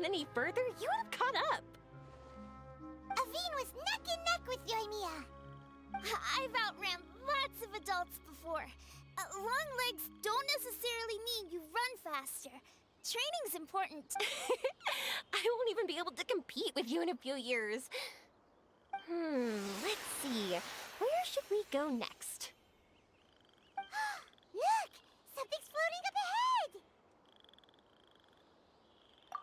gone any further, you would have caught up. Aveen was neck and neck with Yoimiya. I've outran lots of adults before. Long legs don't necessarily mean you run faster. Training's important. I won't even be able to compete with you in a few years. Let's see. Where should we go next? Look! Something's floating up ahead!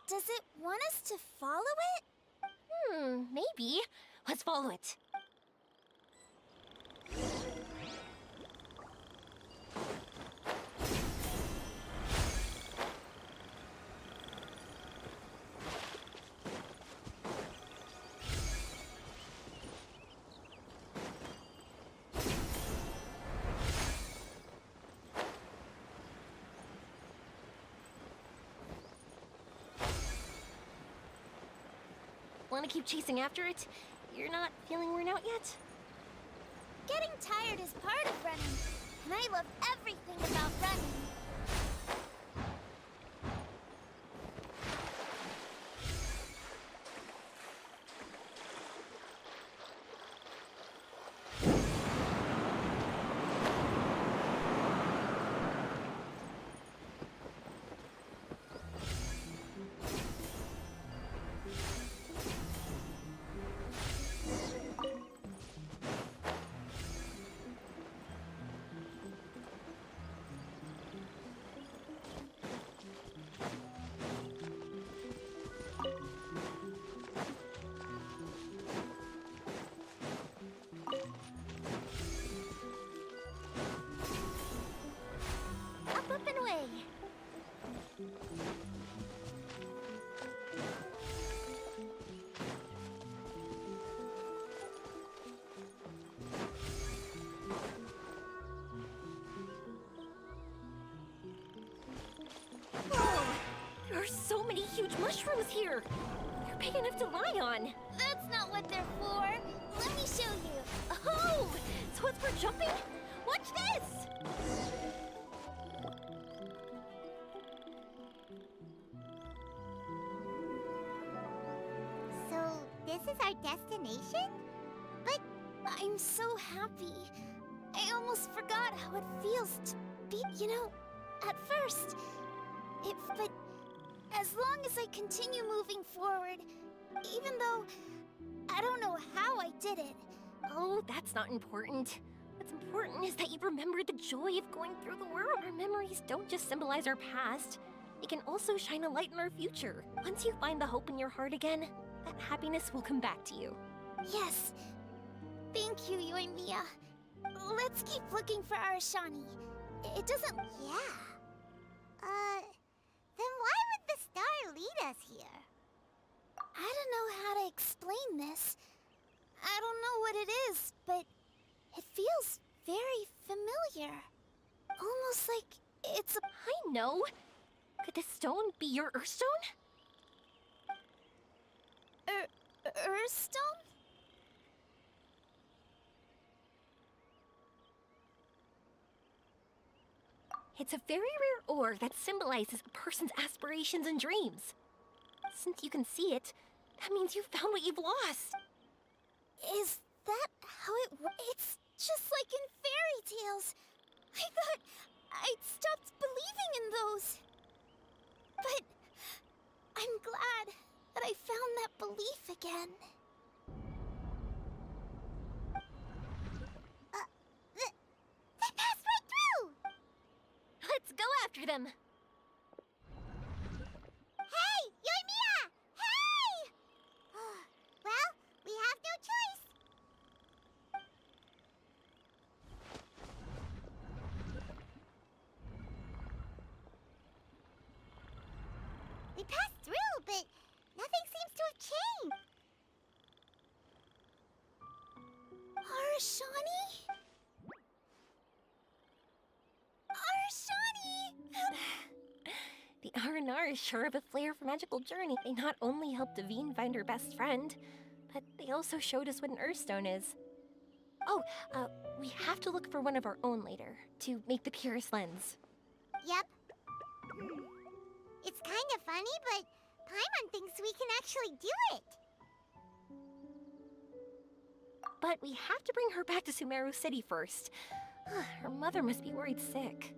Does it want us to follow it? Maybe. Let's follow it. Want to keep chasing after it? You're not feeling worn out yet? Getting tired is part of running, and I love everything about running. Up and away. Whoa! There are so many huge mushrooms here. They're big enough to lie on. That's not what they're for. Let me show you. Oh! So it's for jumping? Watch this! So, this is our destination? But I'm so happy. I almost forgot how it feels to be, at first. But as long as I continue moving forward, even though I don't know how I did it. Oh, that's not important. What's important is that you remember the joy of going through the world. Our memories don't just symbolize our past. They can also shine a light in our future. Once you find the hope in your heart again, that happiness will come back to you. Yes. Thank you, Yoimiya. Let's keep looking for our Shani. It doesn't... Yeah. Then why would the star lead us here? I don't know how to explain this. I don't know what it is, but it feels very familiar. Almost like it's a... I know. Could this stone be your Earthstone? Earthstone? It's a very rare ore that symbolizes a person's aspirations and dreams. Since you can see it, that means you found what you've lost. Is that how it works? It's just like in fairy tales. I thought I'd stopped believing in those. But I'm glad that I found that belief again. They passed right through! Let's go after them. Hey, Yoimiya! Hey! Well, we have no choice. We passed through, but nothing seems to have changed. Arashani? The R&R is sure of a flair for magical journey. They not only helped Davine find her best friend, but they also showed us what an Earthstone is. Oh, we have to look for one of our own later, to make the purest lens. Yep. It's kind of funny, but Paimon thinks we can actually do it. But we have to bring her back to Sumeru City first. Her mother must be worried sick.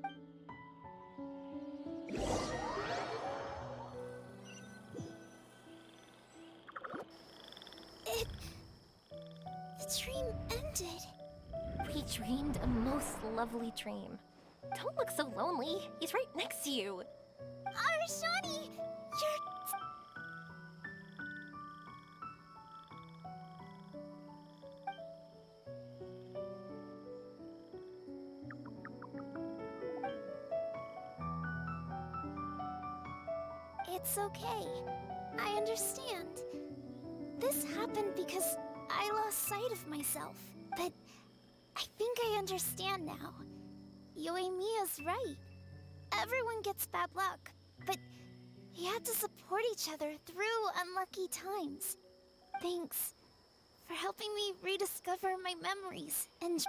The dream ended. We dreamed a most lovely dream. Don't look so lonely. He's right next to you. Arashani, you're... It's okay. I understand. This happened because I lost sight of myself. But I think I understand now. Yoimiya's right. Everyone gets bad luck, but we had to support each other through unlucky times. Thanks for helping me rediscover my memories and...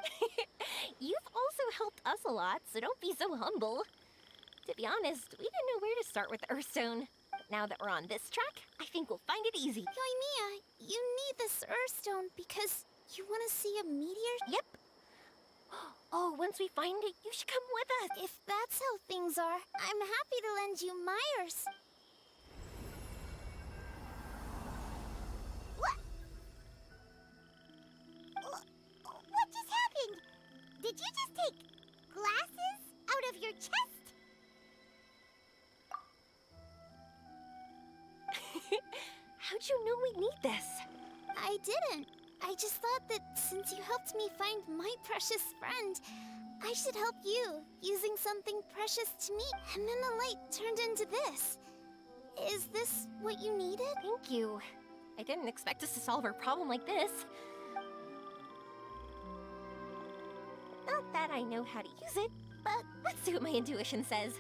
You've also helped us a lot, so don't be so humble. To be honest, we didn't know where to start with Earthstone. But now that we're on this track, I think we'll find it easy. Yoimiya, you need this Earthstone because you want to see a meteor? Yep. Oh, once we find it, you should come with us. If that's how things are, I'm happy to lend you Myers. What? What just happened? Did you just take glasses out of your chest? How'd you know we need this? I didn't. I just thought that since you helped me find my precious friend, I should help you, using something precious to me. And then the light turned into this. Is this what you needed? Thank you. I didn't expect us to solve our problem like this. Not that I know how to use it, but let's see what my intuition says.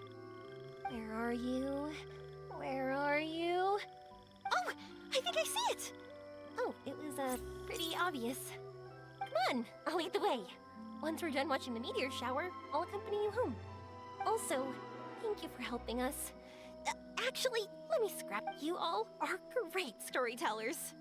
Where are you? Where are you? Oh, I think I see it! Oh, it was, pretty obvious. Come on, I'll lead the way. Once we're done watching the meteor shower, I'll accompany you home. Also, thank you for helping us. Actually, let me scrap. You all are great storytellers.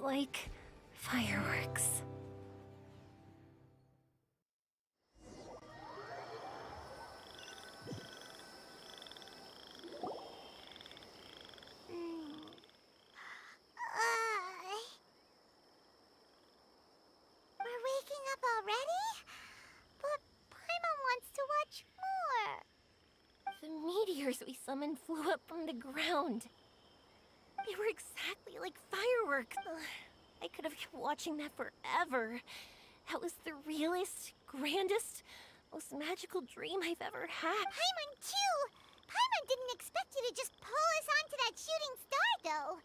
like fireworks. We're waking up already? But Paimon wants to watch more. The meteors we summoned flew up from the ground. They were exactly like fireworks. Ugh, I could have kept watching that forever. That was the realest, grandest, most magical dream I've ever had. Paimon too! Paimon didn't expect you to just pull us onto that shooting star, though.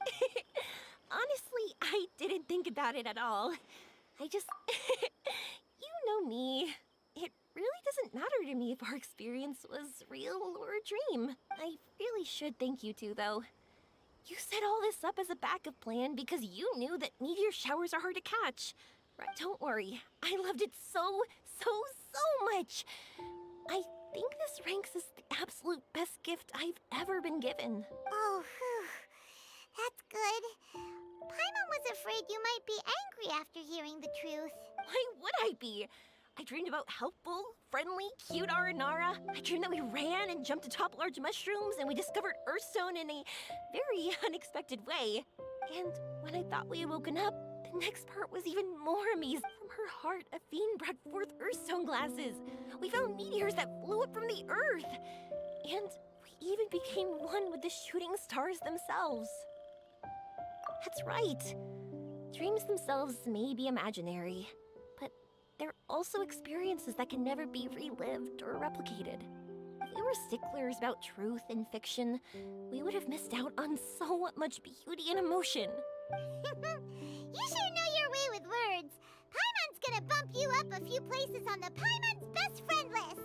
Honestly, I didn't think about it at all. I just... you know me. It really doesn't matter to me if our experience was real or a dream. I really should thank you two, though. You set all this up as a backup plan because you knew that meteor showers are hard to catch. Right, don't worry. I loved it so much. I think this ranks as the absolute best gift I've ever been given. Oh, whew. That's good. Paimon was afraid you might be angry after hearing the truth. Why would I be? I dreamed about helpful, friendly, cute Aranara. I dreamed that we ran and jumped atop large mushrooms and we discovered Earthstone in a very unexpected way. And when I thought we had woken up, the next part was even more amazing. From her heart, a fiend brought forth Earthstone glasses. We found meteors that flew up from the Earth. And we even became one with the shooting stars themselves. That's right. Dreams themselves may be imaginary, but they're also experiences that can never be relived or replicated. If we were sticklers about truth in fiction, we would have missed out on so much beauty and emotion. You sure know your way with words. Paimon's gonna bump you up a few places on the Paimon's best friend list.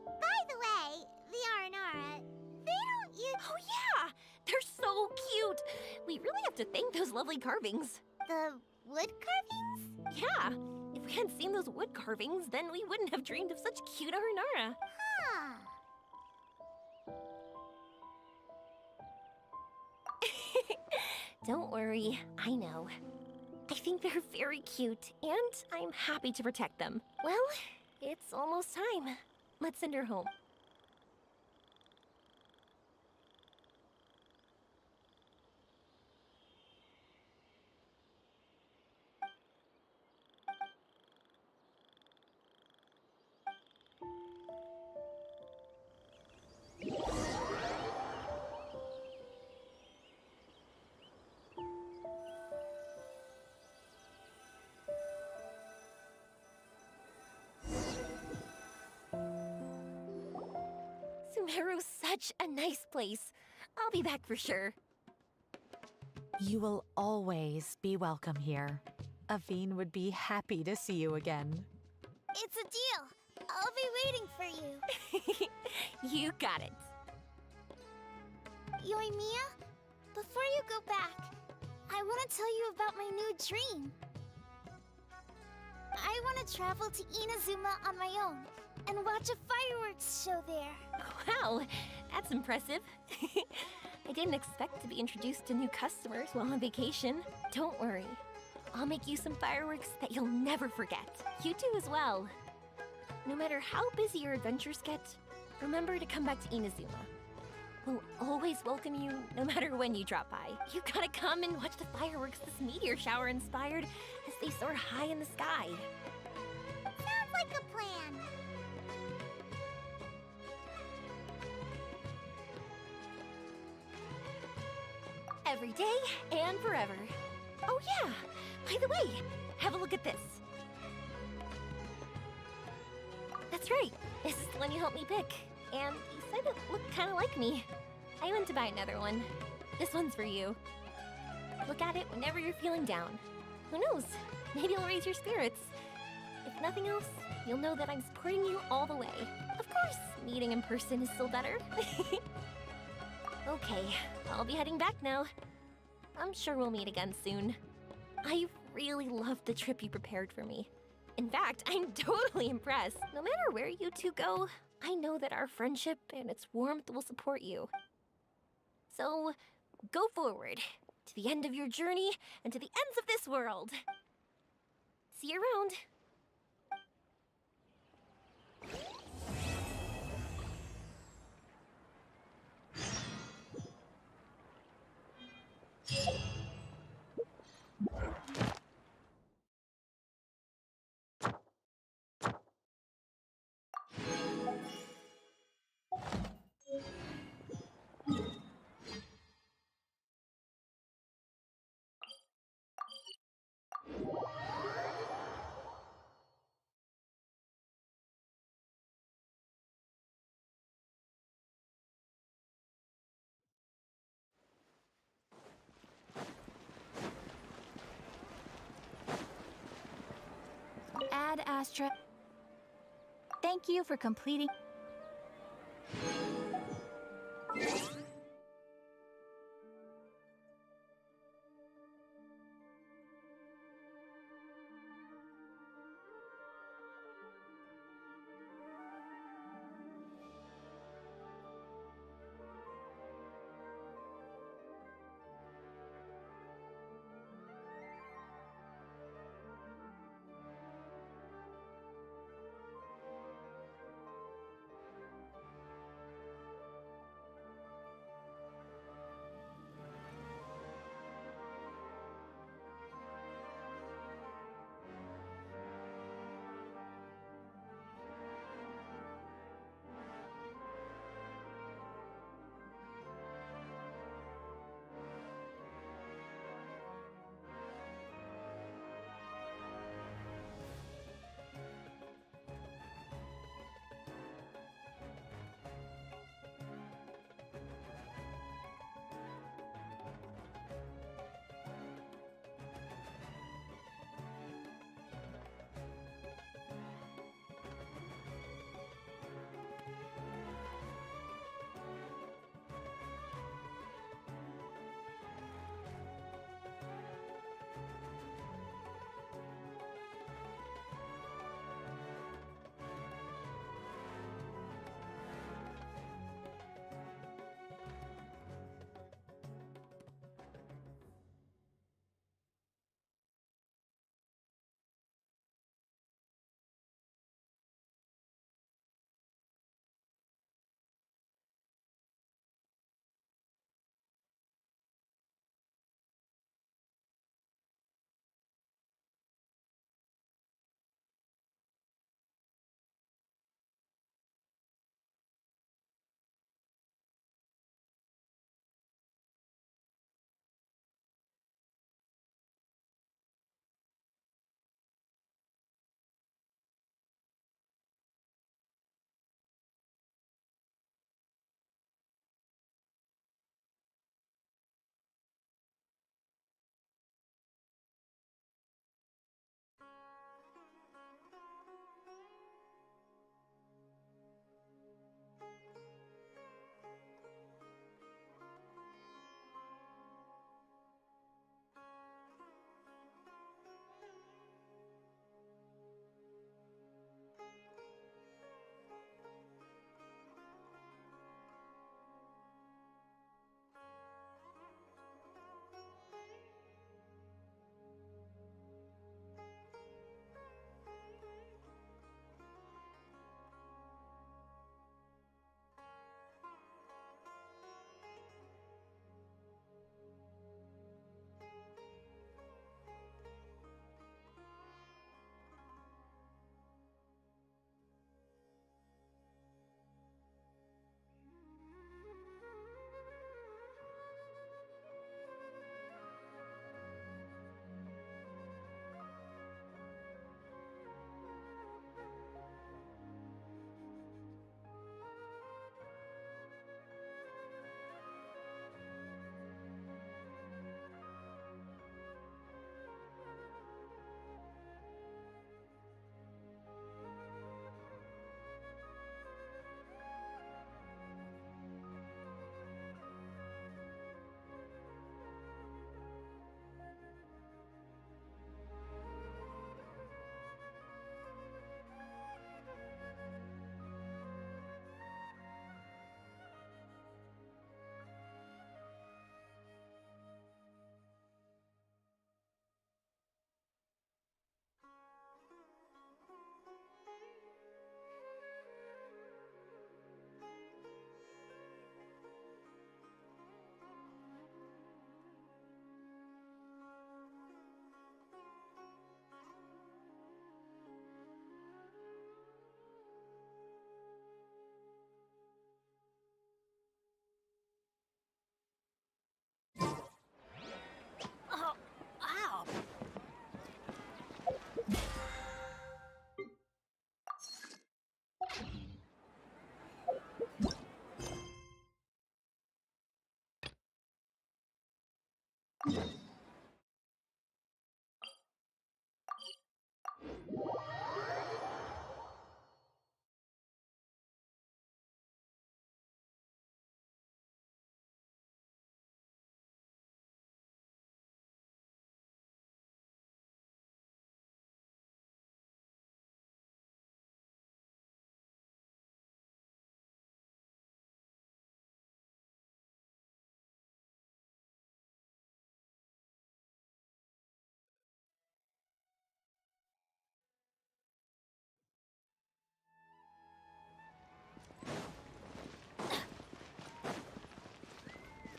By the way, the Aranara, they don't use... Oh yeah! They're so cute! We really have to thank those lovely carvings. The wood carvings? Yeah, if we hadn't seen those wood carvings, then we wouldn't have dreamed of such cute Aranara. Huh. Don't worry, I know. I think they're very cute, and I'm happy to protect them. Well, it's almost time. Let's send her home. Sumeru's such a nice place. I'll be back for sure. You will always be welcome here. Aveen would be happy to see you again. It's a deal. I'll be waiting for you. You got it. Yoimiya, before you go back, I want to tell you about my new dream. I want to travel to Inazuma on my own and watch a fireworks show there. Wow, that's impressive. I didn't expect to be introduced to new customers while on vacation. Don't worry. I'll make you some fireworks that you'll never forget. You too as well. No matter how busy your adventures get, remember to come back to Inazuma. We'll always welcome you, no matter when you drop by. You gotta come and watch the fireworks this meteor shower inspired as they soar high in the sky. Sounds like a plan. Every day and forever. Oh yeah, by the way, have a look at this. That's right, this is the one you helped me pick. And you said it looked kind of like me. I went to buy another one. This one's for you. Look at it whenever you're feeling down. Who knows? Maybe it'll raise your spirits. If nothing else, you'll know that I'm supporting you all the way. Of course, meeting in person is still better. Okay, I'll be heading back now. I'm sure we'll meet again soon. I really loved the trip you prepared for me. In fact, I'm totally impressed. No matter where you two go, I know that our friendship and its warmth will support you. So, go forward. to the end of your journey, and to the ends of this world. See you around. Ad Astra. Thank you for completing.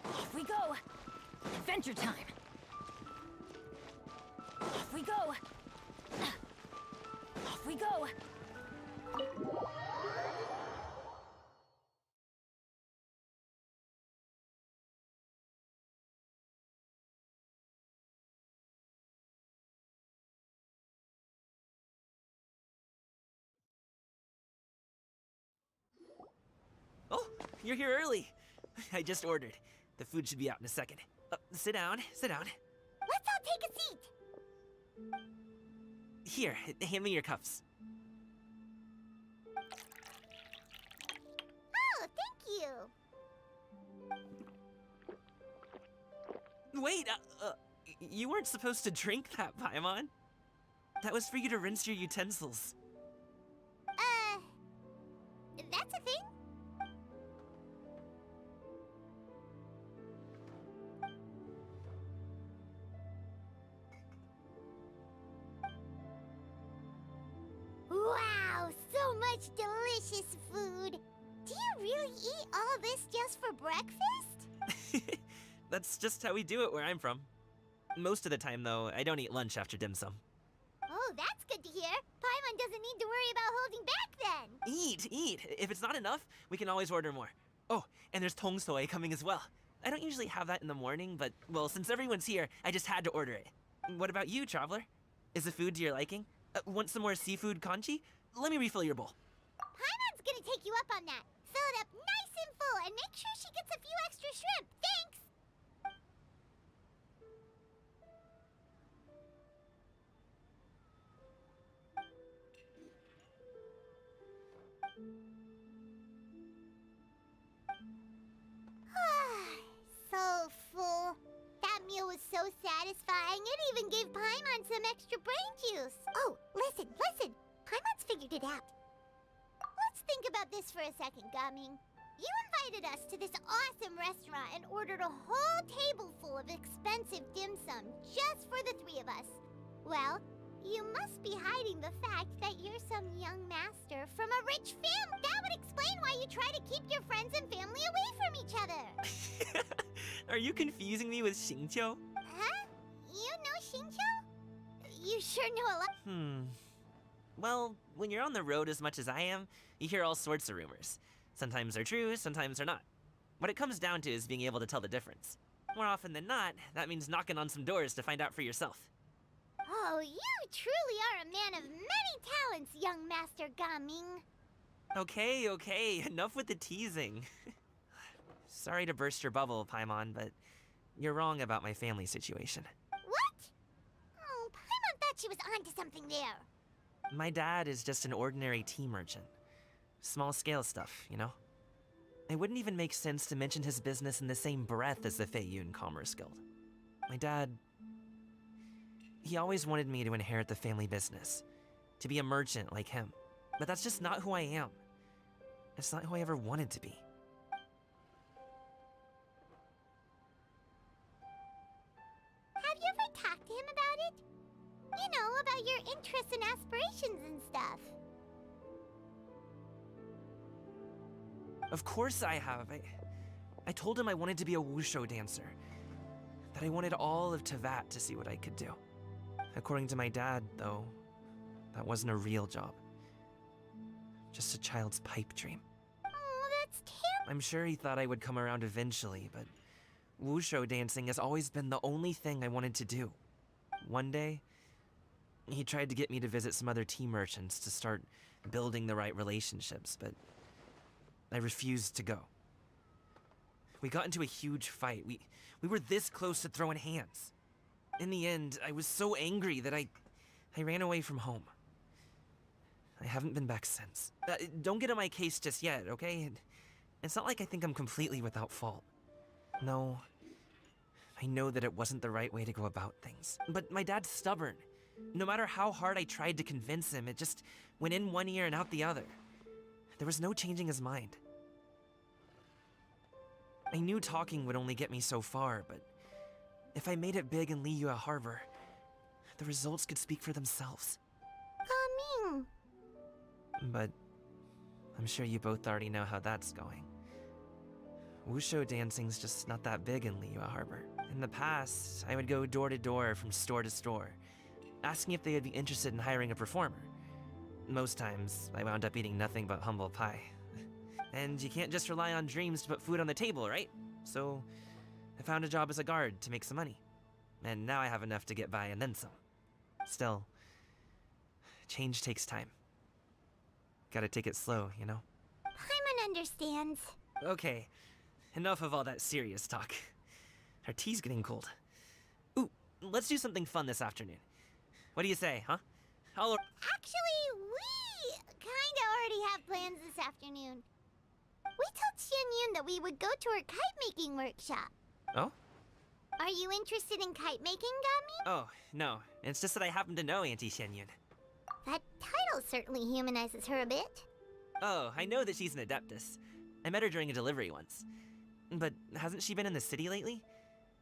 Off we go! Adventure time! Off we go! Off we go! Oh, you're here early. I just ordered. The food should be out in a second. Sit down, sit down. Let's all take a seat. Here, hand me your cups. Oh, thank you. Wait, you weren't supposed to drink that, Paimon. That was for you to rinse your utensils. That's a thing? Wow, so much delicious food. Do you really eat all this just for breakfast? That's just how we do it where I'm from. Most of the time, though, I don't eat lunch after dim sum. Oh, that's good to hear. Paimon doesn't need to worry about holding back then. Eat! If it's not enough, we can always order more. Oh, and there's tong soy coming as well. I don't usually have that in the morning, but, well, since everyone's here, I just had to order it. What about you, traveler? Is the food to your liking? Want some more seafood congee? Let me refill your bowl. Paimon's gonna take you up on that. Fill it up nice and full and make sure she gets a few extra shrimp. Thanks! So full. That meal was so satisfying, it even gave Paimon some extra brain juice. Oh, listen. Paimon's figured it out. Let's think about this for a second, Gumming. You invited us to this awesome restaurant and ordered a whole table full of expensive dim sum just for the three of us. Well, you must be hiding the fact that you're some young master from a rich family. That would explain why you try to keep your friends and family away from each other. Are you confusing me with Xingqiu? Huh? You know Xingqiu? You sure know a lot. Well, when you're on the road as much as I am, you hear all sorts of rumors. Sometimes they're true, sometimes they're not. What it comes down to is being able to tell the difference. More often than not, that means knocking on some doors to find out for yourself. Oh, you truly are a man of many talents, young Master Gaming. Okay, enough with the teasing. Sorry to burst your bubble, Paimon, but you're wrong about my family situation. What? Oh, Paimon thought she was onto something there. My dad is just an ordinary tea merchant. Small-scale stuff, you know? It wouldn't even make sense to mention his business in the same breath as the Feiyun Commerce Guild. My dad... he always wanted me to inherit the family business, to be a merchant like him. But that's just not who I am. It's not who I ever wanted to be. Have you ever talked to him about it? You know, about your interests and aspirations and stuff. Of course I have. I told him I wanted to be a wushu dancer. That I wanted all of Tevat to see what I could do. According to my dad, though, that wasn't a real job. Just a child's pipe dream. Oh, that's terrible. I'm sure he thought I would come around eventually, but wushu dancing has always been the only thing I wanted to do. One day, he tried to get me to visit some other tea merchants to start building the right relationships, but I refused to go. We got into a huge fight. We were this close to throwing hands. In the end, I was so angry that I ran away from home. I haven't been back since. Don't get on my case just yet, okay? It's not like I think I'm completely without fault. No, I know that it wasn't the right way to go about things. But my dad's stubborn. No matter how hard I tried to convince him, it just went in one ear and out the other. There was no changing his mind. I knew talking would only get me so far, but if I made it big in Liyue Harbor, the results could speak for themselves. Ming. But I'm sure you both already know how that's going. Wushu dancing's just not that big in Liyue Harbor. In the past, I would go door to door from store to store, asking if they would be interested in hiring a performer. Most times, I wound up eating nothing but humble pie. And you can't just rely on dreams to put food on the table, right? So, I found a job as a guard to make some money. And now I have enough to get by and then some. Still, change takes time. Gotta take it slow, you know? Paimon understands. Okay, enough of all that serious talk. Our tea's getting cold. Ooh, let's do something fun this afternoon. What do you say, huh? Actually, we kinda already have plans this afternoon. We told Xianyun that we would go to her kite-making workshop. Oh? Are you interested in kite-making, Gami? Oh, no. It's just that I happen to know Auntie Xianyun. That title certainly humanizes her a bit. Oh, I know that she's an adeptus. I met her during a delivery once. But hasn't she been in the city lately?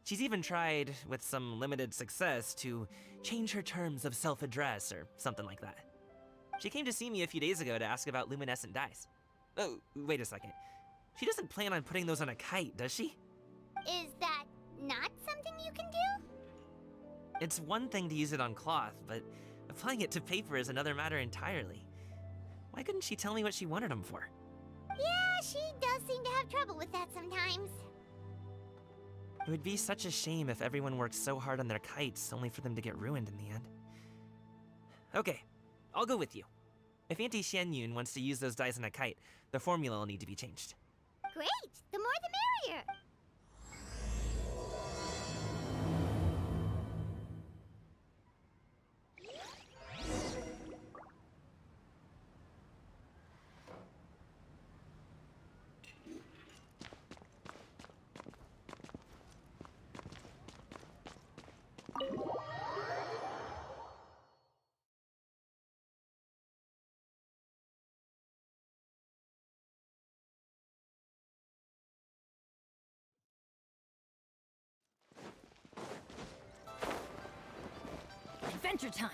She's even tried, with some limited success, to change her terms of self-address or something like that. She came to see me a few days ago to ask about luminescent dyes. Oh, wait a second. She doesn't plan on putting those on a kite, does she? Is that not something you can do? It's one thing to use it on cloth, but applying it to paper is another matter entirely. Why couldn't she tell me what she wanted them for? Yeah, she does seem to have trouble with that sometimes. It would be such a shame if everyone worked so hard on their kites only for them to get ruined in the end. Okay, I'll go with you. If Auntie Xianyun wants to use those dyes on a kite, the formula will need to be changed. Great! The more the merrier! Adventure time!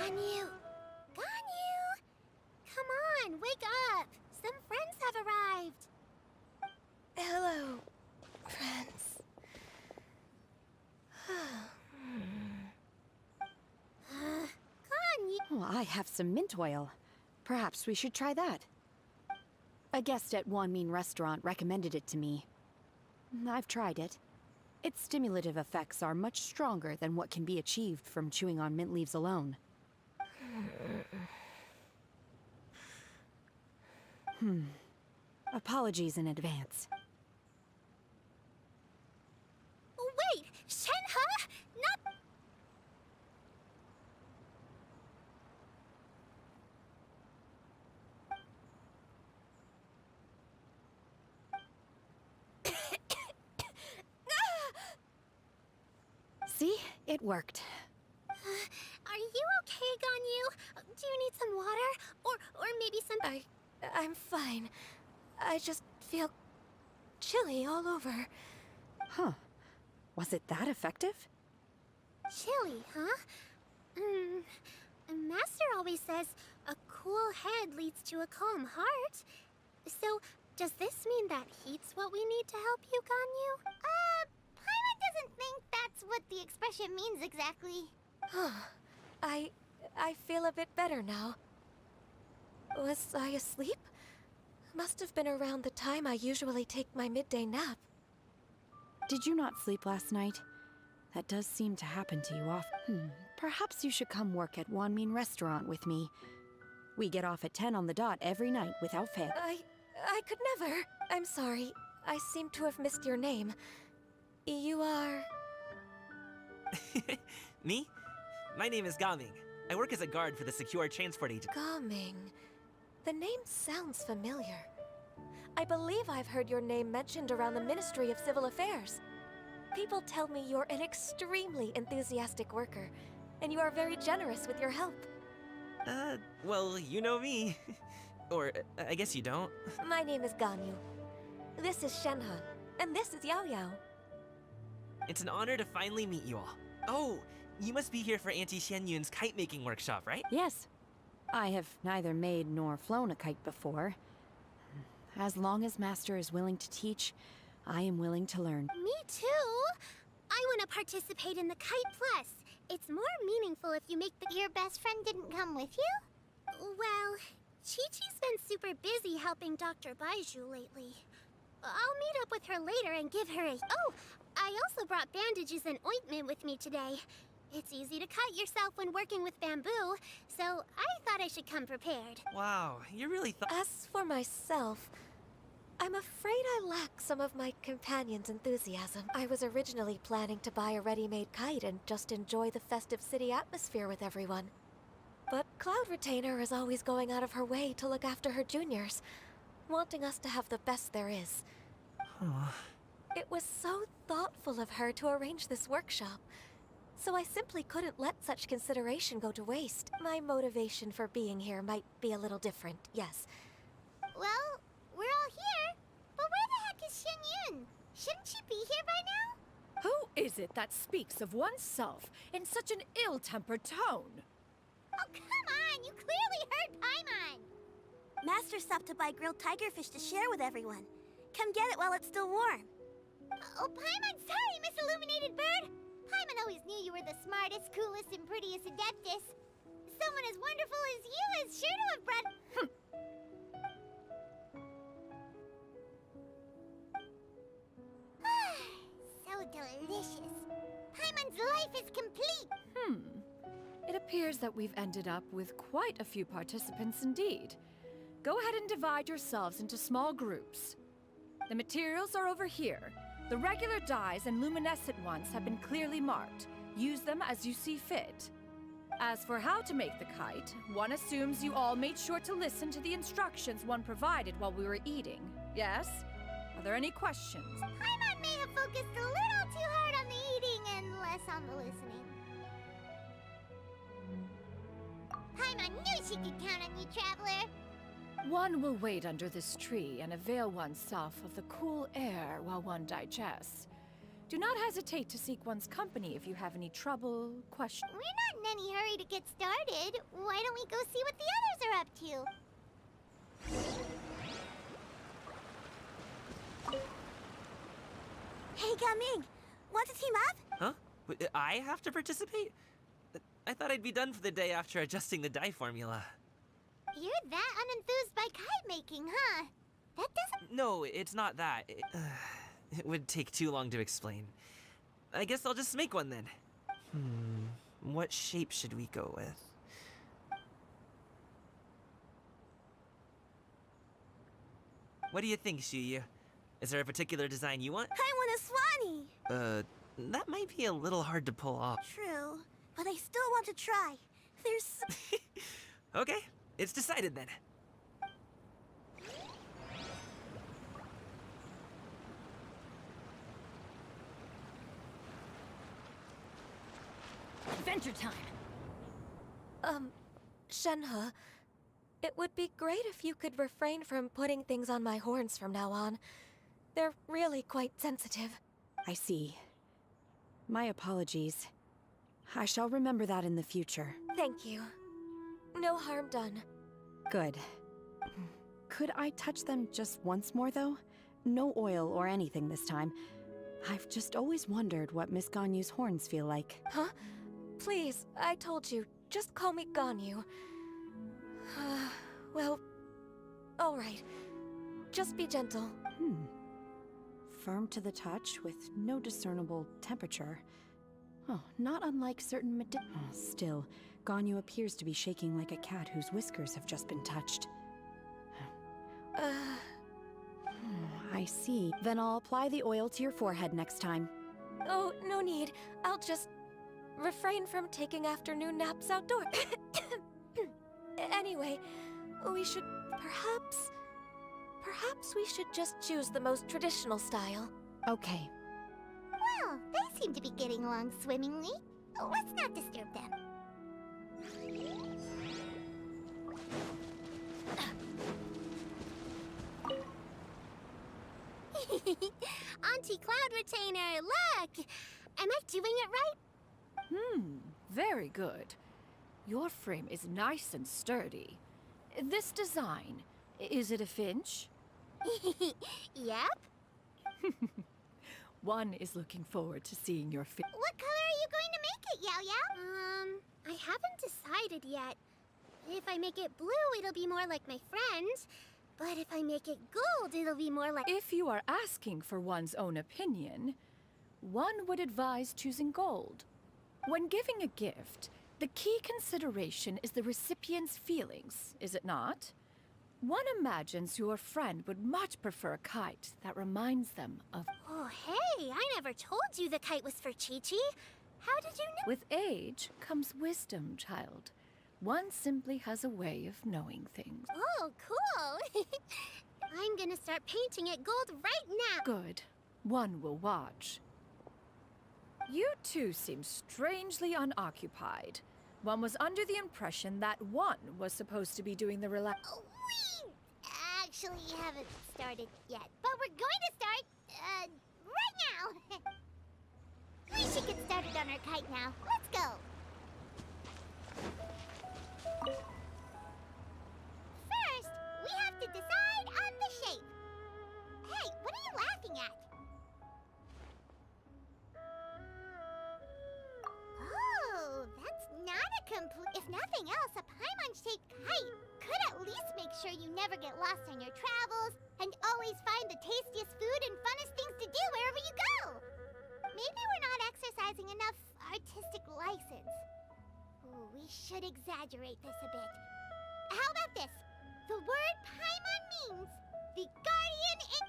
Ganyu! Ganyu! Come on, wake up! Some friends have arrived! Hello, friends. Ganyu! Oh, I have some mint oil. Perhaps we should try that. A guest at Wanmin restaurant recommended it to me. I've tried it. Its stimulative effects are much stronger than what can be achieved from chewing on mint leaves alone. Apologies in advance. Wait! Shenhe? Not... It worked. Are you okay, Ganyu? Do you need some water? Or maybe some... I'm fine. I just feel chilly all over. Huh. Was it that effective? Chilly, huh? Master always says a cool head leads to a calm heart. So, does this mean that heat's what we need to help you, Ganyu? Paimon doesn't think that's what the expression means exactly. I feel a bit better now. Was I asleep? Must have been around the time I usually take my midday nap. Did you not sleep last night? That does seem to happen to you often. Perhaps you should come work at Wanmin Restaurant with me. We get off at 10 on the dot every night without fail. I could never. I'm sorry. I seem to have missed your name. You are... Me? My name is Gaming. I work as a guard for the secure transport agent. Gaming. The name sounds familiar. I believe I've heard your name mentioned around the Ministry of Civil Affairs. People tell me you're an extremely enthusiastic worker, and you are very generous with your help. Well, you know me. Or, I guess you don't. My name is Ganyu. This is Shenhe, and this is Yao Yao. It's an honor to finally meet you all. Oh, you must be here for Auntie Xianyun's kite-making workshop, right? Yes. I have neither made nor flown a kite before. As long as Master is willing to teach, I am willing to learn. Me too! I want to participate in the Kite Plus. It's more meaningful if you make Your best friend didn't come with you? Well, Chi-Chi's been super busy helping Dr. Baiju lately. I'll meet up with her later and give her a... Oh! I also brought bandages and ointment with me today. It's easy to cut yourself when working with bamboo, so I thought I should come prepared. Wow, you really thought... As for myself, I'm afraid I lack some of my companion's enthusiasm. I was originally planning to buy a ready-made kite and just enjoy the festive city atmosphere with everyone. But Cloud Retainer is always going out of her way to look after her juniors, wanting us to have the best there is. It was so thoughtful of her to arrange this workshop, so I simply couldn't let such consideration go to waste. My motivation for being here might be a little different, yes. Well, we're all here, but where the heck is Xianyun? Shouldn't she be here by now? Who is it that speaks of oneself in such an ill-tempered tone? Oh, come on! You clearly heard Paimon! Master stopped to buy grilled tigerfish to share with everyone. Come get it while it's still warm. Oh, Paimon, sorry, Miss Illuminated Bird! Paimon always knew you were the smartest, coolest, and prettiest Adeptus. Someone as wonderful as you is sure to have brought... So delicious. Paimon's life is complete! It appears that we've ended up with quite a few participants indeed. Go ahead and divide yourselves into small groups. The materials are over here. The regular dyes and luminescent ones have been clearly marked. Use them as you see fit. As for how to make the kite, one assumes you all made sure to listen to the instructions one provided while we were eating. Yes? Are there any questions? Paimon may have focused a little too hard on the eating and less on the listening. Paimon knew she could count on you, Traveler! One will wait under this tree and avail oneself of the cool air while one digests. Do not hesitate to seek one's company if you have any trouble, questions. We're not in any hurry to get started. Why don't we go see what the others are up to? Hey, Gaming! Want to team up? Huh? I have to participate? I thought I'd be done for the day after adjusting the dye formula. You're that unenthused by kite making, huh? That doesn't... No, it's not that. It would take too long to explain. I guess I'll just make one then. What shape should we go with? What do you think, Shuyu? Is there a particular design you want? I want a swanee! That might be a little hard to pull off. True, but I still want to try. There's... Okay, it's decided then. Adventure time! Shenhe, it would be great if you could refrain from putting things on my horns from now on. They're really quite sensitive. I see. My apologies. I shall remember that in the future. Thank you. No harm done. Good. Could I touch them just once more, though? No oil or anything this time. I've just always wondered what Miss Ganyu's horns feel like. Huh? Please, I told you, just call me Ganyu. Well, alright. Just be gentle. Firm to the touch, with no discernible temperature. Oh, not unlike certain Still, Ganyu appears to be shaking like a cat whose whiskers have just been touched. I see. Then I'll apply the oil to your forehead next time. Oh, no need. I'll just refrain from taking afternoon naps outdoors. Anyway, we should perhaps we should just choose the most traditional style. Okay. Well, they seem to be getting along swimmingly. Let's not disturb them. Auntie Cloud Retainer, look! Am I doing it right? Very good. Your frame is nice and sturdy. This design, is it a finch? Yep. One is looking forward to seeing your finch. What color are you going to make it, Yao Yao? I haven't decided yet. If I make it blue, it'll be more like my friends. But if I make it gold, it'll be more like... If you are asking for one's own opinion, one would advise choosing gold. When giving a gift, the key consideration is the recipient's feelings, is it not? One imagines your friend would much prefer a kite that reminds them of... Oh, hey, I never told you the kite was for Chi-Chi. How did you know? With age comes wisdom, child. One simply has a way of knowing things. Oh, cool. I'm gonna start painting it gold right now. Good. One will watch. You two seem strangely unoccupied. One was under the impression that one was supposed to be doing the relax... We actually haven't started yet, but we're going to start, right now. We should get started on our kite now. Let's go. First, we have to decide on the shape. Hey, what are you laughing at? Oh, that's not a complete... If nothing else, a Paimon-shaped kite could at least make sure you never get lost on your travels and always find the tastiest food and funnest things to do wherever you go. Maybe we're not exercising enough artistic license. Ooh, we should exaggerate this a bit. How about this? The word Paimon means the guardian in...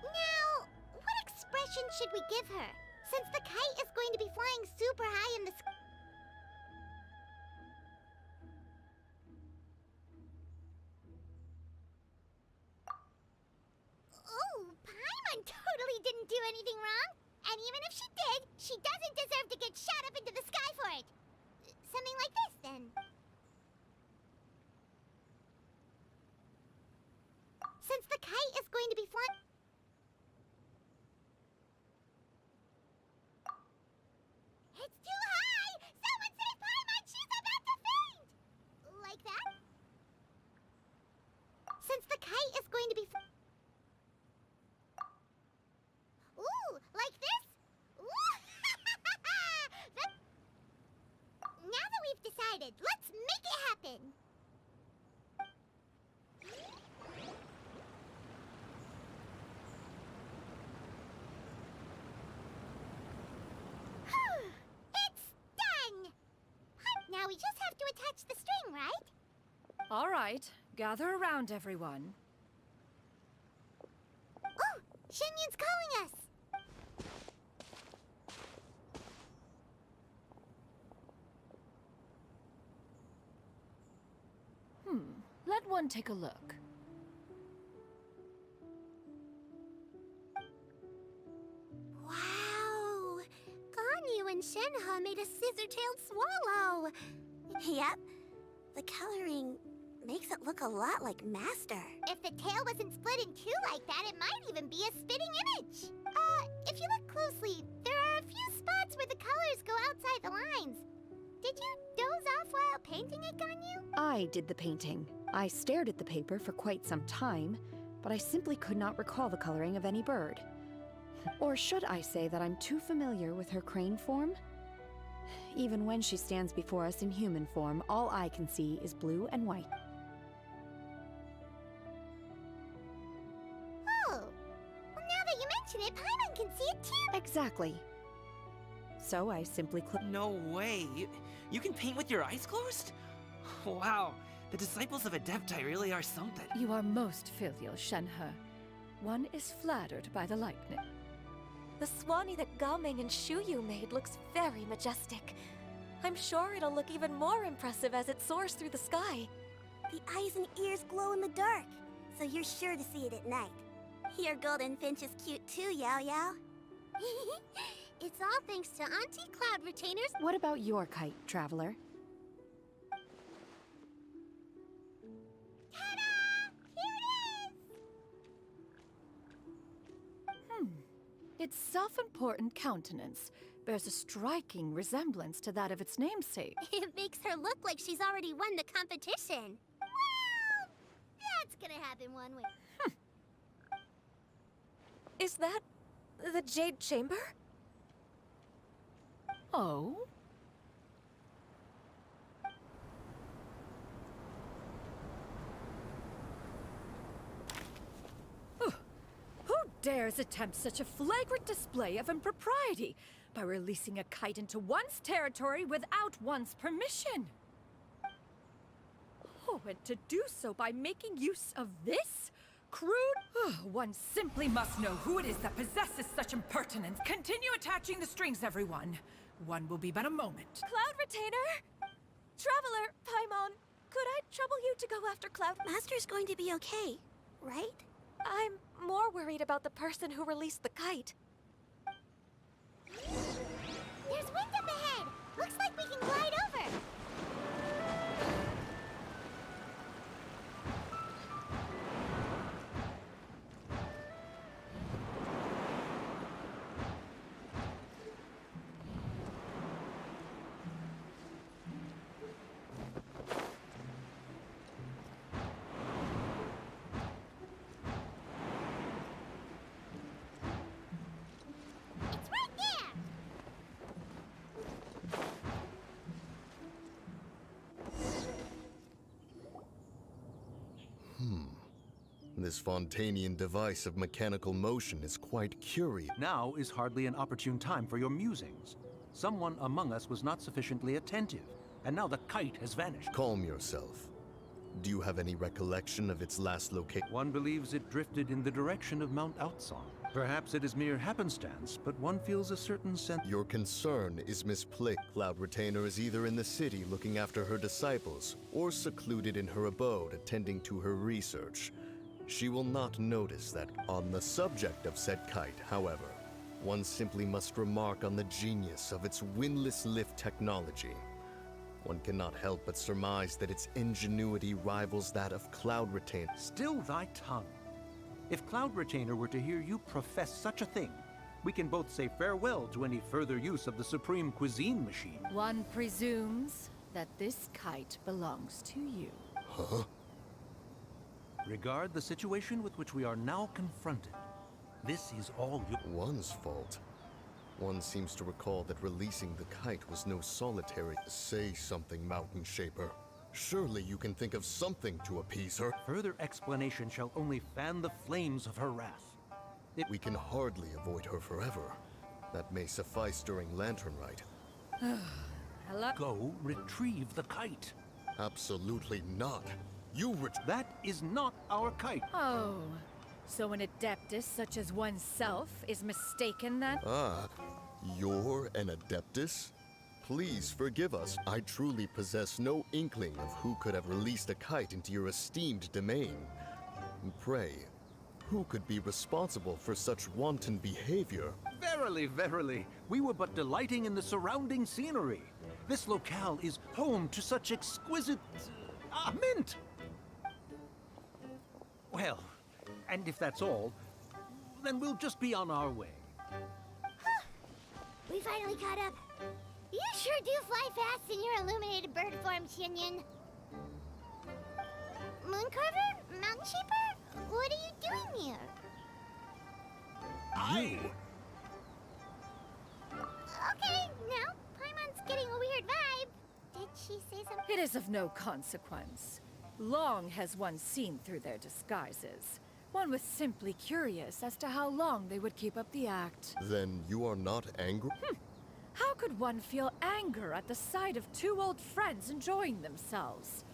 Now, what expression should we give her? Since the kite is going to be flying super high in the sky... Oh, Paimon totally didn't do anything wrong. And even if she did, she doesn't deserve to get shot up into the sky for it. Something like this, then. Since the kite is going to be flying... It's too high! Someone save Paimon! She's about to faint! Like that? Since the kite is going to be... Ooh, like this? Ooh! Now that we've decided, let's make it happen! It's done! Now we just have to attach the string, right? All right, gather around, everyone. Oh, Shenyun's calling us! Let one take a look. and Shenhe made a scissor-tailed swallow. Yep. The coloring makes it look a lot like Master. If the tail wasn't split in two like that, it might even be a spitting image. If you look closely, there are a few spots where the colors go outside the lines. Did you doze off while painting it, Ganyu? I did the painting. I stared at the paper for quite some time, but I simply could not recall the coloring of any bird. Or should I say that I'm too familiar with her crane form? Even when she stands before us in human form, all I can see is blue and white. Oh, well, now that you mention it, Paimon can see it too. Exactly. So I simply clicked. No way! You can paint with your eyes closed? Wow, the disciples of Adepti really are something. You are most filial, Shenhe. One is flattered by the likeness. The Swanee that Gaming and Shuyu made looks very majestic. I'm sure it'll look even more impressive as it soars through the sky. The eyes and ears glow in the dark, so you're sure to see it at night. Your golden finch is cute too, Yao Yao. It's all thanks to Auntie Cloud Retainer's. What about your kite, Traveler? Ta-da! Here it is! Its self-important countenance bears a striking resemblance to that of its namesake. It makes her look like she's already won the competition. Well, that's gonna happen one way. Is that the Jade Chamber? Oh? Who dares attempt such a flagrant display of impropriety by releasing a kite into one's territory without one's permission? Oh, and to do so by making use of this crude... One simply must know who it is that possesses such impertinence. Continue attaching the strings, everyone. One will be but a moment. Cloud Retainer? Traveler, Paimon, could I trouble you to go after Cloud? Master's going to be okay, right? I'm more worried about the person who released the kite. There's wind up ahead! Looks like we can glide over! It's right there! This Fontanian device of mechanical motion is quite curious. Now is hardly an opportune time for your musings. Someone among us was not sufficiently attentive, and now the kite has vanished. Calm yourself. Do you have any recollection of its last location? One believes it drifted in the direction of Mount Outsong. Perhaps it is mere happenstance, but one feels a certain sense. Your concern is misplaced. Cloud Retainer is either in the city looking after her disciples, or secluded in her abode attending to her research. She will not notice that. On the subject of said kite, however, one simply must remark on the genius of its windless lift technology. One cannot help but surmise that its ingenuity rivals that of Cloud Retainer. Still thy tongue. If Cloud Retainer were to hear you profess such a thing, we can both say farewell to any further use of the Supreme Cuisine Machine. One presumes that this kite belongs to you. Huh? Regard the situation with which we are now confronted. This is all you... One's fault. One seems to recall that releasing the kite was no solitary... Say something, Mountain Shaper. Surely you can think of something to appease her. Further explanation shall only fan the flames of her wrath. We can hardly avoid her forever. That may suffice during Lantern Rite. Hello? Go retrieve the kite. Absolutely not. That is not our kite. Oh, so an adeptus such as oneself is mistaken then? Ah, you're an Adeptus? Please forgive us. I truly possess no inkling of who could have released a kite into your esteemed domain. Pray, Who could be responsible for such wanton behavior? Verily, verily, we were but delighting in the surrounding scenery. This locale is home to such exquisite... mint! Well, and if that's all, then we'll just be on our way. We finally caught up. You sure do fly fast in your illuminated bird form, Shinyan. Mooncarver? Mountain Shaper? What are you doing here? Okay, now Paimon's getting a weird vibe. Did she say something? It is of no consequence. Long has one seen through their disguises. One was simply curious as to how long they would keep up the act. Then you are not angry? How could one feel anger at the sight of two old friends enjoying themselves?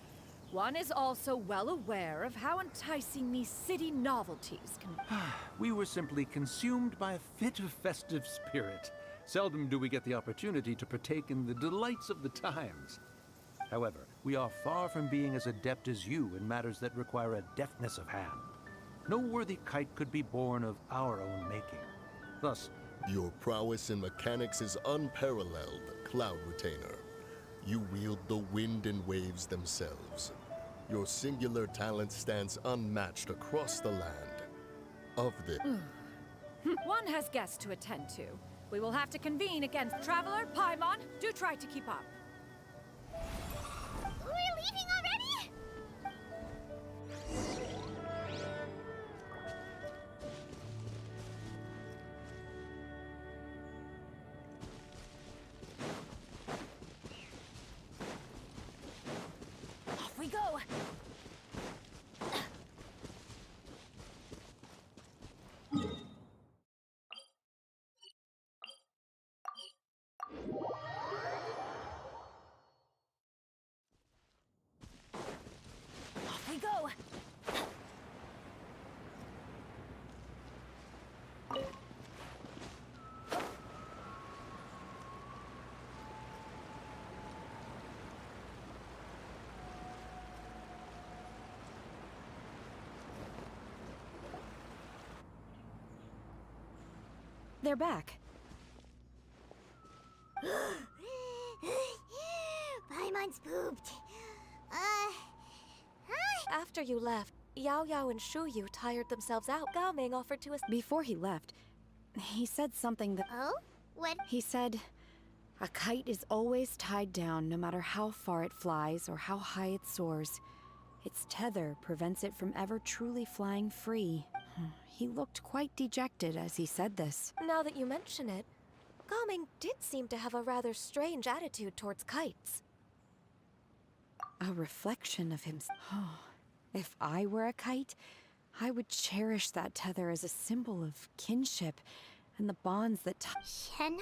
One is also well aware of how enticing these city novelties can be. We were simply consumed by a fit of festive spirit. Seldom do we get the opportunity to partake in the delights of the times. However, we are far from being as adept as you in matters that require a deftness of hand. No worthy kite could be born of our own making. Thus, Your prowess in mechanics is unparalleled, Cloud Retainer. You wield the wind and waves themselves. Your singular talent stands unmatched across the land. Of the... One has guests to attend to. We will have to convene against Traveler, Paimon. Do try to keep up. We're leaving already? Off we go! Off we go! They're back. Paimon's pooped. After you left, Yao Yao and Shu Yu tired themselves out. Gao Ming offered to Before he left, he said something that... Oh? What? He said, a kite is always tied down no matter how far it flies or how high it soars. Its tether prevents it from ever truly flying free. He looked quite dejected as he said this. Now that you mention it, Gao Ming did seem to have a rather strange attitude towards kites. A reflection of himself. If I were a kite, I would cherish that tether as a symbol of kinship and the bonds that tie. Shenhe?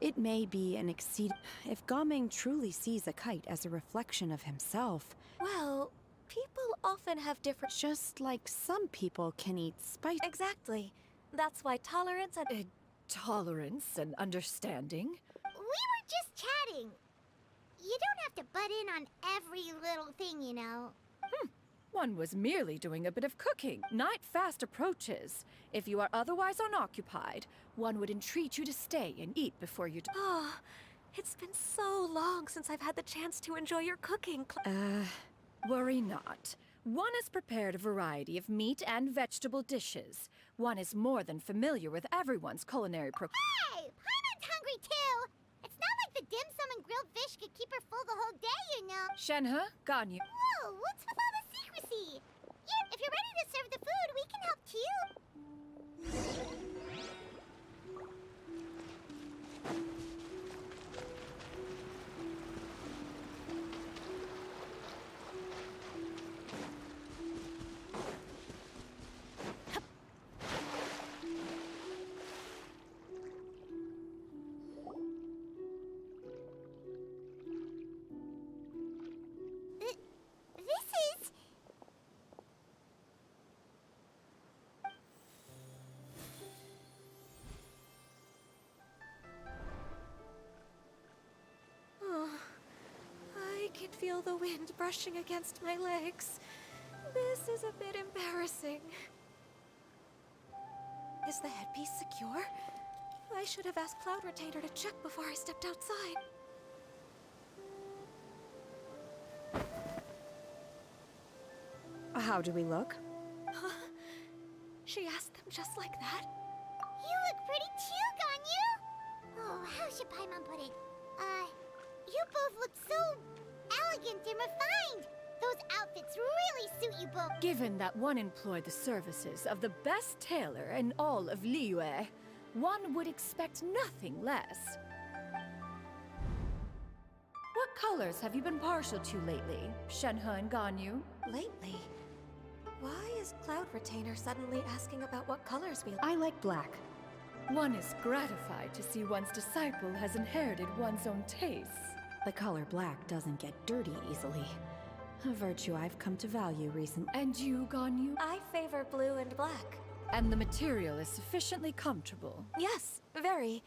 It may be an exceed. If Gaming truly sees a kite as a reflection of himself, Well, people often have different... just like some people can eat spice. Exactly. That's why tolerance and... Tolerance and understanding. We were just chatting. You don't have to butt in on every little thing, you know. One was merely doing a bit of cooking. Night fast approaches. If you are otherwise unoccupied, one would entreat you to stay and eat before you... Oh, it's been so long since I've had the chance to enjoy your cooking. Worry not. One has prepared a variety of meat and vegetable dishes. One is more than familiar with everyone's culinary Hey! Paimon's hungry too! It's not like the dim sum and grilled fish could keep her full the whole day, you know. Shenhe, Ganyu. Whoa, what's with all the secrecy? Yeah, if you're ready to serve the food, we can help too. This is... Oh, I can feel the wind brushing against my legs. This is a bit embarrassing. Is the headpiece secure? I should have asked Cloud Retainer to check before I stepped outside. How do we look? She asked them just like that? You look pretty too, Ganyu! Oh, how should Paimon put it? You both look so elegant and refined! Those outfits really suit you both. Given that one employed the services of the best tailor in all of Liyue, one would expect nothing less. What colors have you been partial to lately, Shenhe and Ganyu? Lately, why is Cloud Retainer suddenly asking about what colors we like? I like black. One is gratified to see one's disciple has inherited one's own tastes. The color black doesn't get dirty easily. A virtue I've come to value recently. And you, Ganyu? I favor blue and black. And the material is sufficiently comfortable. Yes, very.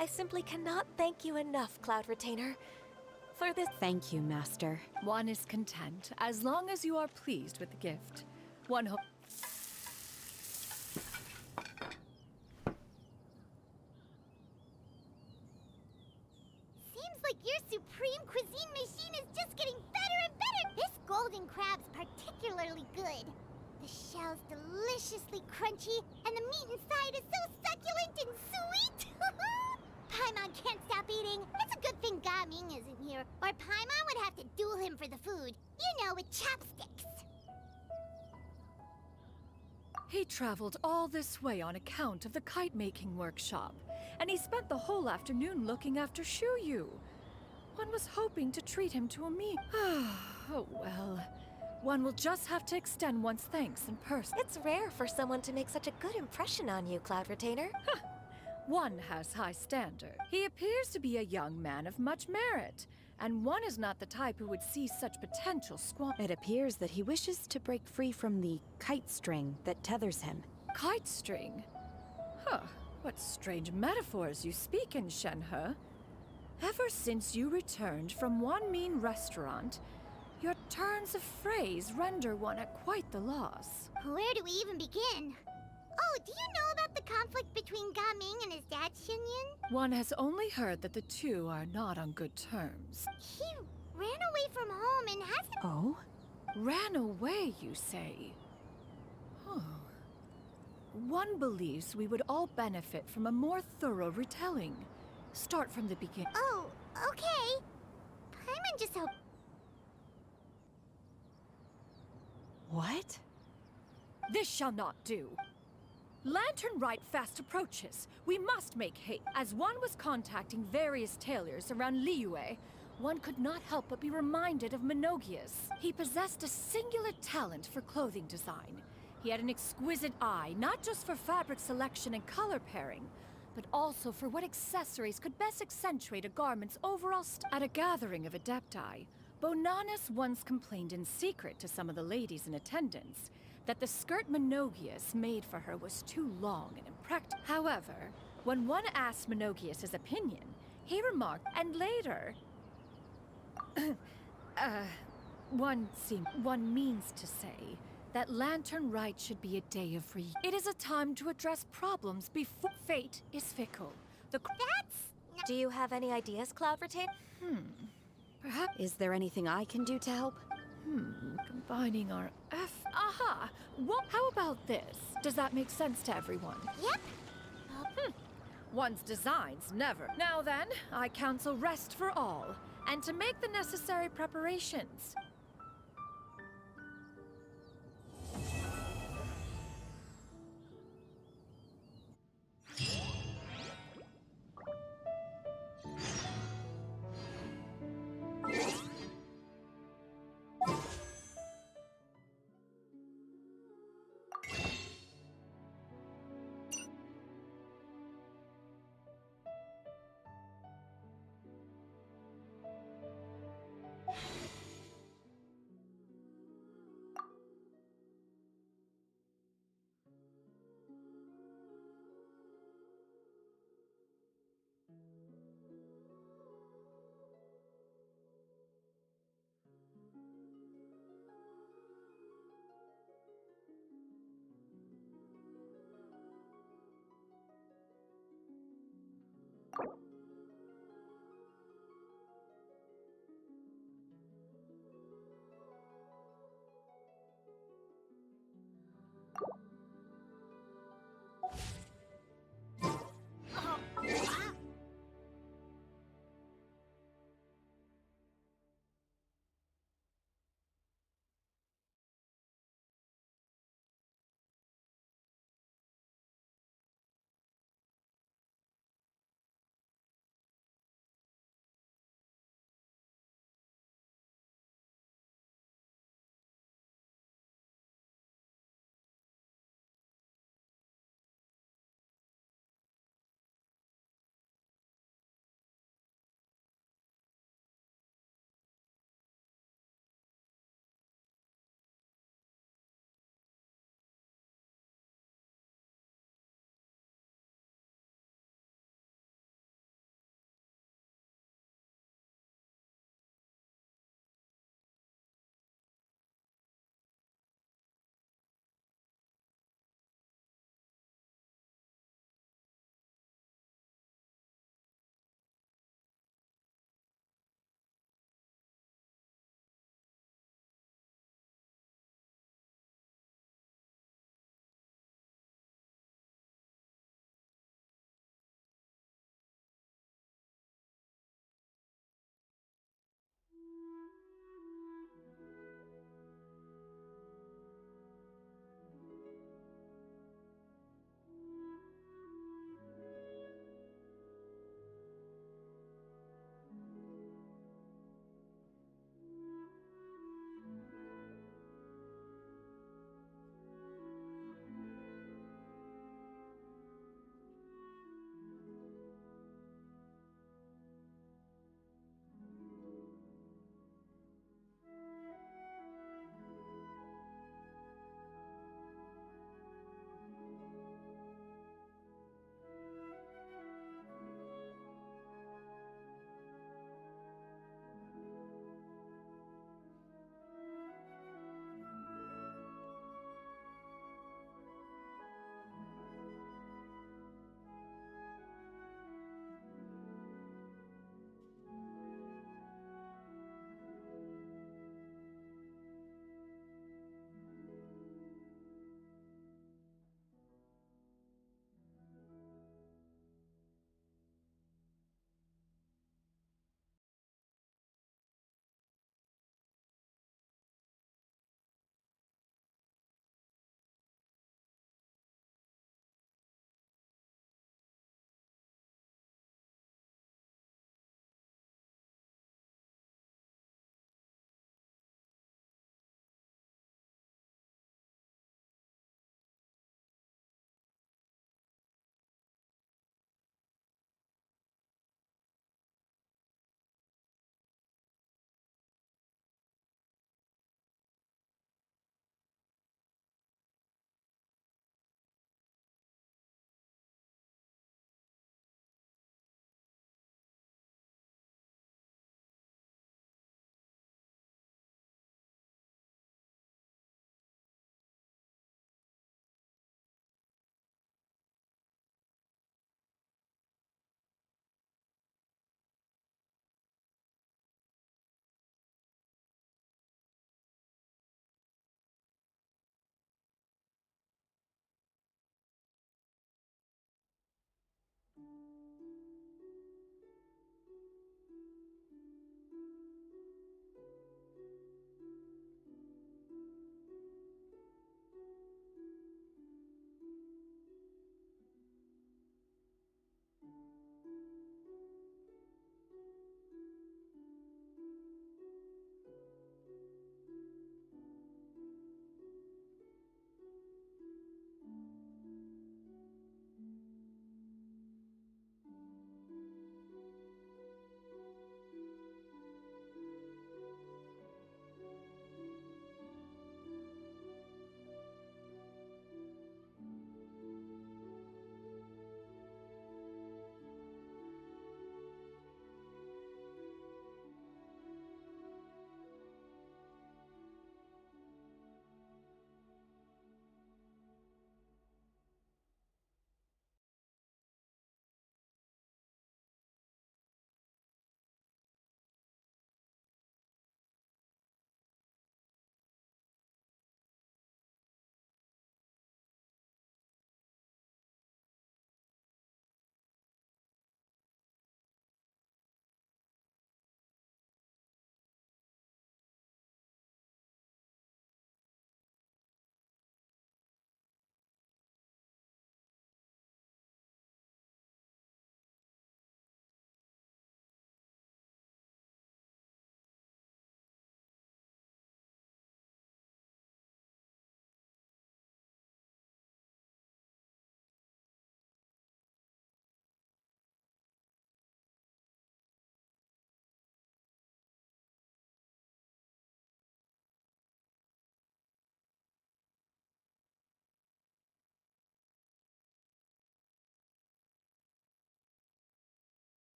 I simply cannot thank you enough, Cloud Retainer, for this. Thank you, Master. One is content, as long as you are pleased with the gift. One hope. Seems like your supreme cuisine machine is just getting better and better! This golden crab's particularly good. The shell's deliciously crunchy, and the meat inside is so succulent and sweet! Paimon can't stop eating. It's a good thing Gaming isn't here, or Paimon would have to duel him for the food. You know, with chopsticks. He traveled all this way on account of the kite-making workshop, and he spent the whole afternoon looking after Shuyu. One was hoping to treat him to a meal. Oh well. One will just have to extend one's thanks in person. It's rare for someone to make such a good impression on you, Cloud Retainer. One has high standard. He appears to be a young man of much merit, and one is not the type who would see such potential squander. It appears that he wishes to break free from the kite string that tethers him. Kite string? Huh. What strange metaphors you speak in, Shenhe. Ever since you returned from one mean restaurant, your turns of phrase render one at quite the loss. Where do we even begin? Oh, do you know about the conflict between Gaming and his dad, Shinyan? One has only heard that the two are not on good terms. He ran away from home and hasn't... Oh? Ran away, you say? Oh. One believes we would all benefit from a more thorough retelling. Start from the beginning. Oh, okay. Paimon just hope... What? This shall not do. Lantern Rite fast approaches. We must make haste. As one was contacting various tailors around Liyue, one could not help but be reminded of Menogias. He possessed a singular talent for clothing design. He had an exquisite eye, not just for fabric selection and color pairing, but also for what accessories could best accentuate a garment's overall At a gathering of adepti, Bonanis once complained in secret to some of the ladies in attendance that the skirt Menogias made for her was too long and impractical. However, when one asked Menogias his opinion, he remarked, and later... one means to say that Lantern Rite should be a day of It is a time to address problems before fate is fickle. That's... Do you have any ideas, Cloud Retainer? Perhaps... Is there anything I can do to help? Combining our Aha! What? How about this? Does that make sense to everyone? Yep. One's designs never. Now then, I counsel rest for all, and to make the necessary preparations.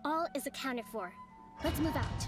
All is accounted for. Let's move out.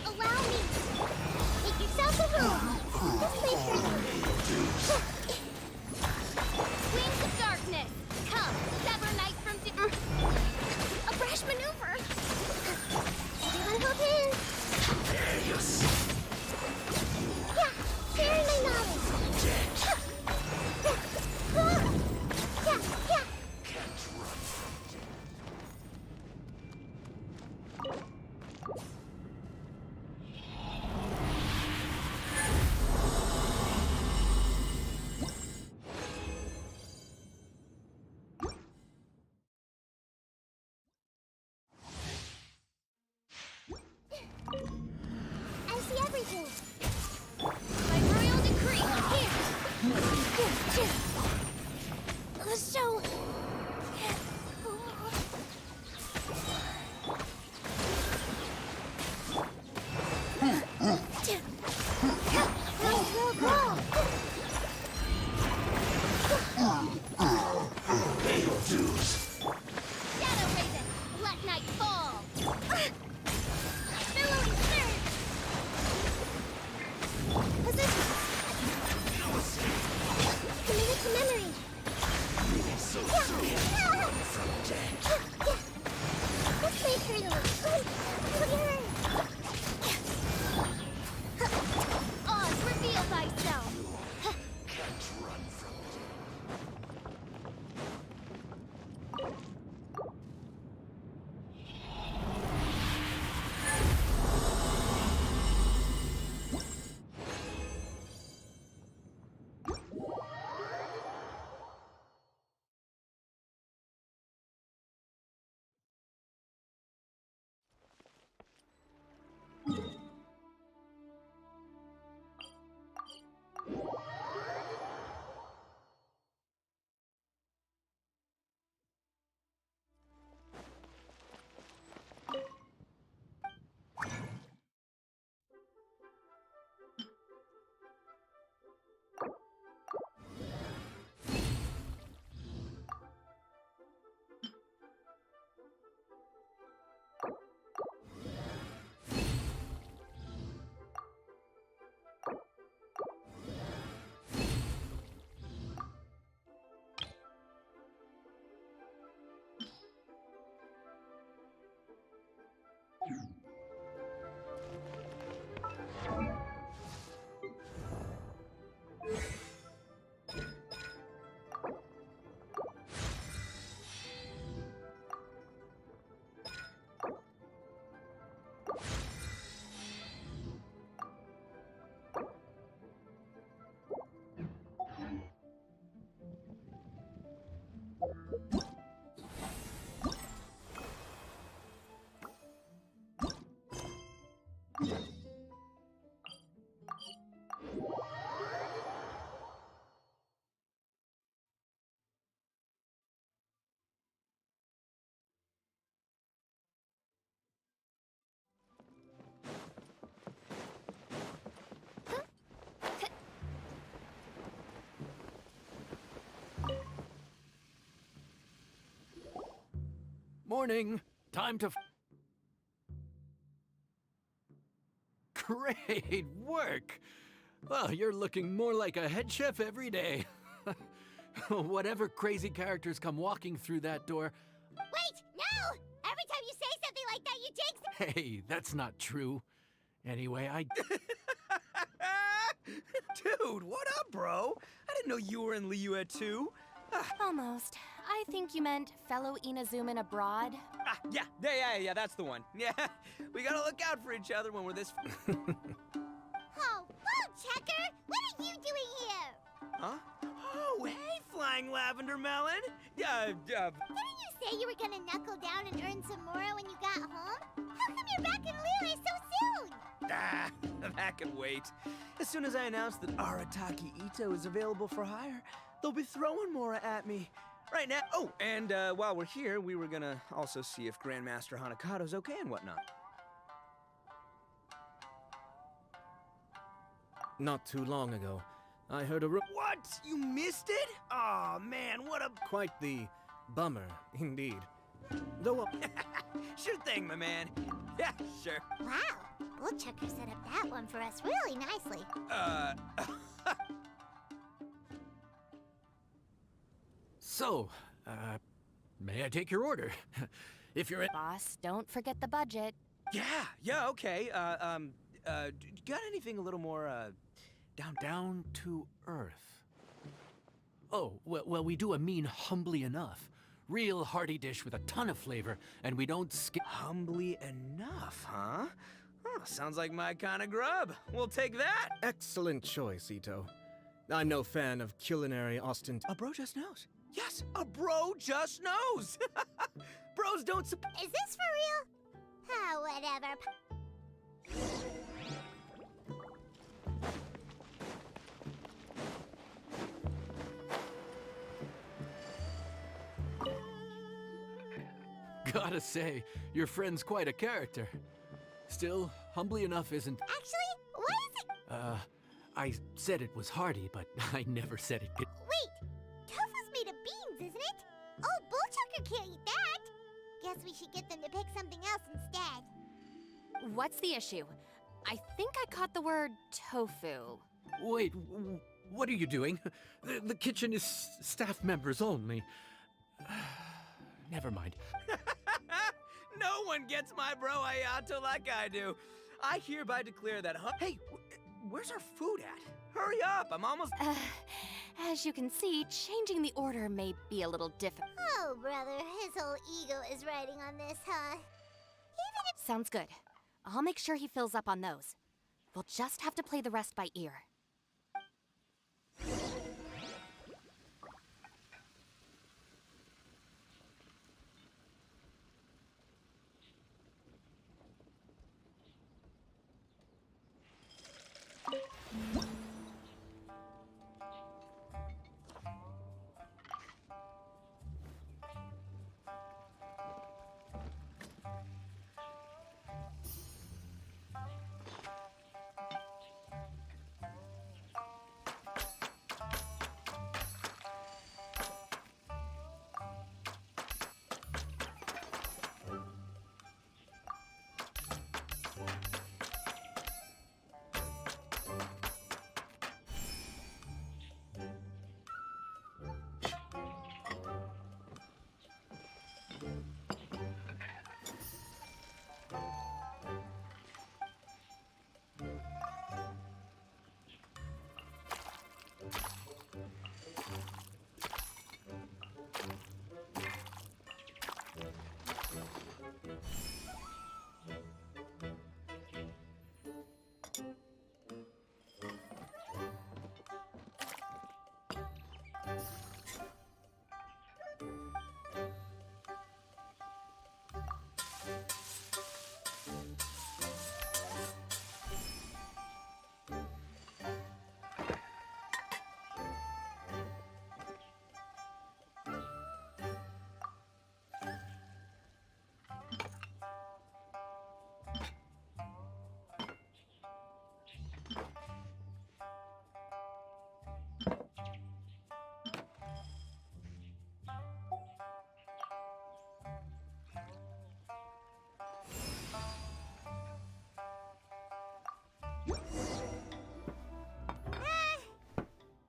Allow me! Make yourself a room! This place is... Wings of the show! Shadow Raven, let night fall! Billowing surge! Position! Committed to memory! This may hurt Oz, reveal thyself! Morning. Time to... Great work! Well, you're looking more like a head chef every day. Whatever crazy characters come walking through that door... Wait, no! Every time you say something like that, you jinx. Hey, that's not true. Anyway, Dude, what up, bro? I didn't know you were in Liyue too. Almost. I think you meant fellow Inazuman abroad. Yeah, that's the one. Yeah, we gotta look out for each other when we're this... Oh, whoa, Checker! What are you doing here? Huh? Oh, hey, Flying Lavender Melon! Didn't you say you were gonna knuckle down and earn some more when you got home? How come you're back in Liyue so soon? That can wait. As soon as I announce that Arataki Ito is available for hire, they'll be throwing Mora at me. Right now. Oh, and while we're here, we were gonna also see if Grandmaster Hanakado's okay and whatnot. Not too long ago, I heard a What? You missed it? Aw, man, what a... quite the bummer, indeed. Though, Sure thing, my man. Yeah, sure. Wow, Bullchucker set up that one for us really nicely. So, may I take your order? If you're... Boss, don't forget the budget. Yeah, okay. Got anything a little more, Down to earth. Oh, well, we do a mean humbly enough. Real hearty dish with a ton of flavor, and we don't skip... Humbly enough, huh? Oh, sounds like my kind of grub. We'll take that. excellent choice, Ito. I'm no fan of culinary A bro just knows. Yes, a bro just knows. Bros don't... Is this for real? Ah, whatever. Gotta say, your friend's quite a character. Still, humbly enough isn't... Actually, what is it? I said it was hearty, but I never said it could... Wait, tofu's made of beans, isn't it? Oh, Bullchucker can't eat that. Guess we should get them to pick something else instead. What's the issue? I think I caught the word tofu. Wait, what are you doing? The kitchen is staff members only. Never mind. No one gets my bro Ayato like I do. I hereby declare that. Hey, where's our food at? Hurry up! I'm almost. As you can see, changing the order may be a little difficult. Oh, brother, his whole ego is riding on this, huh? Sounds good. I'll make sure he fills up on those. We'll just have to play the rest by ear.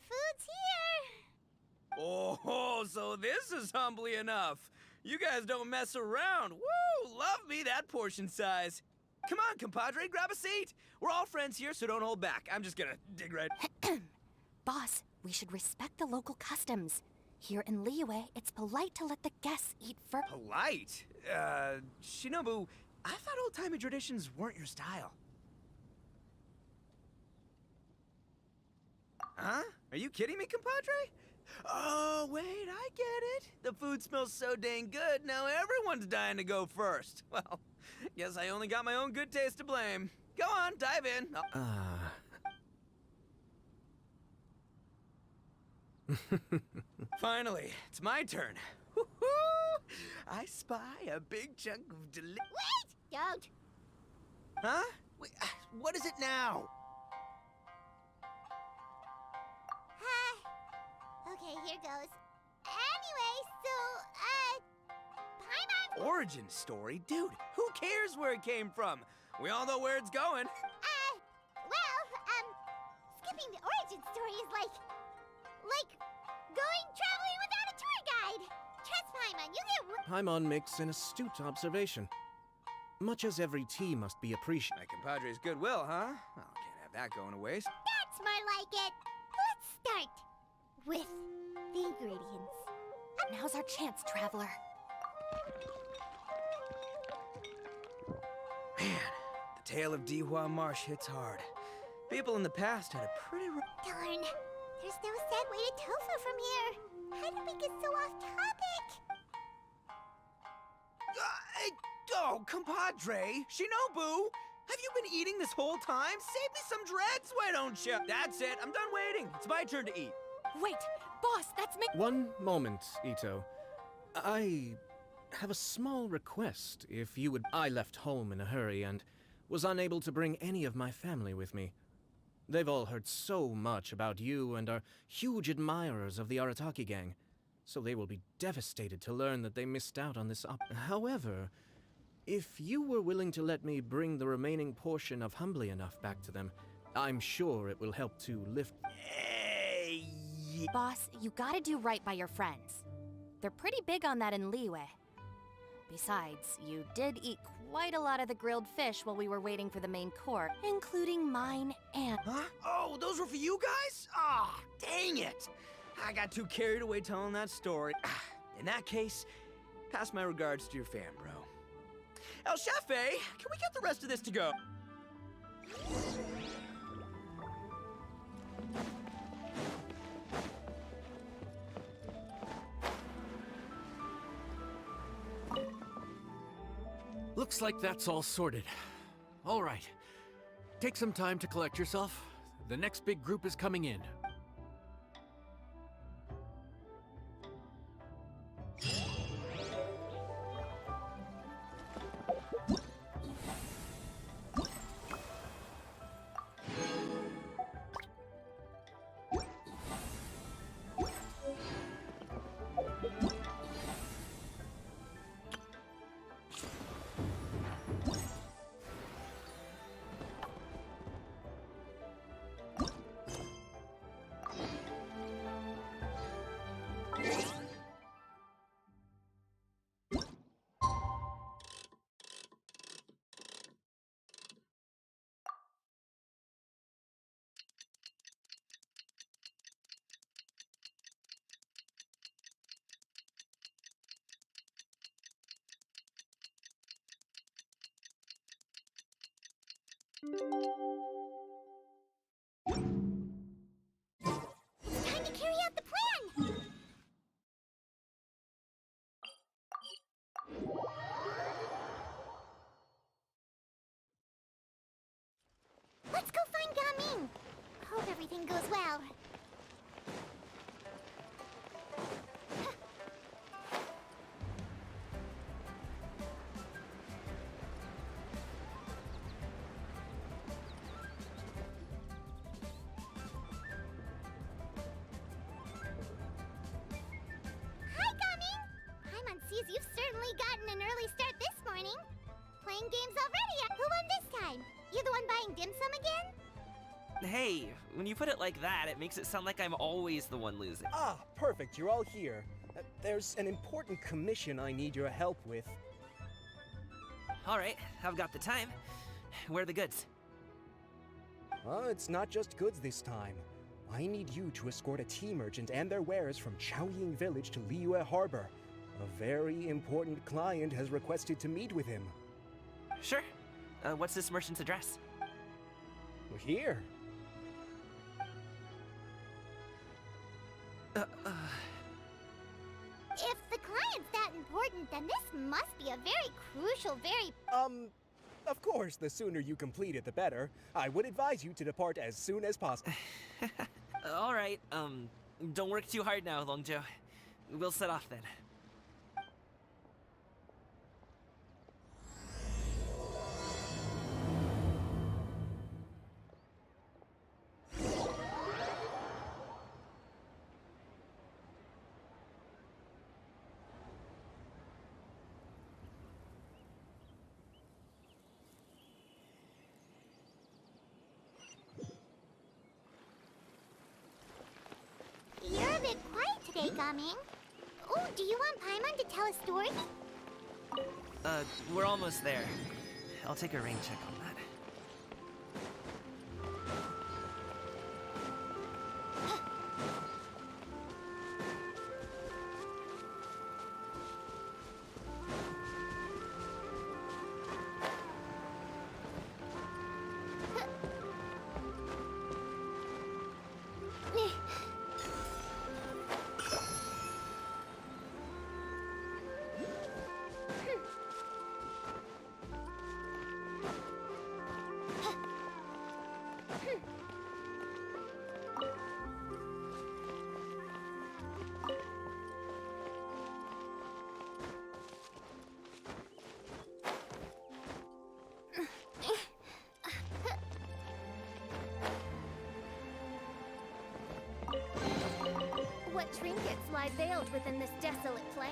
Food's here. Oh, so this is humbly enough. You guys don't mess around. Woo! Love me that portion size. Come on, compadre, grab a seat. We're all friends here, so don't hold back. I'm just gonna dig right. Boss, we should respect the local customs. Here in Liyue, it's polite to let the guests eat first. Polite? Shinobu, I thought old-timey traditions weren't your style. Huh? Are you kidding me, compadre? Oh, wait, I get it. The food smells so dang good, now everyone's dying to go first. Well, guess I only got my own good taste to blame. Go on, dive in. Finally, it's my turn. Woo-hoo! I spy a big chunk of Wait! Don't. Huh? Wait, what is it now? Okay, here goes. Anyway, so, Paimon... Origin story? Dude, who cares where it came from? We all know where it's going. Skipping the origin story is like going traveling without a tour guide. Trust Paimon, you get... Paimon makes an astute observation. Much as every tea must be appreciated. My compadre's goodwill, huh? Well, can't have that going to waste. That's more like it. Let's start with the ingredients. Now's our chance, traveler. Man, the tale of Dihua Marsh hits hard. People in the past had a pretty Darn. There's no sad way to tofu from here. How did we get so off topic? Oh, compadre! Shinobu! Have you been eating this whole time? Save me some dreads, why don't you? That's it, I'm done waiting. It's my turn to eat. Wait, boss, that's me. One moment, Ito. I have a small request, if you would. I left home in a hurry and was unable to bring any of my family with me. They've all heard so much about you and are huge admirers of the Arataki gang, so they will be devastated to learn that they missed out on this However, if you were willing to let me bring the remaining portion of Humbly Enough back to them, I'm sure it will help to lift. Hey! Boss, you gotta do right by your friends. They're pretty big on that in Liyue. Besides, you did eat quite a lot of the grilled fish while we were waiting for the main court, including mine and... Huh? Oh, those were for you guys? Ah, dang it! I got too carried away telling that story. In that case, pass my regards to your fam, bro. El Chefe, can we get the rest of this to go? Looks like that's all sorted. All right. Take some time to collect yourself. The next big group is coming in. It's time to carry out the plan! Let's go find Gaming! Hope everything goes well. Hi, Gaming! Paimon sees you've certainly gotten an early start this morning. Playing games already. Who won this time? You the one buying dim sum again? Hey, when you put it like that, it makes it sound like I'm always the one losing. Ah, perfect, you're all here. There's an important commission I need your help with. All right, I've got the time. Where are the goods? It's not just goods this time. I need you to escort a tea merchant and their wares from Chaoying Village to Liyue Harbor. A very important client has requested to meet with him. Sure. What's this merchant's address? Here. If the client's that important, then this must be a very crucial, Of course, the sooner you complete it, the better. I would advise you to depart as soon as possible. All right, don't work too hard now, Longjo. We'll set off then. You're a bit quiet today, Gaming. Oh, do you want Paimon to tell a story? We're almost there. I'll take a rain check on that. trinkets lie veiled within this desolate plain?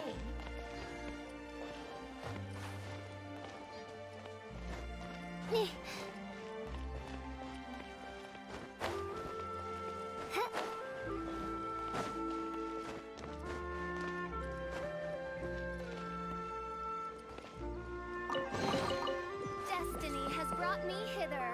Destiny has brought me hither.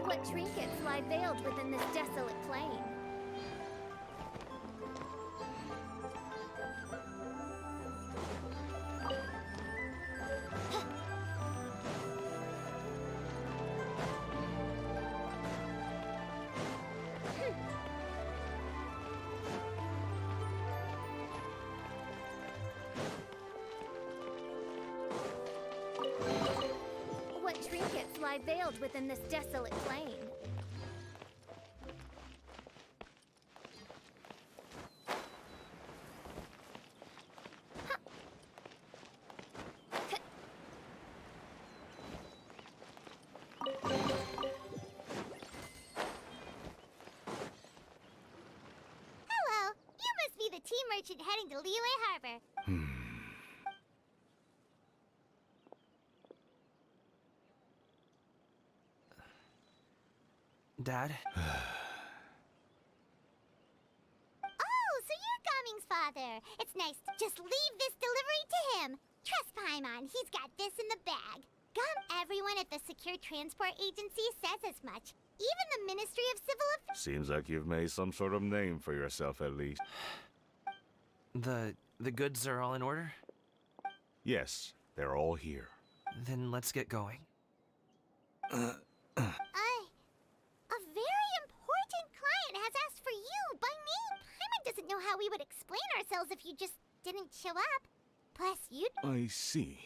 What trinkets lie veiled within this desolate plain? What trinkets lie veiled within this desolate plain? Hello, you must be the tea merchant heading to Liyue Harbor. Dad? Oh, so you're Gaming's father. It's nice to just leave this delivery to him. Trust Paimon, he's got this in the bag. Everyone at the Secure Transport Agency says as much. Even the Ministry of Civil Affairs. Seems like you've made some sort of name for yourself, at least. The goods are all in order? Yes, they're all here. Then let's get going. A very important client has asked for you by name. Paimon doesn't know how we would explain ourselves if you just didn't show up. Plus, you. I see.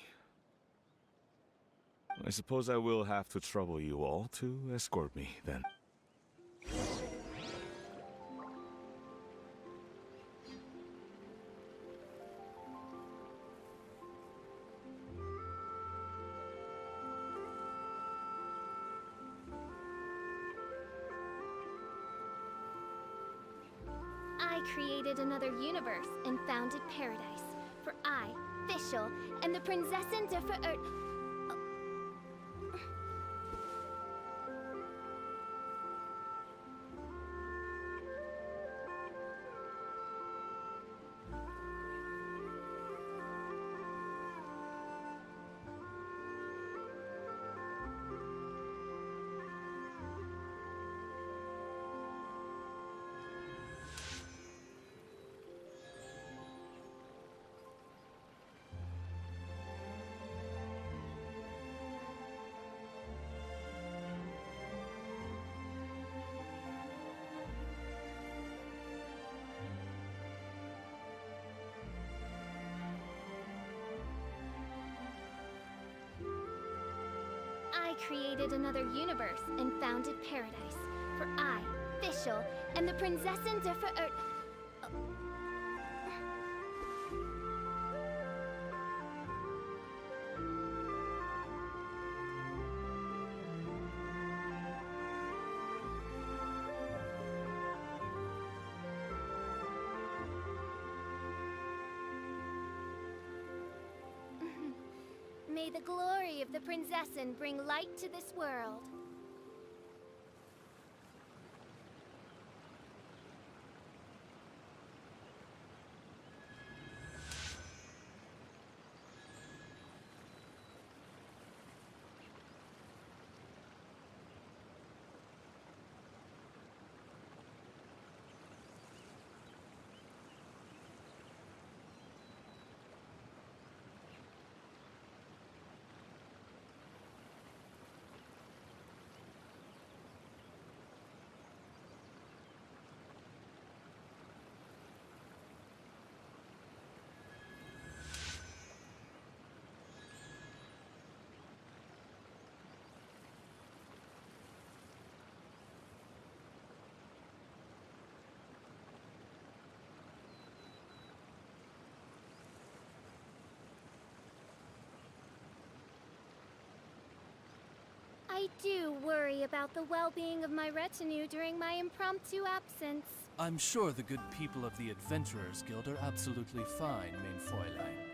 I suppose I will have to trouble you all to escort me, then. I created another universe and founded paradise. For I, Fischl, and the Prinzessin der Verirrt. I created another universe and founded paradise. For I, Fischl, and the Prinzessin der Verirrt. May the glory of the Prinzessin bring light to this world. I do worry about the well-being of my retinue during my impromptu absence. I'm sure the good people of the Adventurers Guild are absolutely fine, mein Fräulein.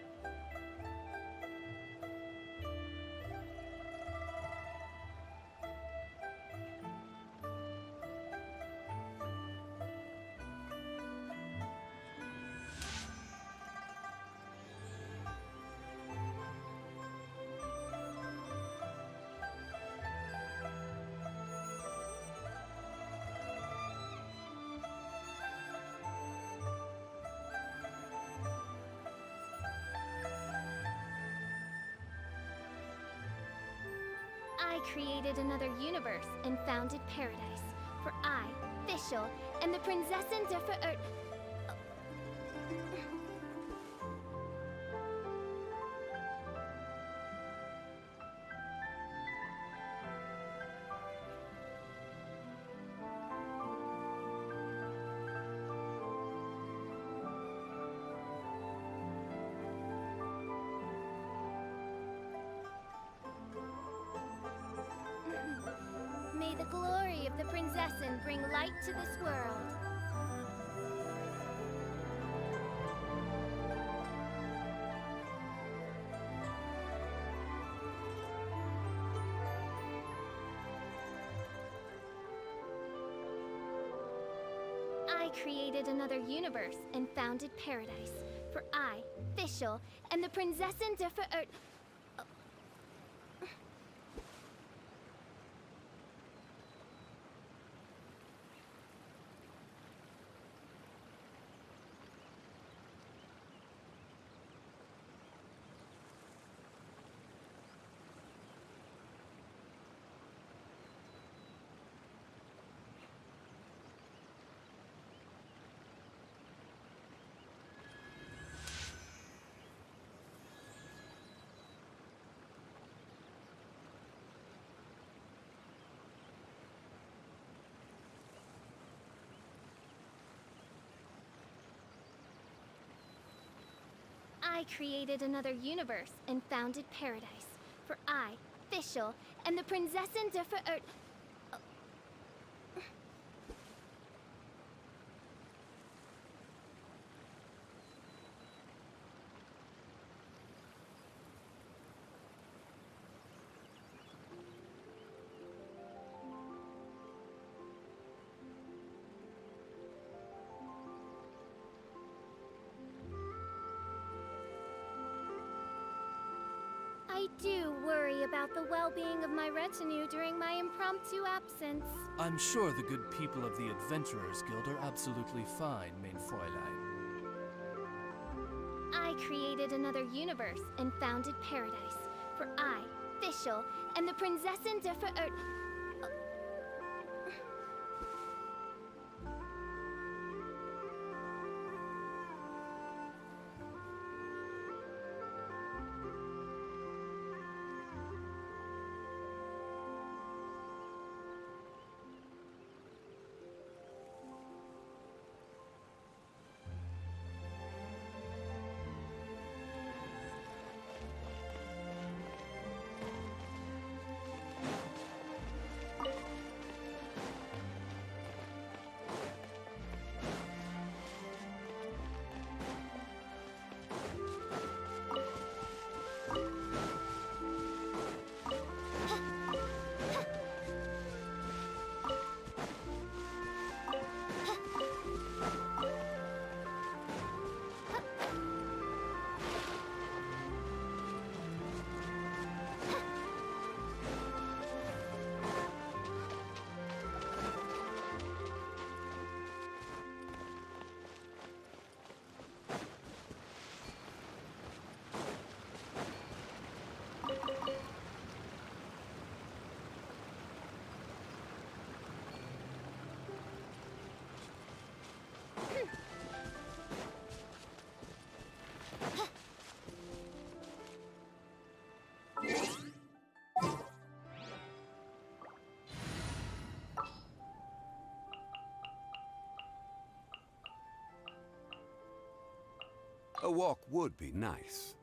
I created another universe and founded paradise. For I, Fischl, and the Prinzessin der Verirrt. May the glory of the Prinzessin bring light to this world. I created another universe and founded paradise. For I, Fischl, and the Prinzessin der Verirrt... I created another universe and founded paradise. For I, Fischl, and the Prinzessin der Verirrt... I do worry about the well-being of my retinue during my impromptu absence. I'm sure the good people of the Adventurers Guild are absolutely fine, mein Fräulein. I created another universe and founded paradise. For I, Fischl, and the Prinzessin der Verirrt... A walk would be nice.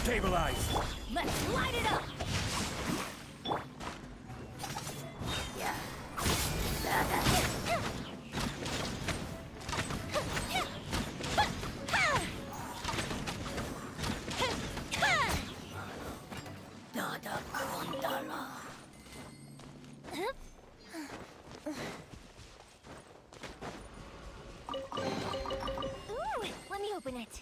Stabilize! Let's light it up! Ooh, let me open it.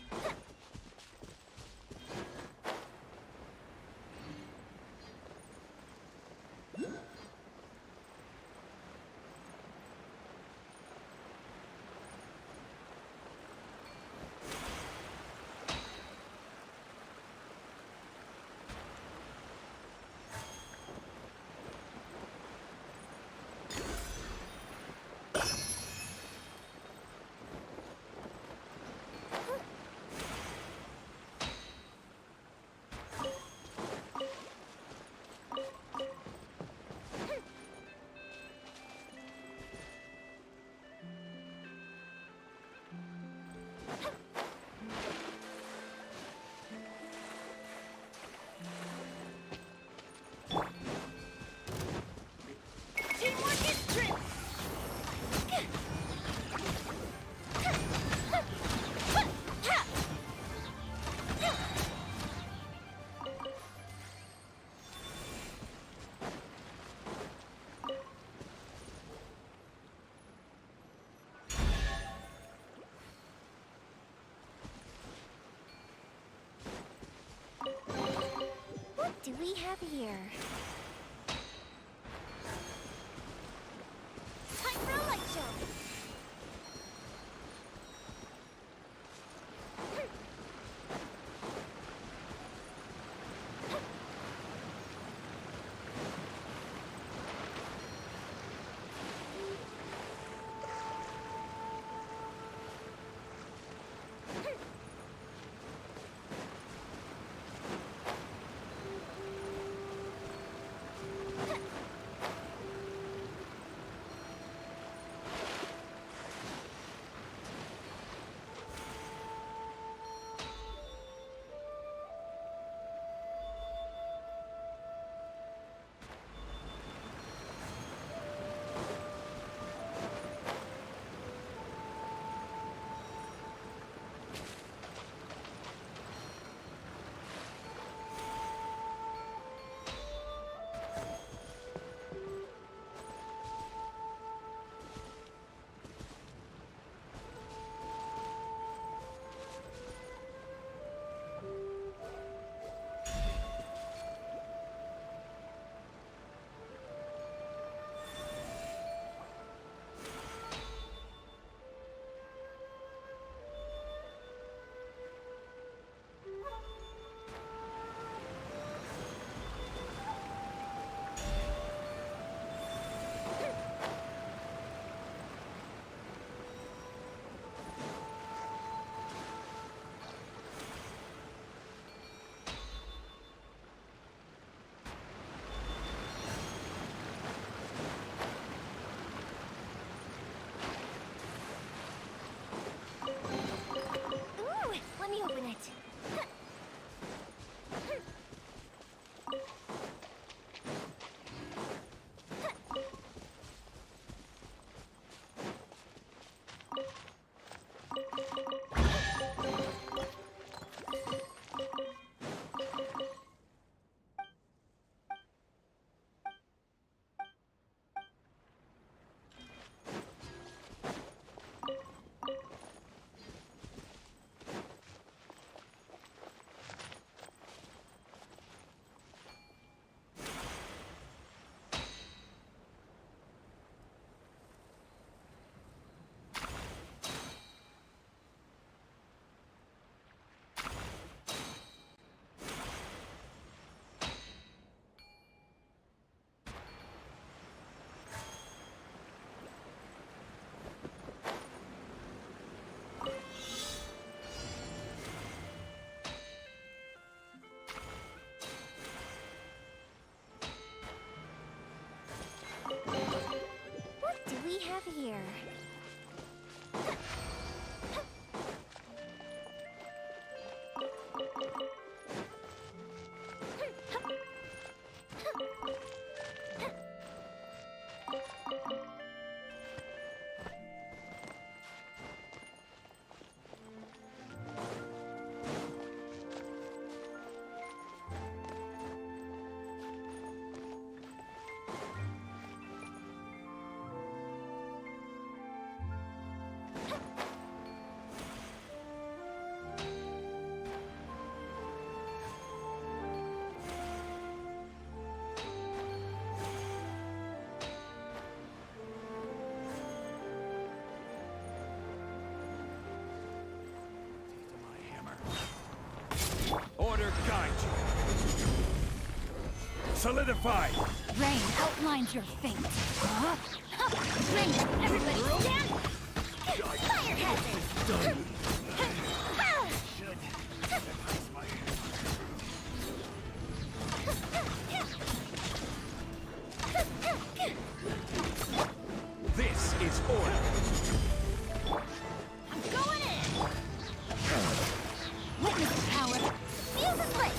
What do we have here? Time for a light show! Let me open it. What do we have here? Order guide you. Solidify. Rain outlines your fate. Huh? Rain, everybody stand! Fire hazard! Done. This is order. I'm going in! Witness the power. Fuse is lit!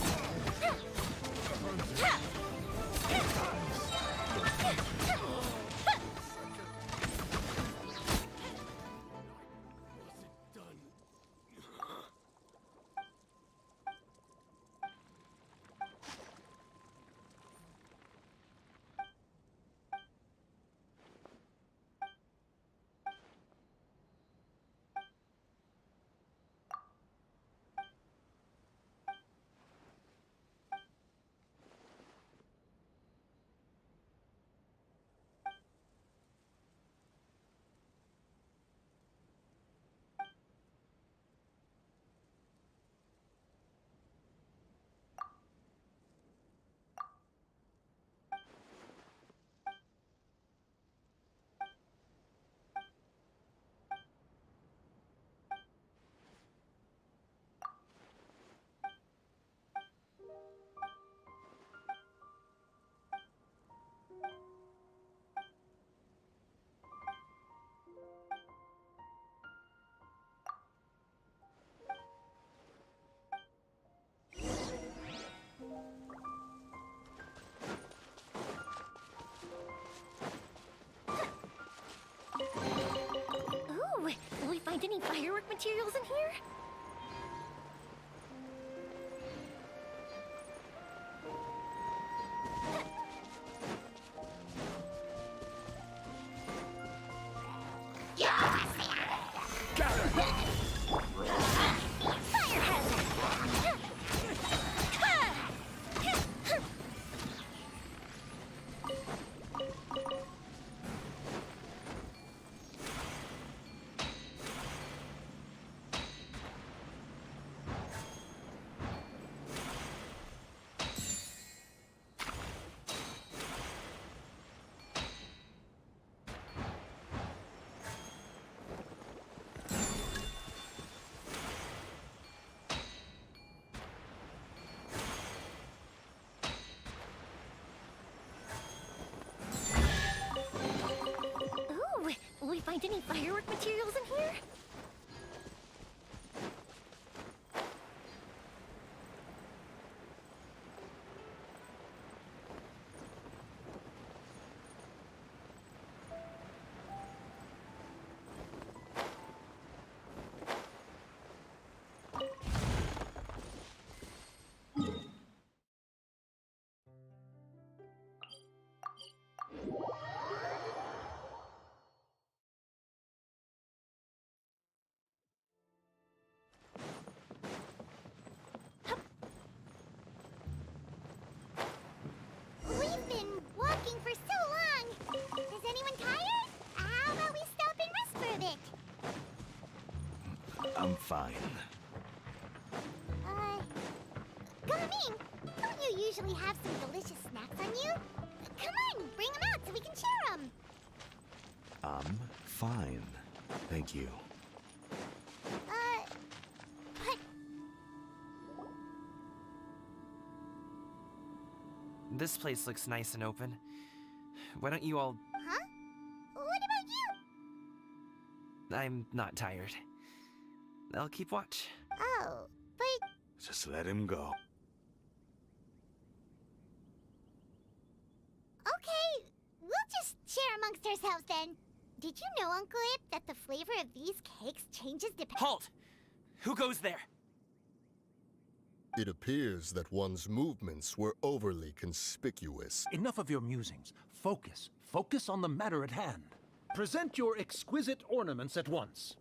any firework materials in here? Ooh, will we find any firework materials in here? We've been walking for so long. Is anyone tired? How about we stop and rest for a bit? I'm fine. Gaming, don't you usually have some delicious snacks on you? Come on, bring them out so we can share them. I'm fine. Thank you. But This place looks nice and open. Why don't you all... huh? What about you? I'm not tired. I'll keep watch. Oh, but Just let him go. okay, we'll just share amongst ourselves then. Did you know, Uncle Ip, that the flavor of these cakes changes depending... Halt! Who goes there? It appears that one's movements were overly conspicuous. Enough of your musings. Focus. Focus on the matter at hand. Present your exquisite ornaments at once.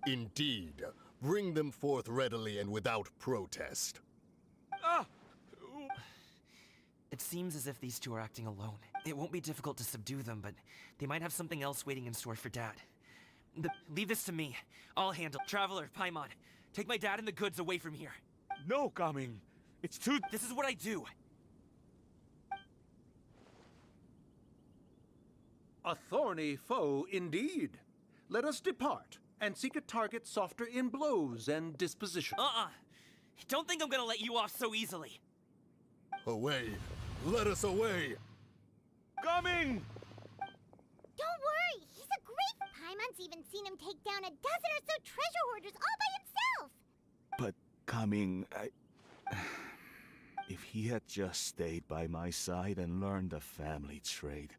Indeed. Bring them forth readily and without protest. Ah! It seems as if these two are acting alone. It won't be difficult to subdue them, but they might have something else waiting in store for Dad. Leave this to me. I'll handle. Traveler, Paimon, take my dad and the goods away from here. No, Gaming. It's too... This is what I do. A thorny foe indeed. Let us depart and seek a target softer in blows and disposition. Don't think I'm gonna let you off so easily. Away! Let us away! Gaming! Don't worry, he's a great... Paimon's even seen him take down a dozen or so treasure hoarders all by himself. But, Gaming, if he had just stayed by my side and learned the family trade,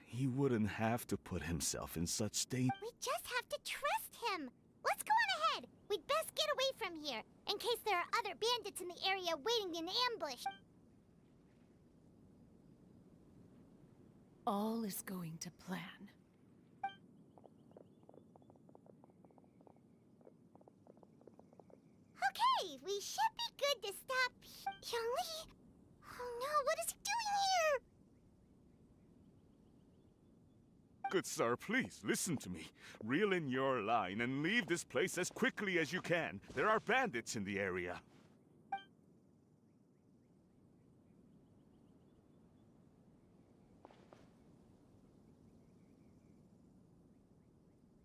he wouldn't have to put himself in such danger. We just have to trust him. Let's go on ahead. We'd best get away from here, in case there are other bandits in the area waiting in ambush. All is going to plan. Okay, we should be good to stop Yangli. Oh no, what is he doing here? Good sir, please, listen to me. Reel in your line and leave this place as quickly as you can. There are bandits in the area.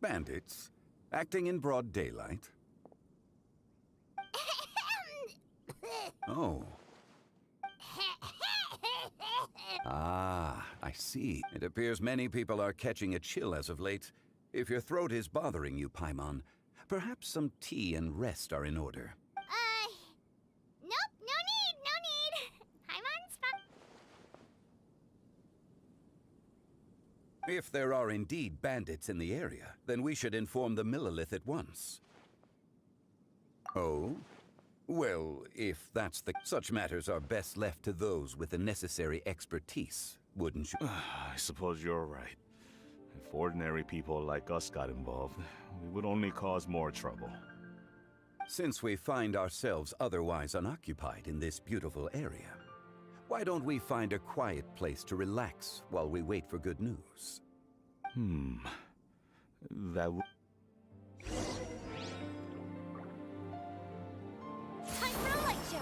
Bandits? Acting in broad daylight? Oh. Ah, I see. It appears many people are catching a chill as of late. If your throat is bothering you, Paimon, perhaps some tea and rest are in order. Nope, no need. Paimon's fine. If there are indeed bandits in the area, then we should inform the Millelith at once. Oh? Well, if that's the... Such matters are best left to those with the necessary expertise, wouldn't you? I suppose you're right. If ordinary people like us got involved, we would only cause more trouble. Since we find ourselves otherwise unoccupied in this beautiful area, why don't we find a quiet place to relax while we wait for good news? That would... Time for a light show!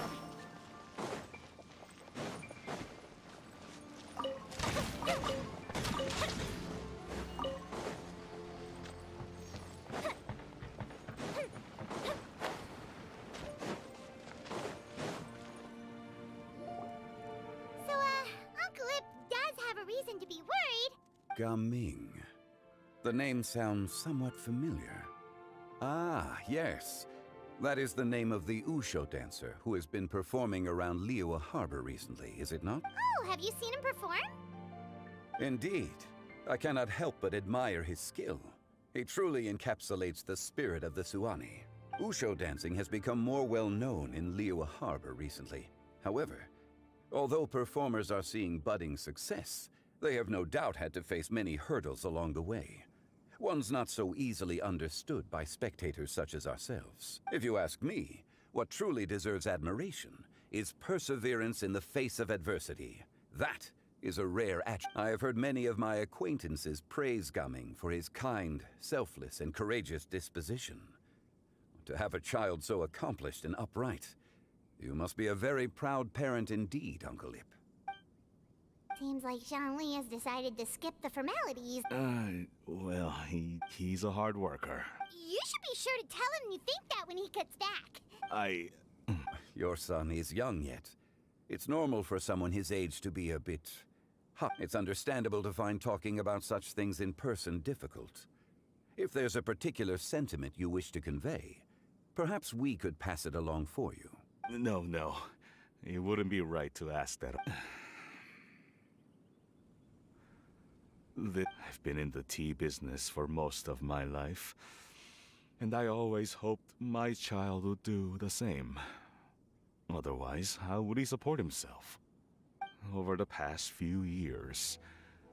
Uncle Ip does have a reason to be worried. Gaming. The name sounds somewhat familiar. Ah, yes. That is the name of the Usho dancer who has been performing around Liyue Harbor recently, is it not? Oh, have you seen him perform? Indeed. I cannot help but admire his skill. He truly encapsulates the spirit of the Suani. Usho dancing has become more well known in Liyue Harbor recently. However, although performers are seeing budding success, they have no doubt had to face many hurdles along the way. One's not so easily understood by spectators such as ourselves. If you ask me, what truly deserves admiration is perseverance in the face of adversity. That is a rare attribute. I have heard many of my acquaintances praise Gaming for his kind, selfless, and courageous disposition. To have a child so accomplished and upright, you must be a very proud parent indeed, Uncle Ip. Seems like Zhongli has decided to skip the formalities. Well, he's a hard worker. You should be sure to tell him you think that when he gets back. Your son is young yet. It's normal for someone his age to be a bit... It's understandable to find talking about such things in person difficult. If there's a particular sentiment you wish to convey, perhaps we could pass it along for you. No. It wouldn't be right to ask that. I've been in the tea business for most of my life, and I always hoped my child would do the same. Otherwise, how would he support himself? Over the past few years,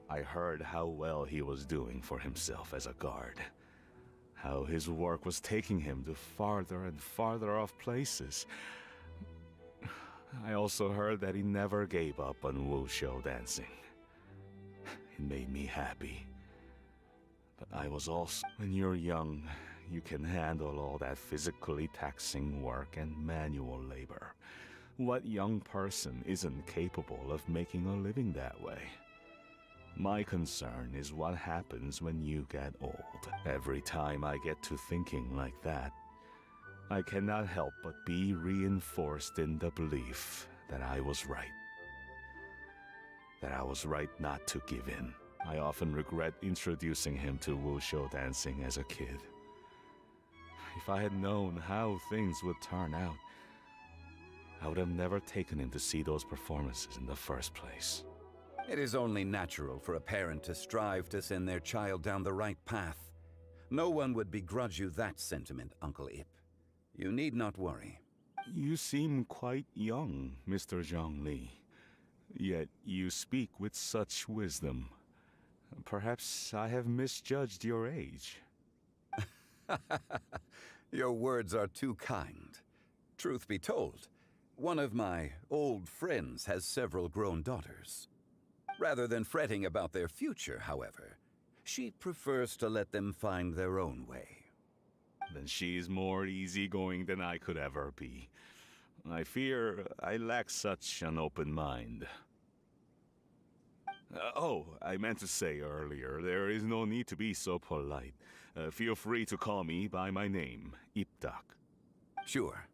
I heard how well he was doing for himself as a guard. How his work was taking him to farther and farther off places. I also heard that he never gave up on Wushu dancing. It made me happy. But I was also... When you're young, you can handle all that physically taxing work and manual labor. What young person isn't capable of making a living that way? My concern is what happens when you get old. Every time I get to thinking like that, I cannot help but be reinforced in the belief that I was right. That I was right not to give in. I often regret introducing him to Wushu dancing as a kid. If I had known how things would turn out, I would have never taken him to see those performances in the first place. It is only natural for a parent to strive to send their child down the right path. No one would begrudge you that sentiment, Uncle Ip. You need not worry. You seem quite young, Mr. Zhongli. Yet you speak with such wisdom. Perhaps I have misjudged your age. Your words are too kind. Truth be told, one of my old friends has several grown daughters. Rather than fretting about their future, however, she prefers to let them find their own way. Then she's more easygoing than I could ever be. I fear I lack such an open mind. I meant to say earlier, there is no need to be so polite. Feel free to call me by my name, Ipdak. Sure.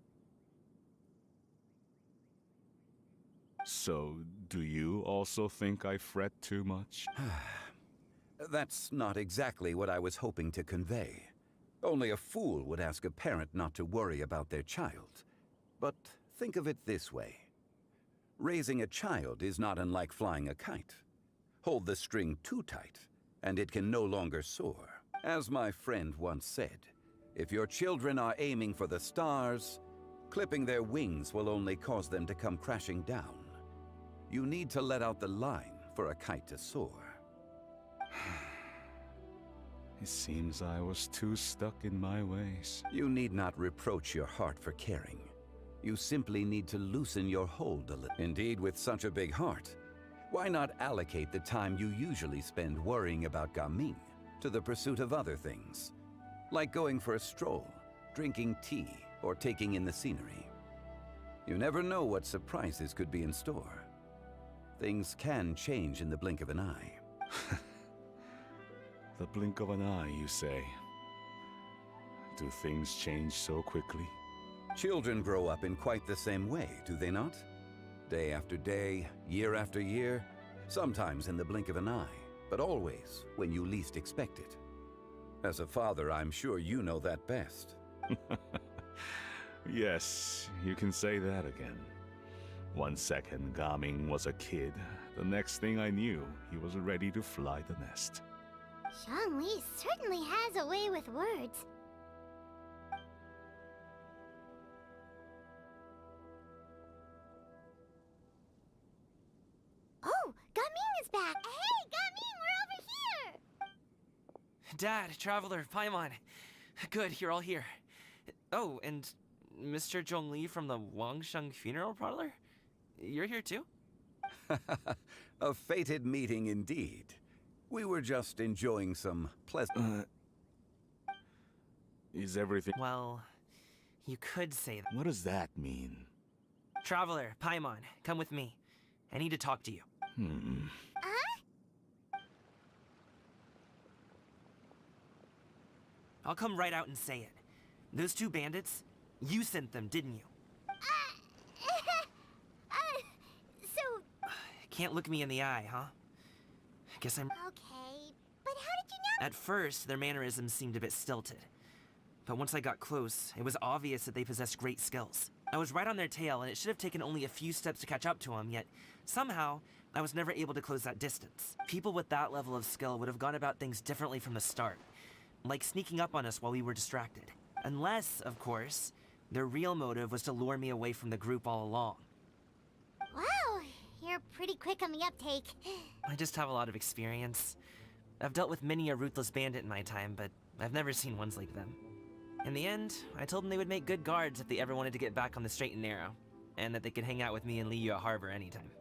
So, do you also think I fret too much? That's not exactly what I was hoping to convey. Only a fool would ask a parent not to worry about their child. But think of it this way. Raising a child is not unlike flying a kite. Hold the string too tight, and it can no longer soar. As my friend once said, if your children are aiming for the stars, clipping their wings will only cause them to come crashing down. You need to let out the line for a kite to soar. It seems I was too stuck in my ways. You need not reproach your heart for caring. You simply need to loosen your hold a little. Indeed, with such a big heart, why not allocate the time you usually spend worrying about Gaming to the pursuit of other things, like going for a stroll, drinking tea, or taking in the scenery? You never know what surprises could be in store. Things can change in the blink of an eye. The blink of an eye, you say? Do things change so quickly? Children grow up in quite the same way, do they not? Day after day, year after year, sometimes in the blink of an eye, but always when you least expect it. As a father, I'm sure you know that best. Yes, you can say that again. 1 second, Gaming was a kid. The next thing I knew, he was ready to fly the nest. Zhongli certainly has a way with words. Oh, Gaming is back! Hey, Gaming, we're over here! Dad, Traveler, Paimon. Good, you're all here. Oh, and Mr. Zhongli from the Wangsheng Funeral Parlor? You're here too? A fated meeting indeed. We were just enjoying some pleasant... Is everything... Well, you could say that. What does that mean? Traveler, Paimon, come with me. I need to talk to you. I'll come right out and say it. Those two bandits, you sent them, didn't you? So... Can't look me in the eye, huh? Guess I'm... Okay, but how did you know? At first, their mannerisms seemed a bit stilted. But once I got close, it was obvious that they possessed great skills. I was right on their tail, and it should have taken only a few steps to catch up to them, yet somehow, I was never able to close that distance. People with that level of skill would have gone about things differently from the start, like sneaking up on us while we were distracted. Unless, of course, their real motive was to lure me away from the group all along. Wow, you're pretty quick on the uptake. I just have a lot of experience. I've dealt with many a ruthless bandit in my time, but I've never seen ones like them. In the end, I told them they would make good guards if they ever wanted to get back on the straight and narrow, and that they could hang out with me in Liyue Harbor anytime.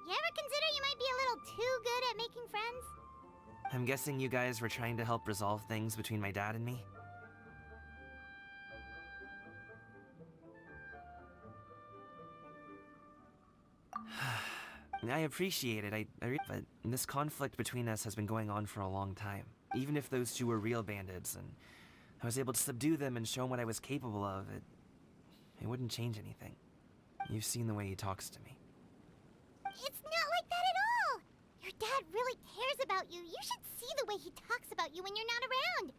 You ever consider you might be a little too good at making friends? I'm guessing you guys were trying to help resolve things between my dad and me? I appreciate it, but this conflict between us has been going on for a long time. Even if those two were real bandits, and I was able to subdue them and show them what I was capable of, it wouldn't change anything. You've seen the way he talks to me. It's not like that at all! Your dad really cares about you. You should see the way he talks about you when you're not around.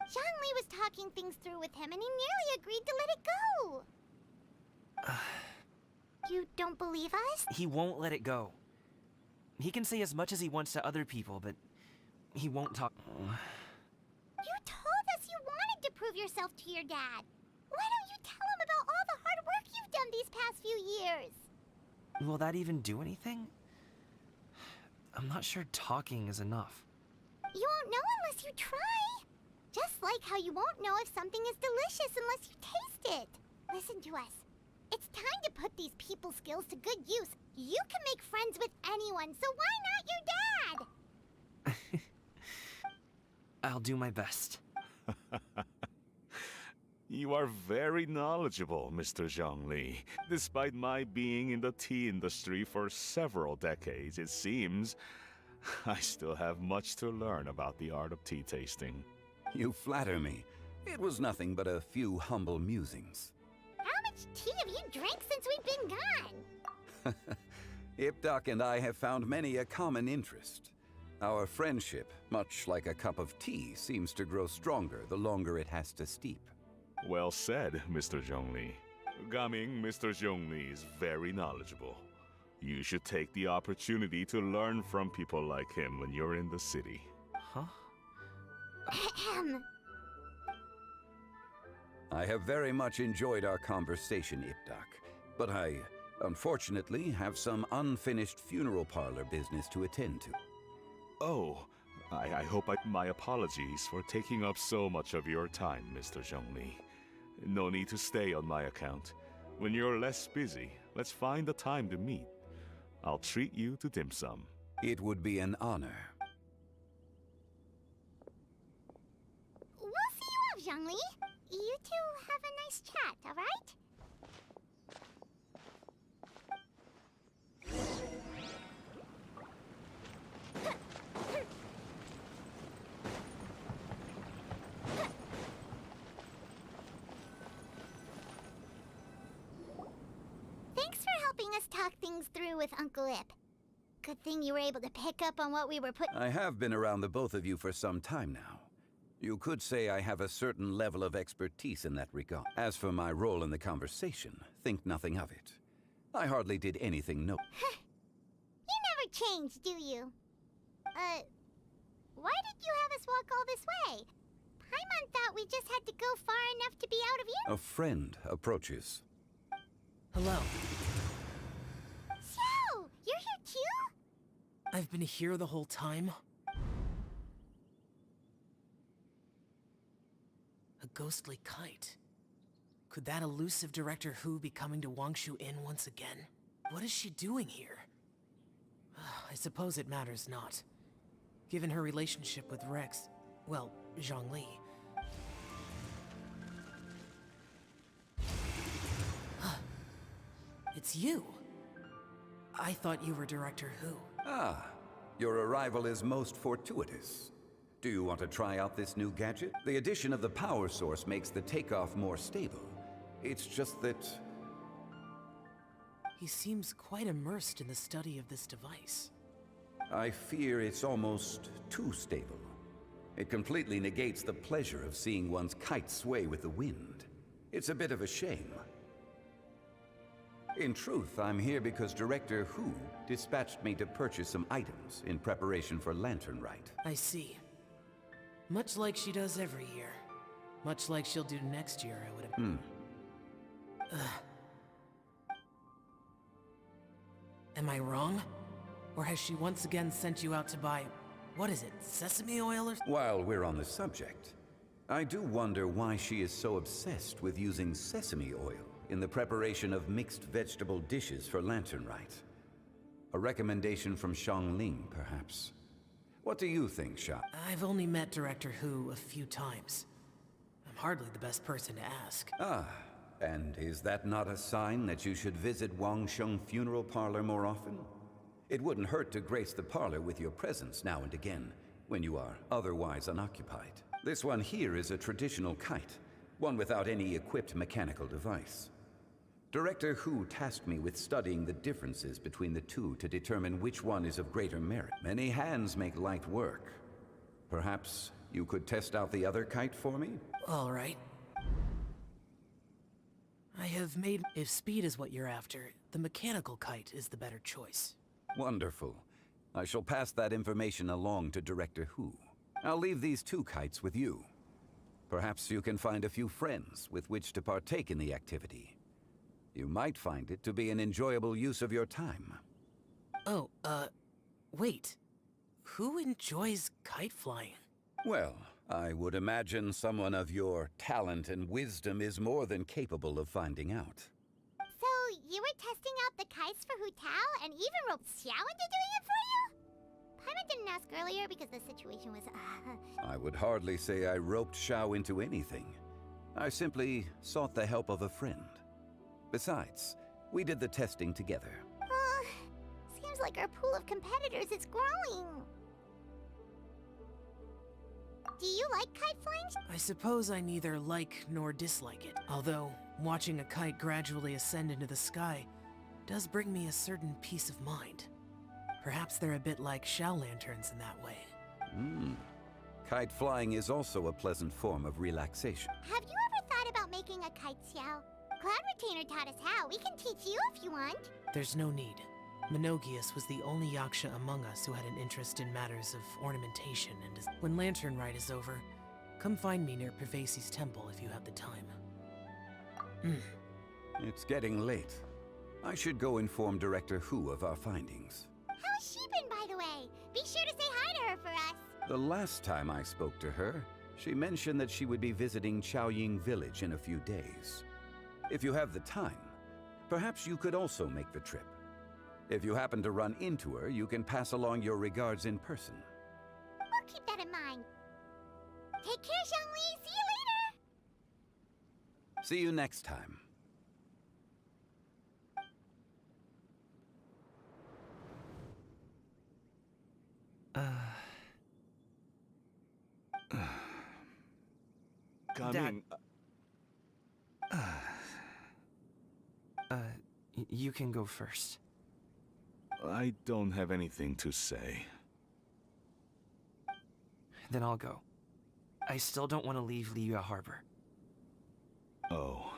Zhongli was talking things through with him, and he nearly agreed to let it go. You don't believe us? He won't let it go. He can say as much as he wants to other people, but he won't talk. You told us you wanted to prove yourself to your dad. Why don't you tell him about all the hard work you've done these past few years? Will that even do anything? I'm not sure talking is enough. You won't know unless you try. Just like how you won't know if something is delicious unless you taste it. Listen to us. It's time to put these people skills to good use. You can make friends with anyone, so why not your dad? I'll do my best. You are very knowledgeable, Mr. Zhongli. Despite my being in the tea industry for several decades, it seems I still have much to learn about the art of tea tasting. You flatter me. It was nothing but a few humble musings. How much tea have you drank since we've been gone? Ipdak and I have found many a common interest. Our friendship, much like a cup of tea, seems to grow stronger the longer it has to steep. Well said, Mr. Zhongli. Gaming, Mr. Zhongli is very knowledgeable. You should take the opportunity to learn from people like him when you're in the city. Huh? Ahem. I have very much enjoyed our conversation, Ipdak, but I, unfortunately, have some unfinished funeral parlor business to attend to. Oh, I hope my apologies for taking up so much of your time, Mr. Zhongli. No need to stay on my account. When you're less busy, let's find a time to meet. I'll treat you to dim sum. It would be an honor. We'll see you off, Zhongli. You two have a nice chat, all right? Thanks for helping us talk things through with Uncle Ip. Good thing you were able to pick up on what we were I have been around the both of you for some time now. You could say I have a certain level of expertise in that regard. As for my role in the conversation, think nothing of it. I hardly did anything no. You never change, do you? Why did you have us walk all this way? Paimon thought we just had to go far enough to be out of here. A friend approaches. Hello. So, you're here too? I've been here the whole time? A ghostly kite. Could that elusive Director Hu be coming to Wangshu Inn once again? What is she doing here? I suppose it matters not. Given her relationship with Rex, well, Zhongli. It's you. I thought you were Director Hu. Ah, your arrival is most fortuitous. Do you want to try out this new gadget? The addition of the power source makes the takeoff more stable. It's just that... He seems quite immersed in the study of this device. I fear it's almost too stable. It completely negates the pleasure of seeing one's kite sway with the wind. It's a bit of a shame. In truth, I'm here because Director Hu dispatched me to purchase some items in preparation for Lantern Rite. I see. Much like she does every year. Much like she'll do next year, I would have... Am I wrong? Or has she once again sent you out to buy... what is it, sesame oil or... While we're on the subject, I do wonder why she is so obsessed with using sesame oil in the preparation of mixed vegetable dishes for Lantern Rite. A recommendation from Xiangling, perhaps. What do you think, Sha? I've only met Director Hu a few times. I'm hardly the best person to ask. Ah, and is that not a sign that you should visit Wangsheng Funeral Parlor more often? It wouldn't hurt to grace the parlor with your presence now and again, when you are otherwise unoccupied. This one here is a traditional kite, one without any equipped mechanical device. Director Hu tasked me with studying the differences between the two to determine which one is of greater merit. Many hands make light work. Perhaps you could test out the other kite for me? All right. I have made... If speed is what you're after, the mechanical kite is the better choice. Wonderful. I shall pass that information along to Director Hu. I'll leave these two kites with you. Perhaps you can find a few friends with which to partake in the activity. You might find it to be an enjoyable use of your time. Oh, wait. Who enjoys kite flying? Well, I would imagine someone of your talent and wisdom is more than capable of finding out. So, you were testing out the kites for Hu Tao and even roped Xiao into doing it for you? Paimon didn't ask earlier because the situation was... I would hardly say I roped Xiao into anything. I simply sought the help of a friend. Besides, we did the testing together. Seems like our pool of competitors is growing. Do you like kite flying? I suppose I neither like nor dislike it. Although, watching a kite gradually ascend into the sky does bring me a certain peace of mind. Perhaps they're a bit like Shao lanterns in that way. Kite flying is also a pleasant form of relaxation. Have you ever thought about making a kite, Xiao? Cloud Retainer taught us how. We can teach you if you want. There's no need. Menogias was the only Yaksha among us who had an interest in matters of ornamentation and when Lantern Rite is over, come find me near Pervasi's temple if you have the time. It's getting late. I should go inform Director Hu of our findings. How's she been, by the way? Be sure to say hi to her for us. The last time I spoke to her, she mentioned that she would be visiting Chaoying Village in a few days. If you have the time, perhaps you could also make the trip. If you happen to run into her, you can pass along your regards in person. We'll keep that in mind. Take care, Xiangli. See you later. See you next time. Coming. You can go first. I don't have anything to say. Then I'll go. I still don't want to leave Liyue Harbor. Oh.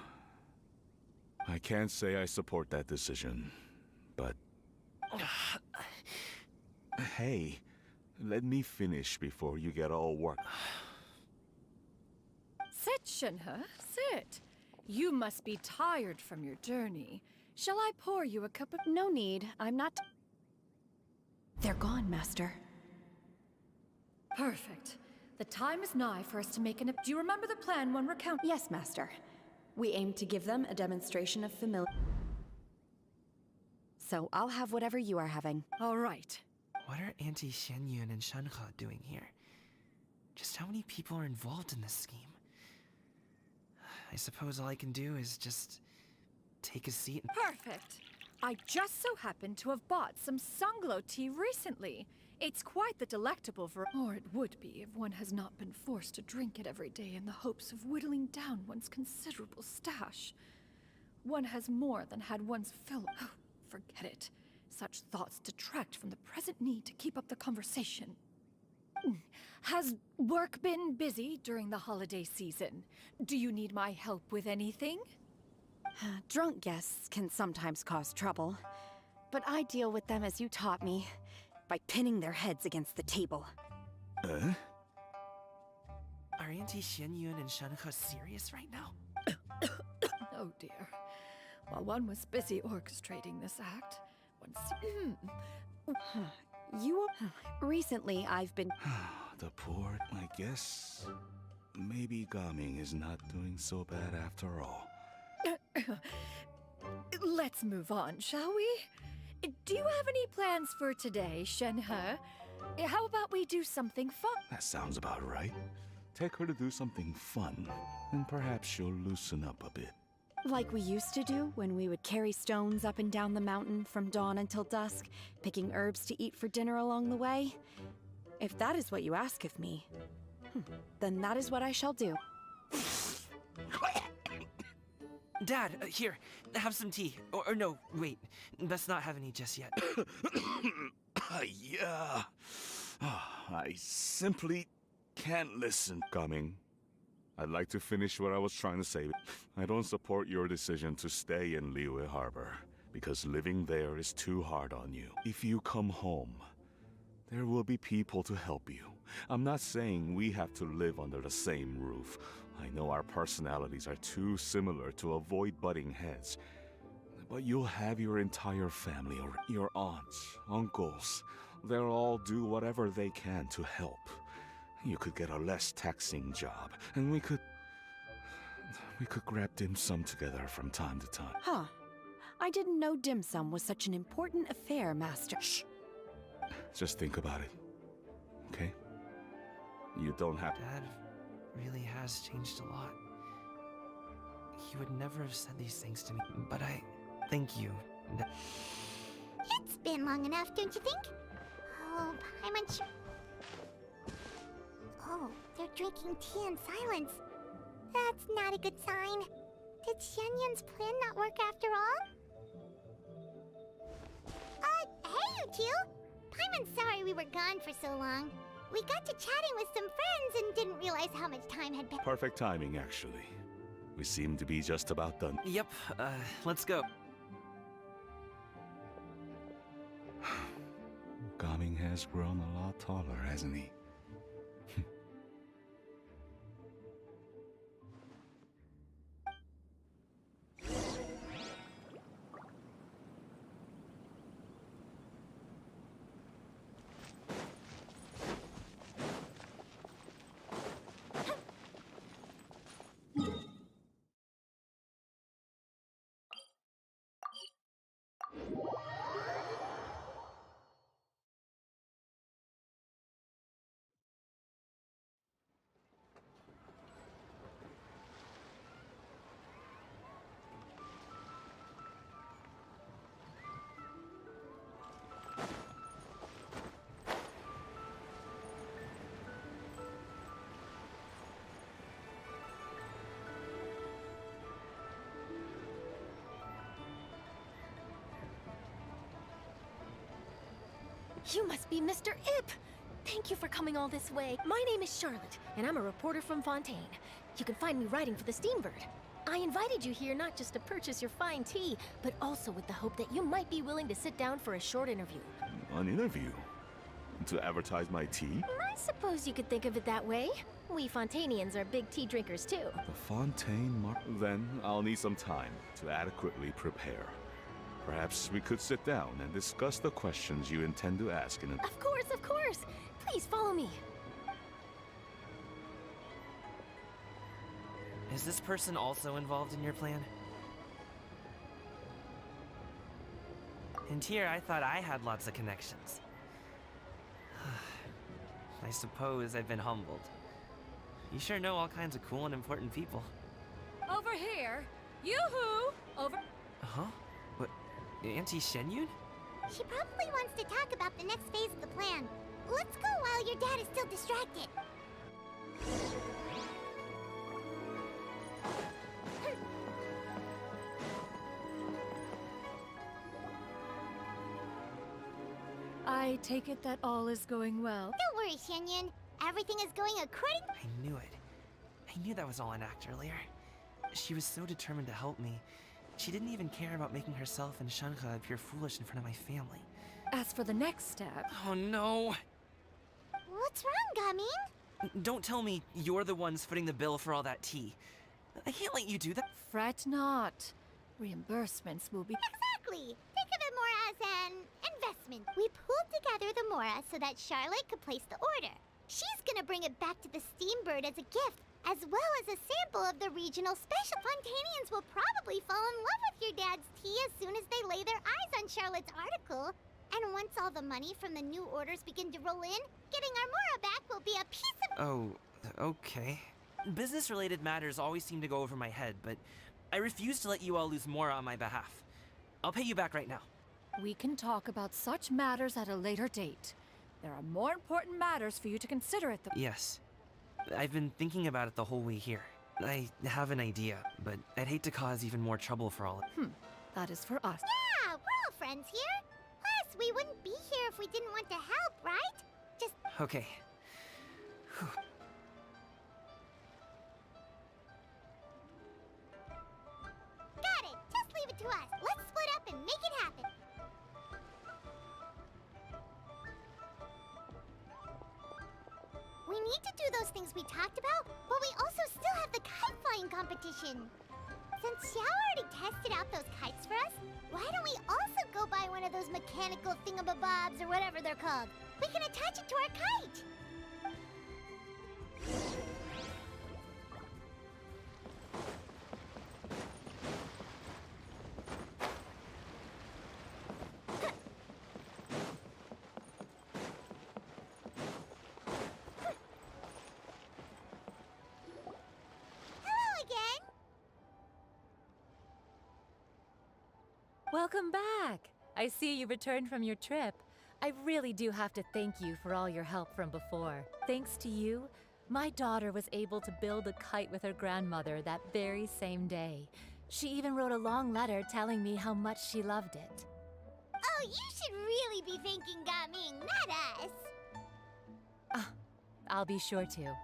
I can't say I support that decision, but... Hey, let me finish before you get all worked. Sit, Shenhe, sit. You must be tired from your journey. Shall I pour you a cup of... No need. I'm not... They're gone, Master. Perfect. The time is nigh for us to make an... Do you remember the plan when recount... Yes, Master. We aim to give them a demonstration of familiar... So I'll have whatever you are having. All right. What are Auntie Xianyun and Shenhe doing here? Just how many people are involved in this scheme? I suppose all I can do is just... take a seat and... Perfect. I just so happen to have bought some Sunglow tea recently. It's quite the delectable or it would be if one has not been forced to drink it every day in the hopes of whittling down one's considerable stash. One has more than had one's fill. Oh, forget it. Such thoughts detract from the present need to keep up the conversation. Has work been busy during the holiday season? Do you need my help with anything? Drunk guests can sometimes cause trouble, but I deal with them as you taught me, by pinning their heads against the table. Are Auntie Xianyun and Shenhe serious right now? Oh dear. While one was busy orchestrating this act, Recently, I've been... The port, I guess... Maybe Gaming is not doing so bad after all. Let's move on, shall we? Do you have any plans for today, Shenhe? How about we do something fun? That sounds about right. Take her to do something fun, and perhaps she'll loosen up a bit. Like we used to do when we would carry stones up and down the mountain from dawn until dusk, picking herbs to eat for dinner along the way. If that is what you ask of me, then that is what I shall do. Dad, here, have some tea. Or no, wait, let's not have any just yet. Yeah. I simply can't listen. Coming. I'd like to finish what I was trying to say. I don't support your decision to stay in Liyue Harbor, because living there is too hard on you. If you come home, there will be people to help you. I'm not saying we have to live under the same roof. I know our personalities are too similar to avoid butting heads. But you'll have your entire family, or your aunts, uncles. They'll all do whatever they can to help. You could get a less taxing job, and we could grab dim sum together from time to time. Huh. I didn't know dim sum was such an important affair, Master. Shh. Just think about it, okay? You don't have... Dad really has changed a lot. He would never have said these things to me, but I thank you. It's been long enough, don't you think? Oh, Paimon... Oh, they're drinking tea in silence. That's not a good sign. Did Xianyun's plan not work after all? Hey, you two! Paimon's sorry we were gone for so long. We got to chatting with some friends and didn't realize how much time had passed. Perfect timing, actually. We seem to be just about done. Yep, let's go. Gaming has grown a lot taller, hasn't he? You must be Mr. Ip! Thank you for coming all this way. My name is Charlotte, and I'm a reporter from Fontaine. You can find me writing for the Steambird. I invited you here not just to purchase your fine tea, but also with the hope that you might be willing to sit down for a short interview. An interview? To advertise my tea? I suppose you could think of it that way. We Fontainians are big tea drinkers too. The Fontaine Then I'll need some time to adequately prepare. Perhaps we could sit down and discuss the questions you intend to ask in a... Of course, of course! Please follow me. Is this person also involved in your plan? And here I thought I had lots of connections. I suppose I've been humbled. You sure know all kinds of cool and important people. Over here! Yoo-hoo! Over... Huh? What? Auntie Shenyun? She probably wants to talk about the next phase of the plan. Let's go while your dad is still distracted. I take it that all is going well. Don't worry, Shenyun. Everything is going according... I knew it. I knew that was all an act earlier. She was so determined to help me. She didn't even care about making herself and Shanha appear foolish in front of my family. As for the next step... Oh no! What's wrong, Gaming? Don't tell me you're the ones footing the bill for all that tea. I can't let you do that. Fret not. Reimbursements will be... Exactly! Think of it more as an investment. We pulled together the Mora so that Charlotte could place the order. She's gonna bring it back to the Steambird as a gift, as well as a sample of the regional special. Fontainians will probably fall in love with your dad's tea as soon as they lay their eyes on Charlotte's article. And once all the money from the new orders begin to roll in, getting our Mora back will be a piece of... Oh, okay. Business-related matters always seem to go over my head, but I refuse to let you all lose more on my behalf. I'll pay you back right now. We can talk about such matters at a later date. There are more important matters for you to consider at the... Yes. I've been thinking about it the whole way here. I have an idea, but I'd hate to cause even more trouble for all of... That is for us. Yeah, we're all friends here. Plus, we wouldn't be here if we didn't want to help, right? Just... Okay. Whew. Got it! Just leave it to us. Let's split up and make it happen. We need to do those things we talked about, but we also still have the kite flying competition. Since Xiao already tested out those kites for us, why don't we also go buy one of those mechanical thingamabobs or whatever they're called? We can attach it to our kite. Welcome back! I see you returned from your trip. I really do have to thank you for all your help from before. Thanks to you, my daughter was able to build a kite with her grandmother that very same day. She even wrote a long letter telling me how much she loved it. Oh, you should really be thanking Gaming, not us. I'll be sure to.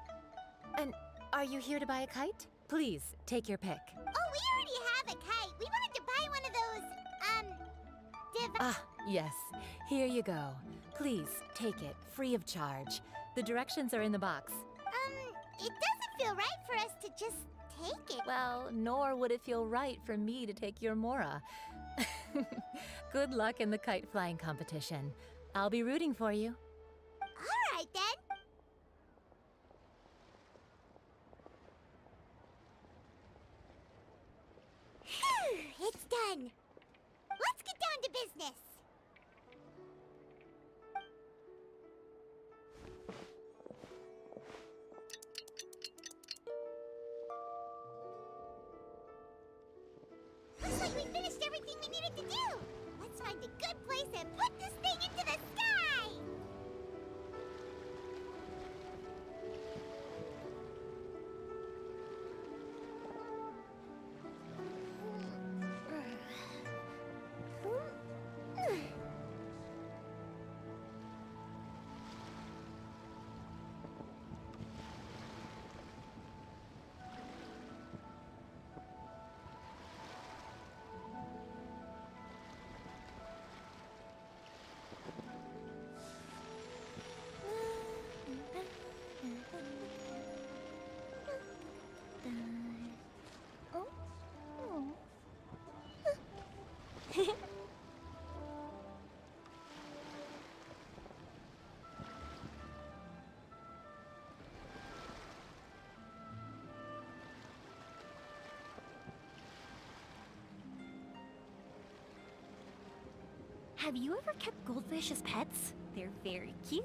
And are you here to buy a kite? Please, take your pick. Oh, we already have a kite. We wanted to buy one of those, Yes. Here you go. Please, take it, free of charge. The directions are in the box. It doesn't feel right for us to just take it. Well, nor would it feel right for me to take your Mora. Good luck in the kite flying competition. I'll be rooting for you. All right, then. Phew, it's done. Let's get down to business. Looks like we finished everything we needed to do. Let's find a good place and put this thing into the sky. Have you ever kept goldfish as pets? They're very cute.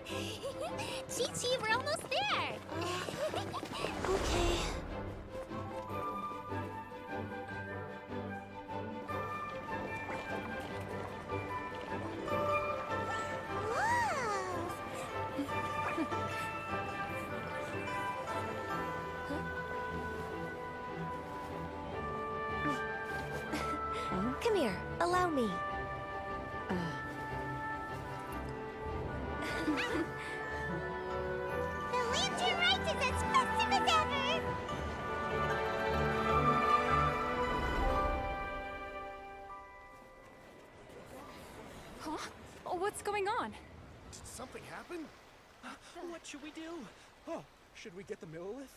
Chi-Chi, we're almost there! Okay. Come here, allow me. The lantern rite is as festive as ever! Huh? Oh, what's going on? Did something happen? What should we do? Oh, should we get the Millilith?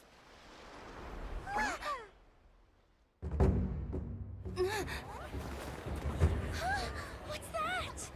What's that?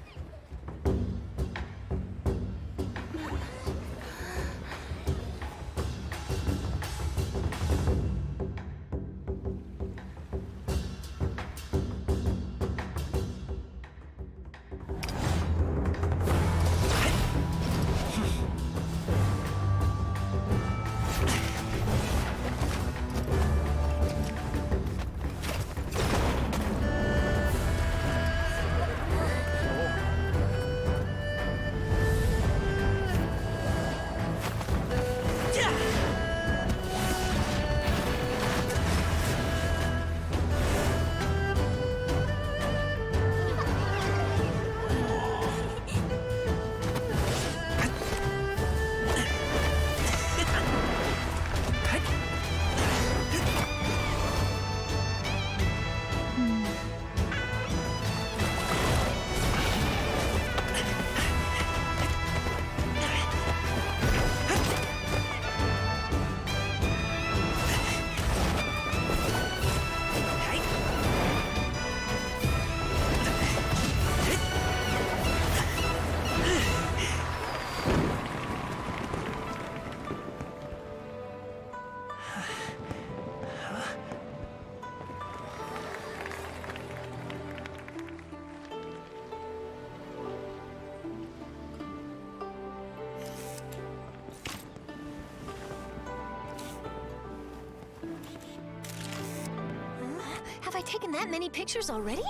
Have I taken that many pictures already?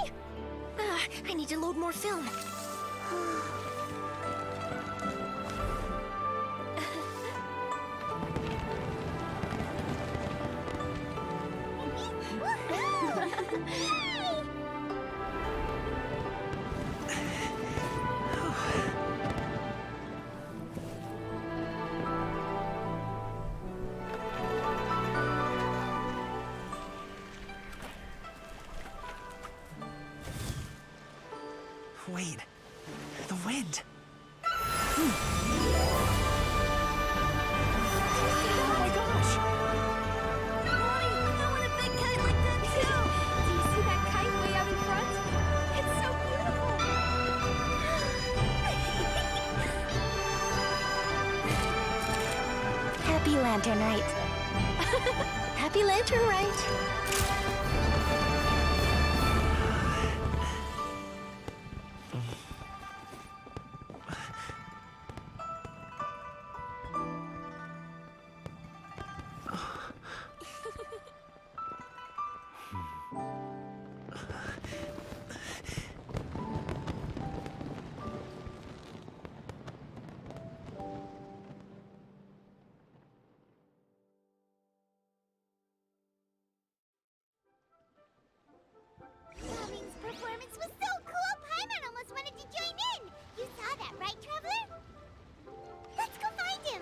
I need to load more film. Wait, the wind. Oh my gosh! Mommy, I want a big kite like that too! Do you see that kite way out in front? It's so beautiful! Happy Lantern Rite. Happy Lantern Rite. Robin's performance was so cool, Paimon almost wanted to join in! You saw that, right, Traveler? Let's go find him!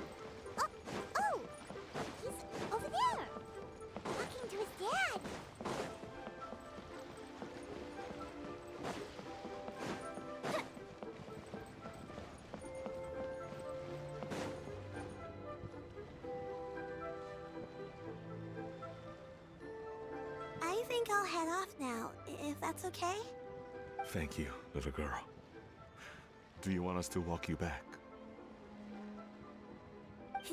Oh! He's over there! Talking to his dad! I think I'll head off now, if that's okay? Thank you, little girl. Do you want us to walk you back?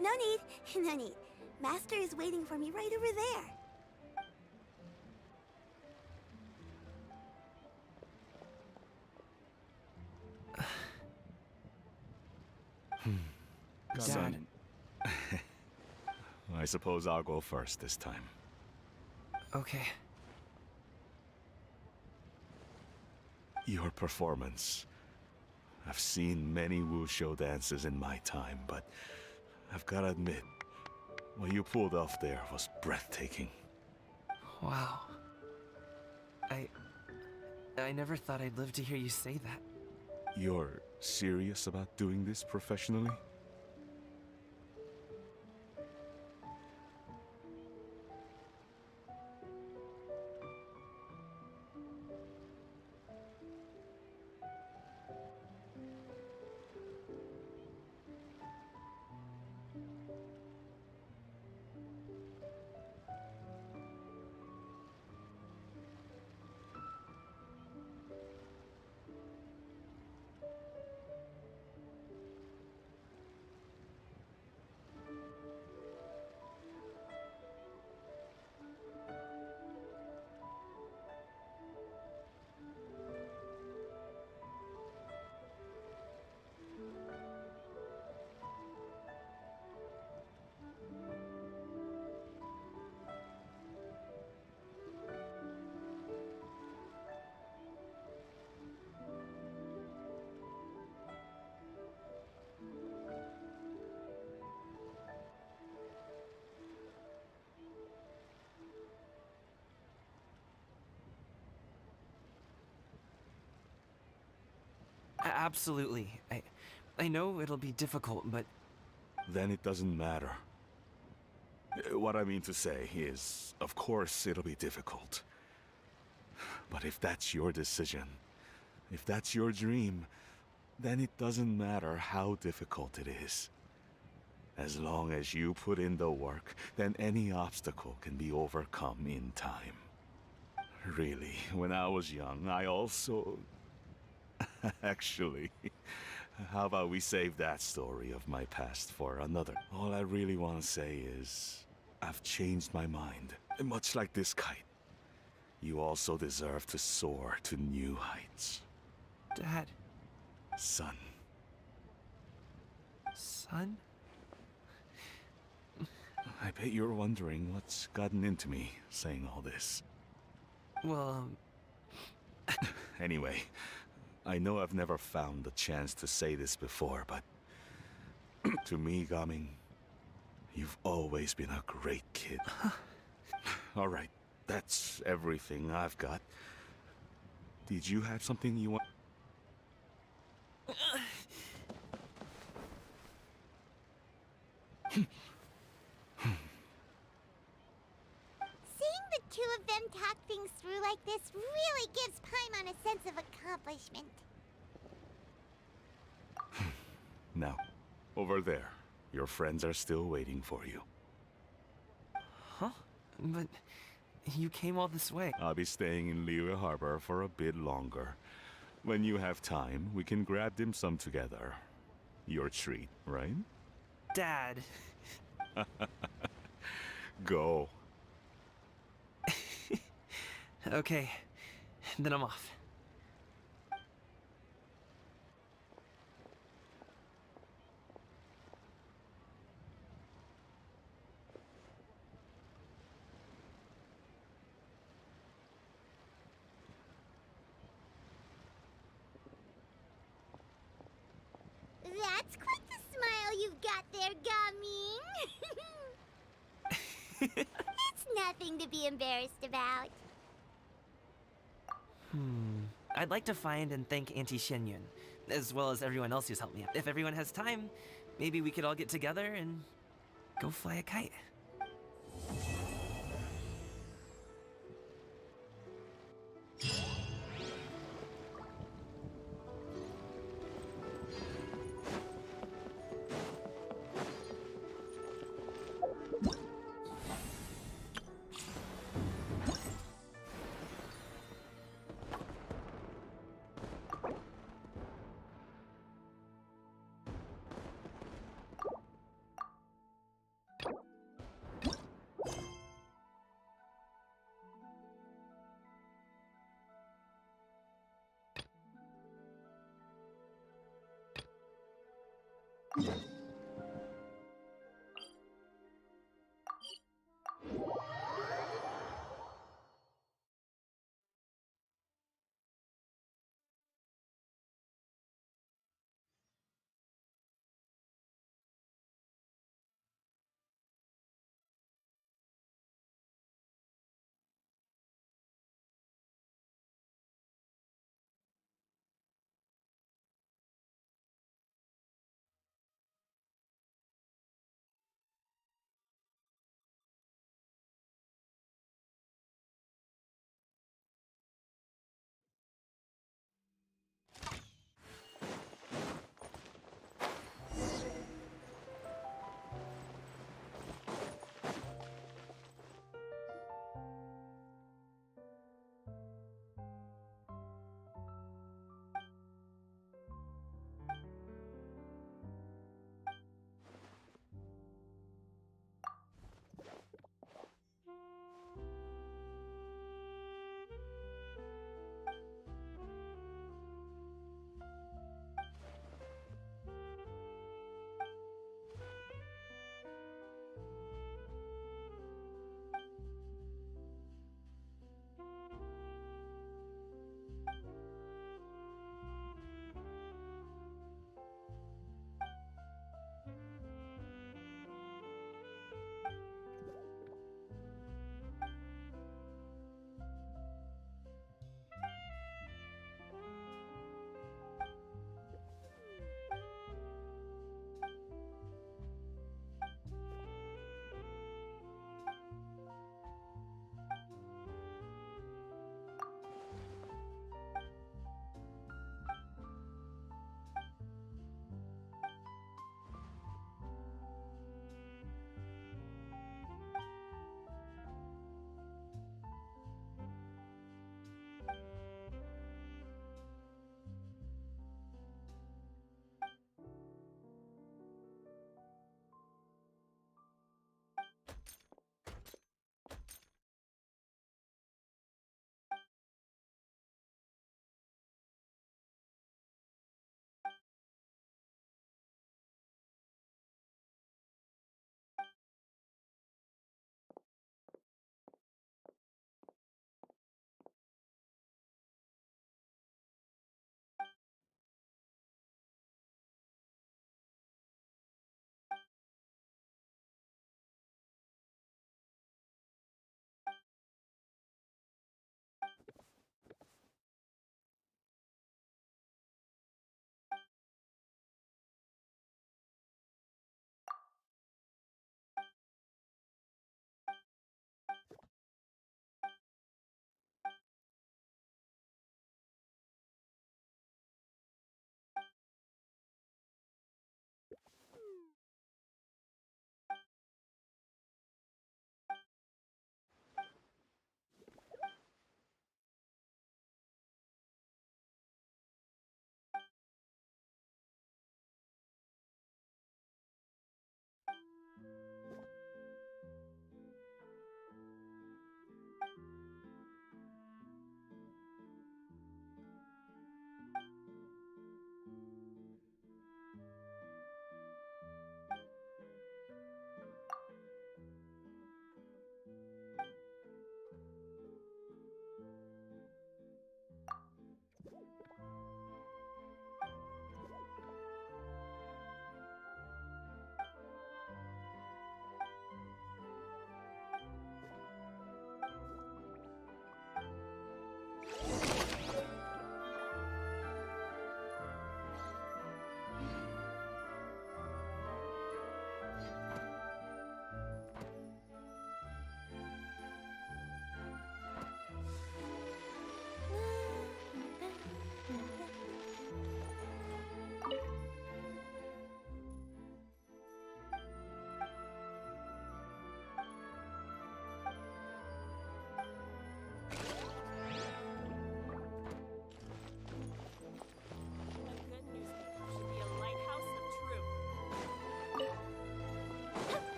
No need, no need. Master is waiting for me right over there. Dad. Son. I suppose I'll go first this time. Okay. Your performance. I've seen many wuxia dances in my time, but I've gotta admit, what you pulled off there was breathtaking. Wow. I never thought I'd live to hear you say that. You're serious about doing this professionally? Absolutely. I know it'll be difficult, but... Then it doesn't matter. What I mean to say is, of course it'll be difficult. But if that's your decision, if that's your dream, then it doesn't matter how difficult it is. As long as you put in the work, then any obstacle can be overcome in time. Really, when I was young, I also... Actually, how about we save that story of my past for another? All I really want to say is, I've changed my mind. Much like this kite, you also deserve to soar to new heights. Dad. Son. Son? I bet you're wondering what's gotten into me saying all this. Well, Anyway, I know I've never found the chance to say this before, but to me, Gaming, you've always been a great kid. All right, that's everything I've got. Did you have something you want? Seeing the two of them talk things through like this really gives Paimon a sense of accomplishment. Now, over there. Your friends are still waiting for you. Huh? But you came all this way. I'll be staying in Liyue Harbor for a bit longer. When you have time, we can grab dim sum together. Your treat, right? Dad. Go. Okay, then I'm off. That's quite the smile you've got there, Gaming. It's nothing to be embarrassed about. I'd like to find and thank Auntie Shenyun, as well as everyone else who's helped me. If everyone has time, maybe we could all get together and go fly a kite.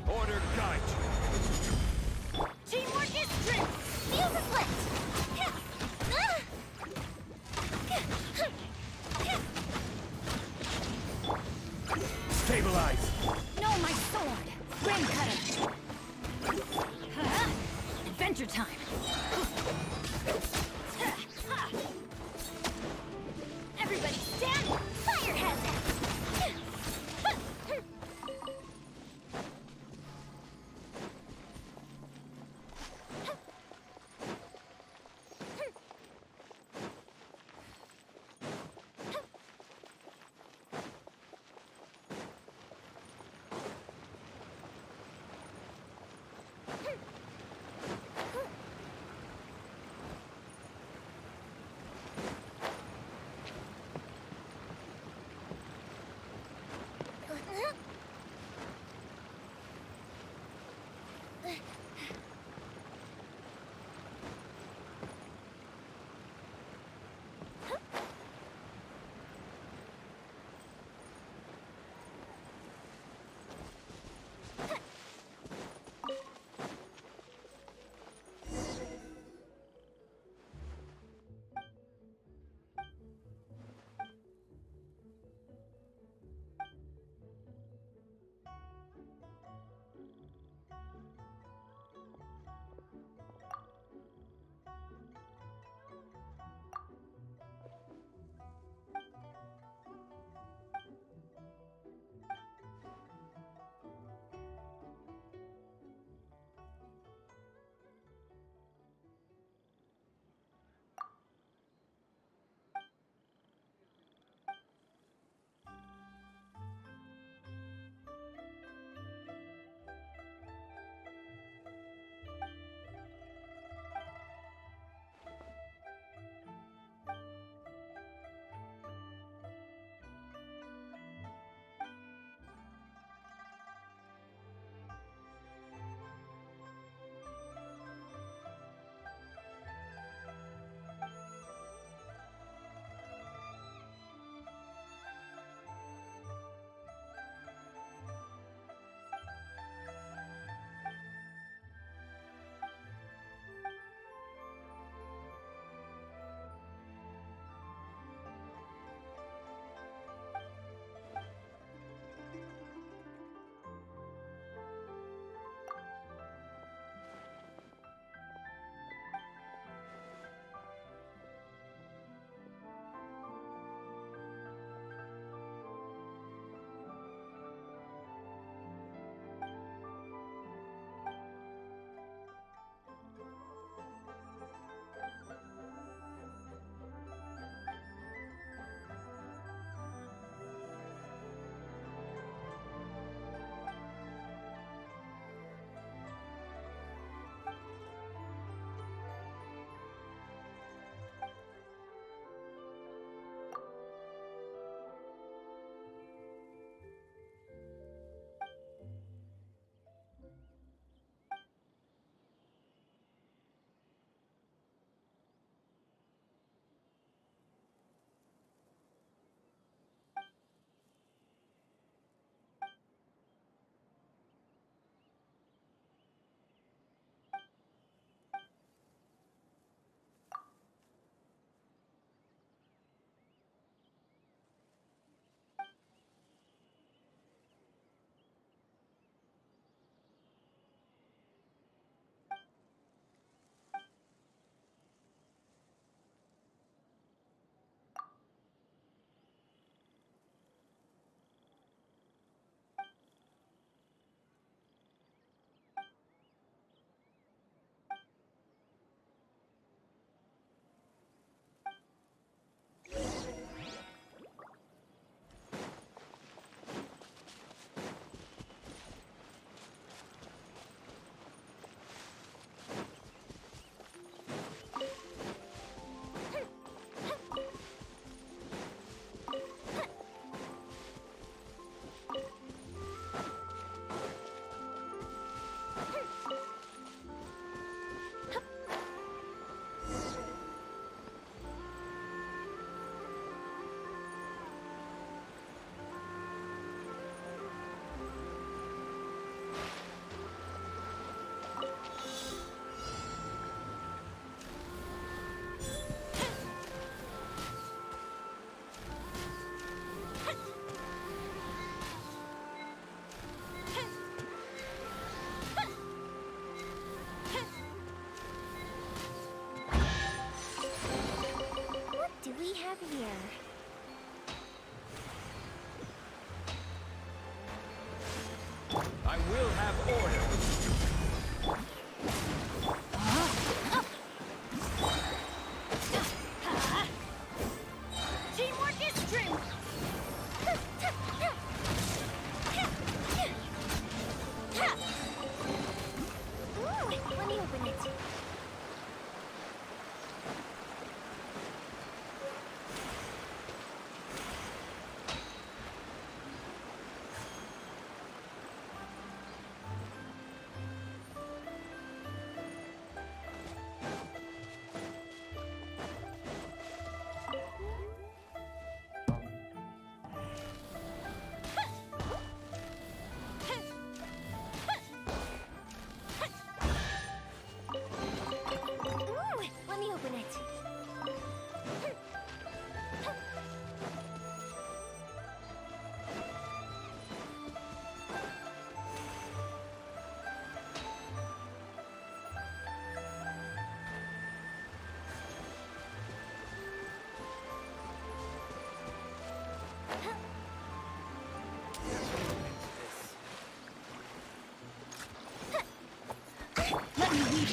Order guide. Teamwork is strength! Fuse is lit! Stabilize. No, my sword! Ring cutter! Adventure time! Everybody stand! Fire hazard!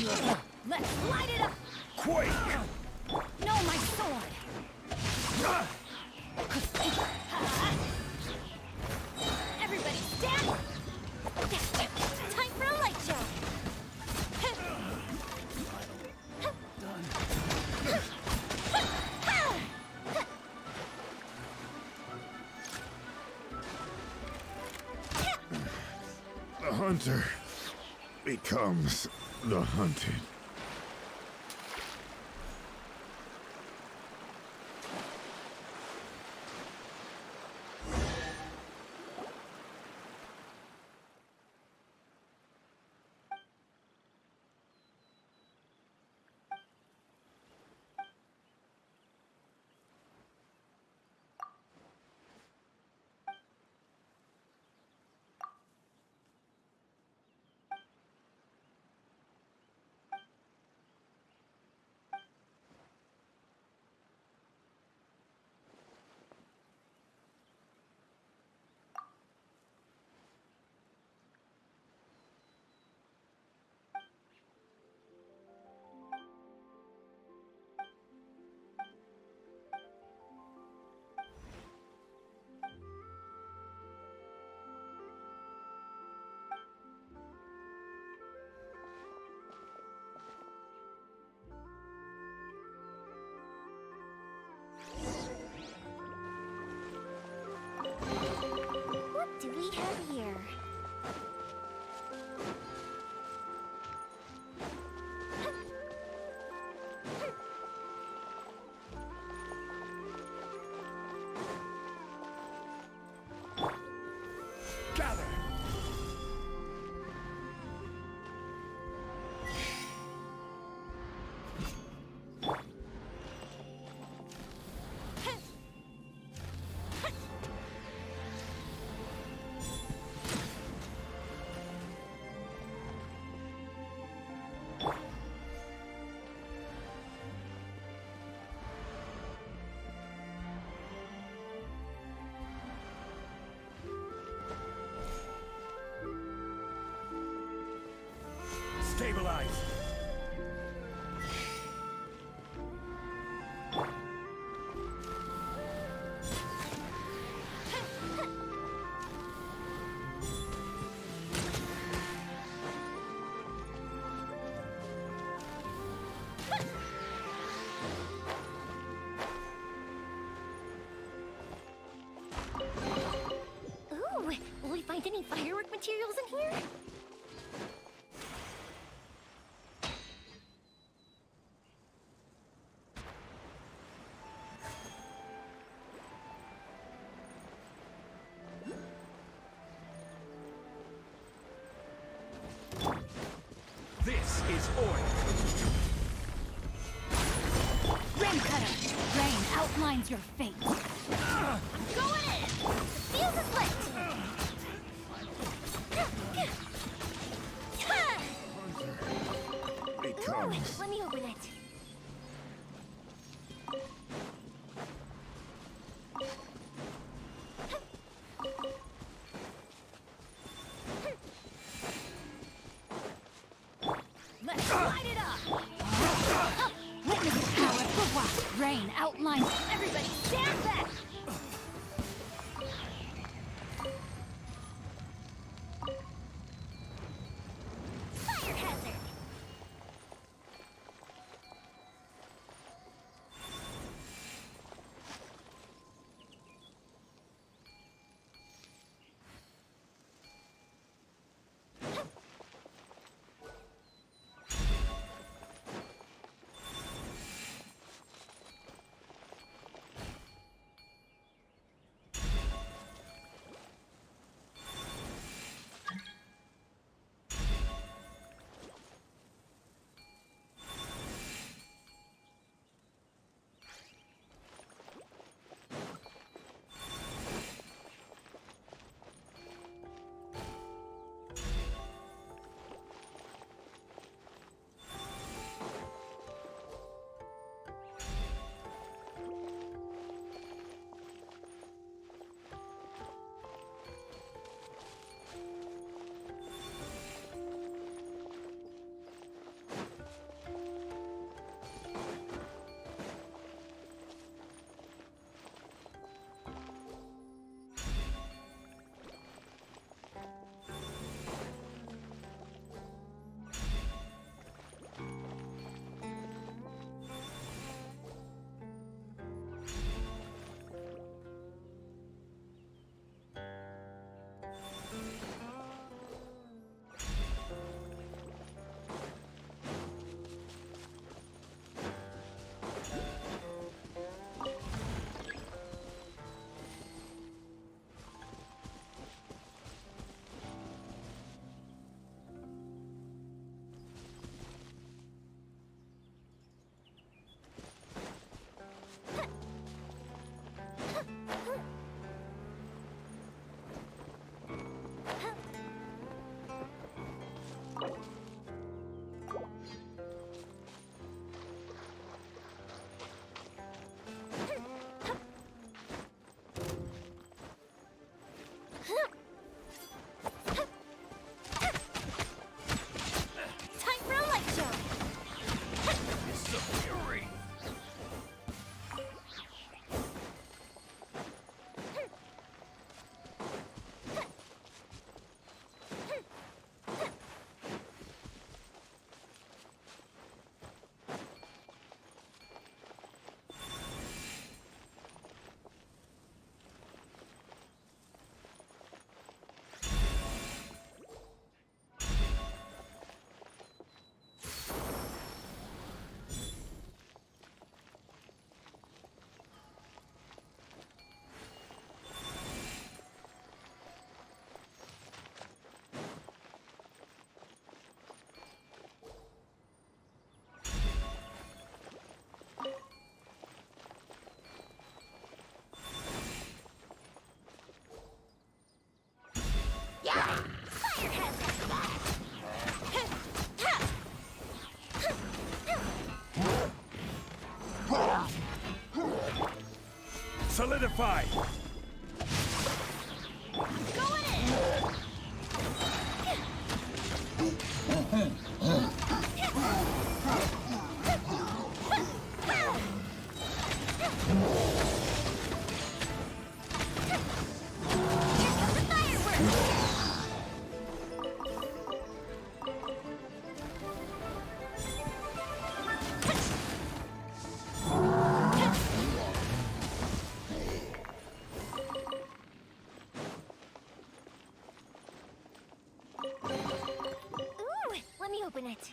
Let's light it up! Quake! No, my sword! Everybody stand! Time for a light show! The hunter becomes the hunted. What do we have here? Gather! Stabilize! Ooh, will we find any firework materials in here? This is order! Rain Cutter! Rain outlines your fate! I'm going in! The fuse is lit! Becomes Let me open it. Let's light it up! Witness the power of the rock! Rain outlines. Everybody stand back! solidified! Going Ooh, let me open it.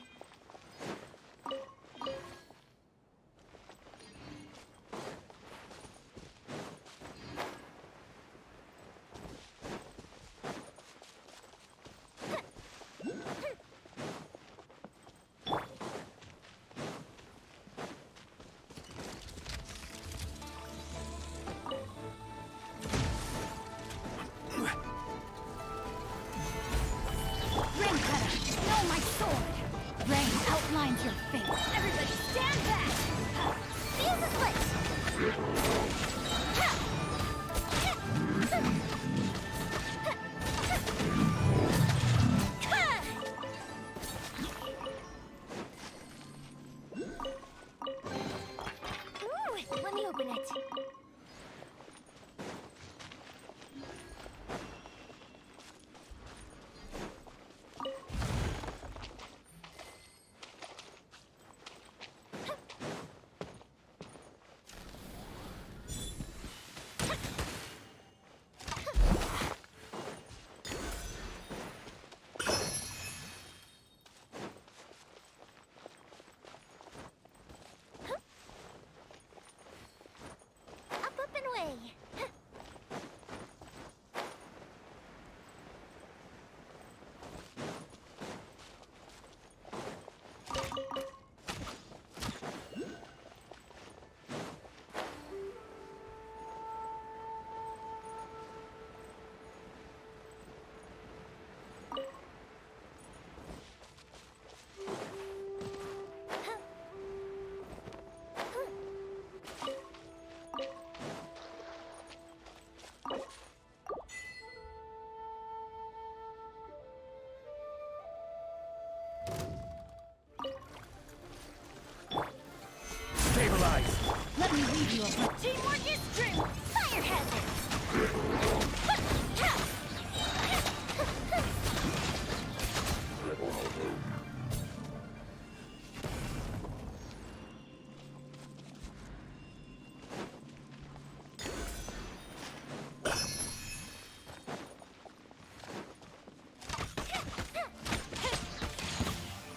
Rain cutter, know my sword. Rain outlines your fate. Everybody stand back. Feel the split. Ooh, let me open it. Up and away. Stabilize! Let me leave you a teamwork is strength. Fire hazard.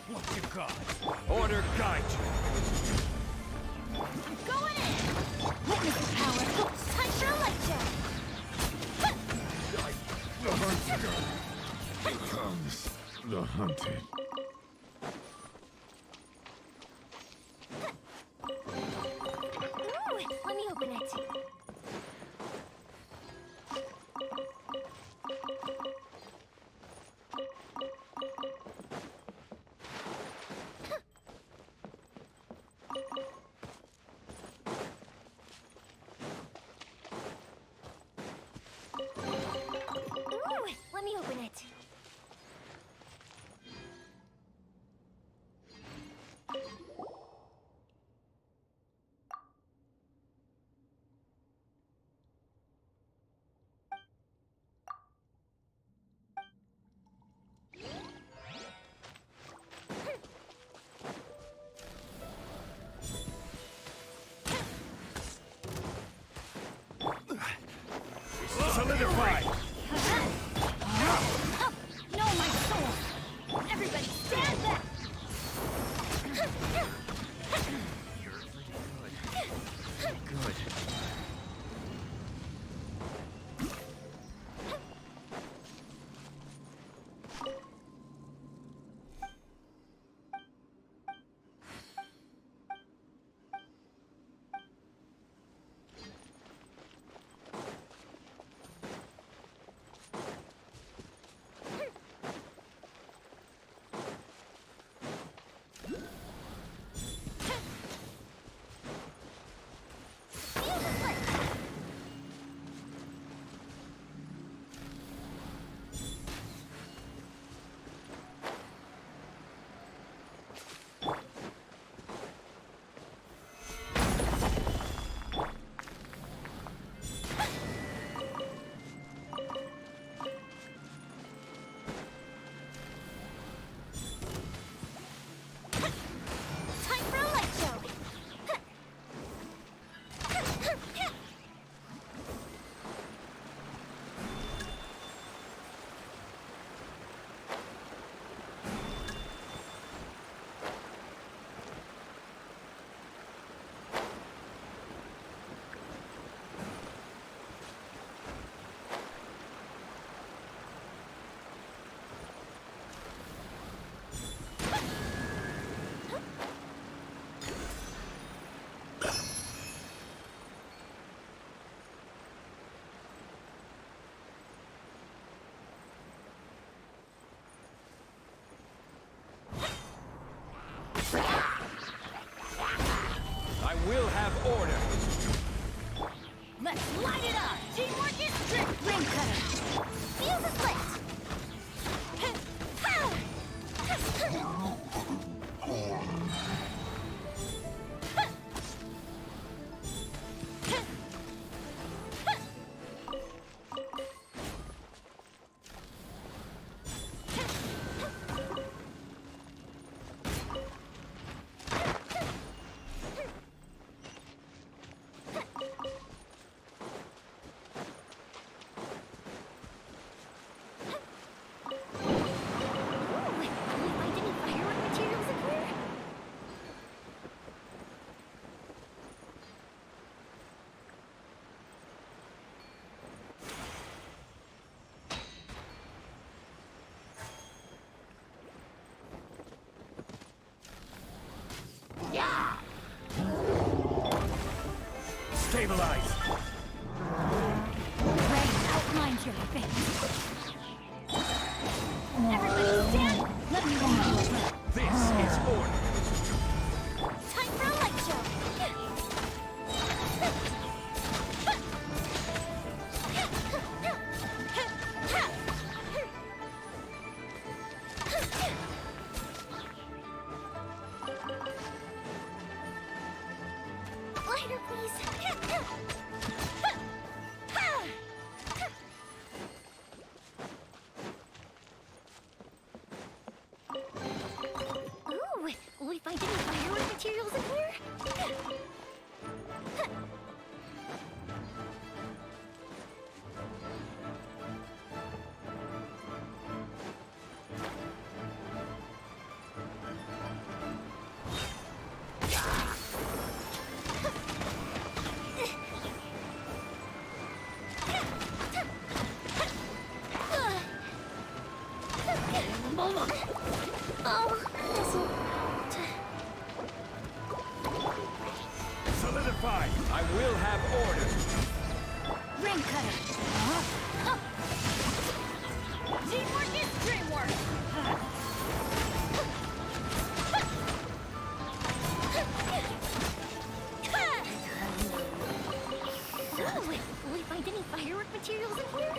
What you got? Order guide you! I'm going in. Witness the power. Time for a light check. The hunter becomes the hunted. Ooh, let me open it. Ooh, let me open it. Solidified! Up. Know my sword. Everybody stand back. Good. Stabilize! Rain outlines your face. Everybody stand! Let me warm you up. This is order! Time for a light show! Lighter, please! Ooh, will we find any firework materials in here? Oh, this'll... Solidify! I will have order! Ring cutter! Teamwork is dreamwork! Ooh, will we find any firework materials in here?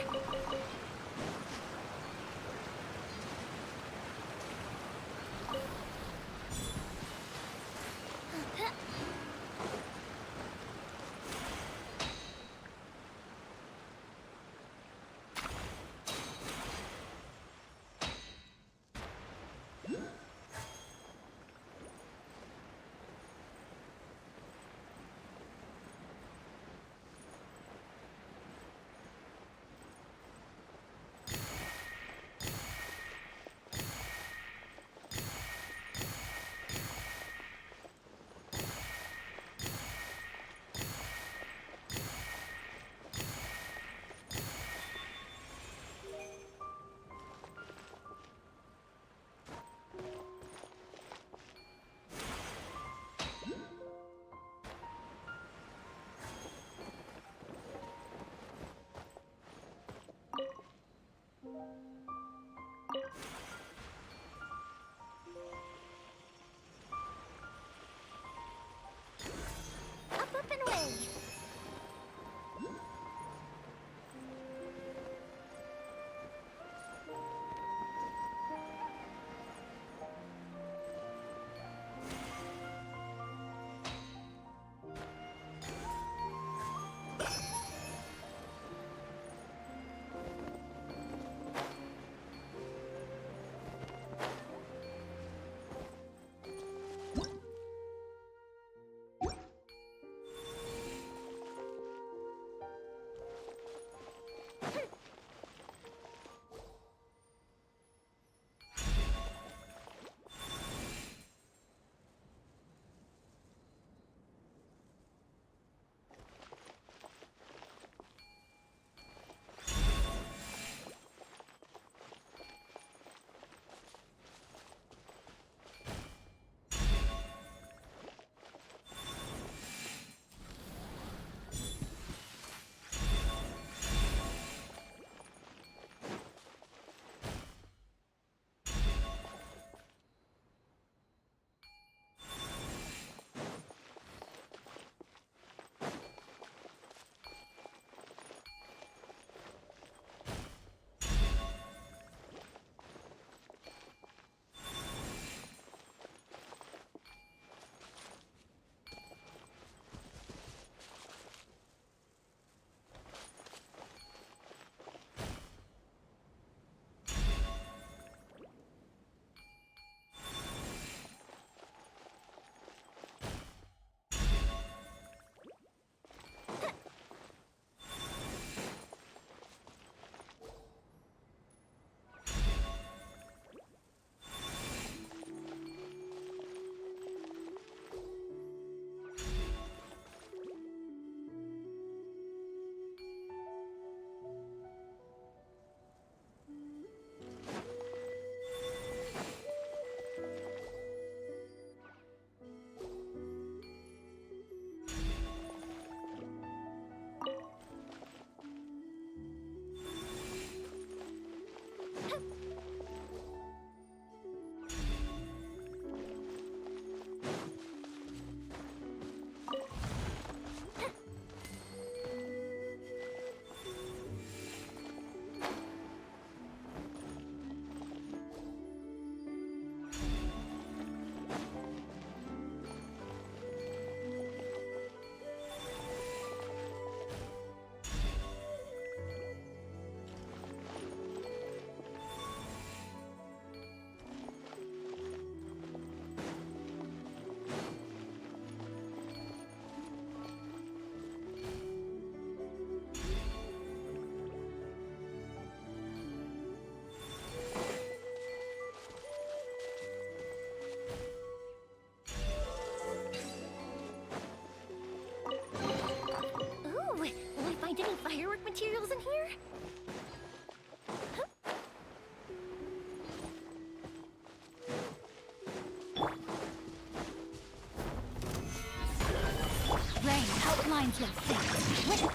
finds your fate.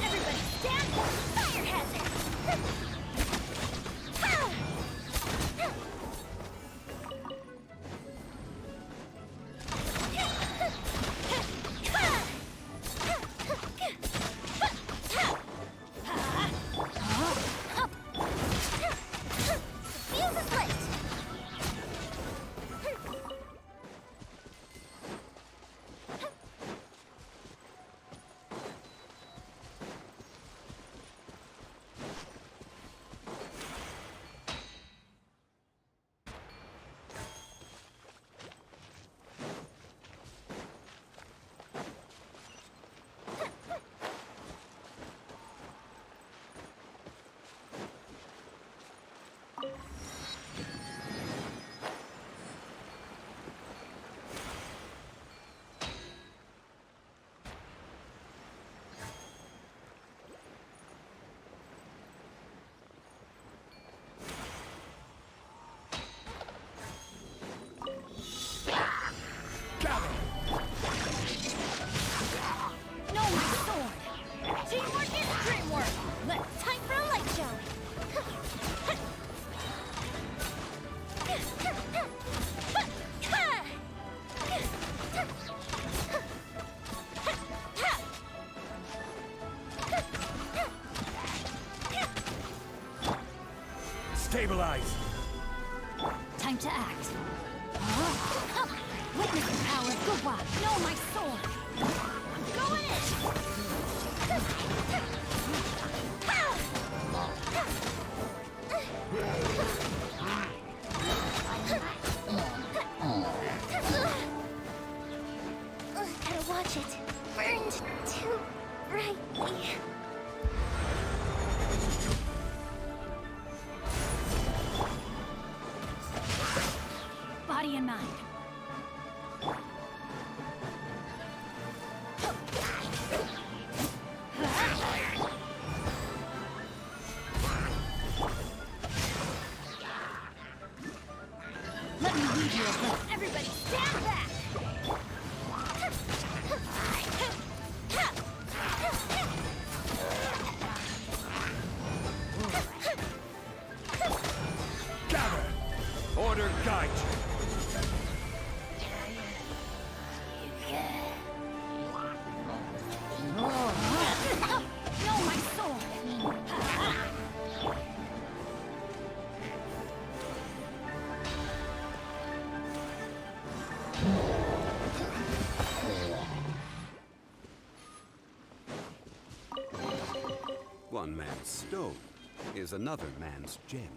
Everybody stand! Fire hazard! Fuse is lit! No, my sword! Teamwork is dreamwork! Time for a light show! Stabilize! Time to act. Witness the power of Gugwa! No, my sword! I'm going Gotta watch it. Burned too brightly. Body and mind. Let me lead you a bit. Everybody stand back! Gather! Order guide you! No, my sword! One man's stone is another man's gem.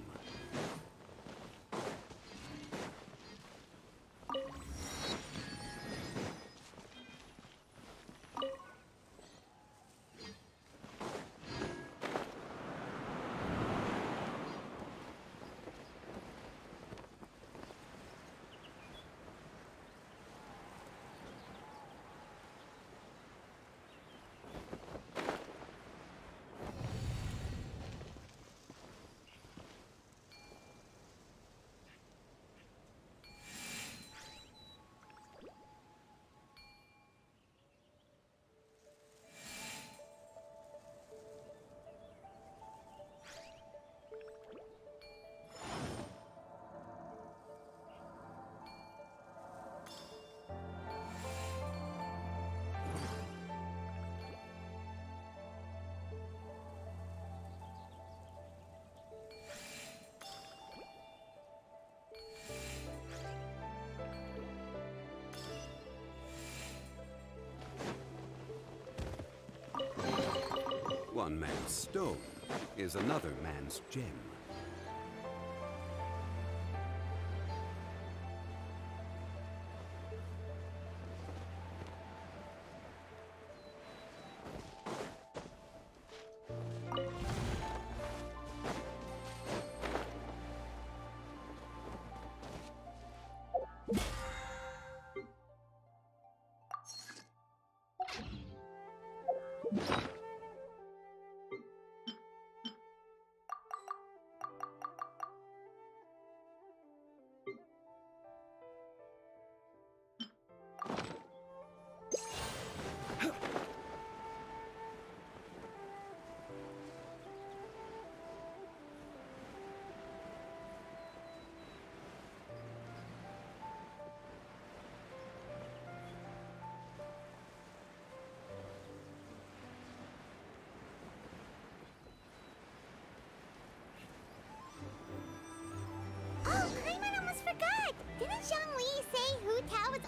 One man's stone is another man's gem.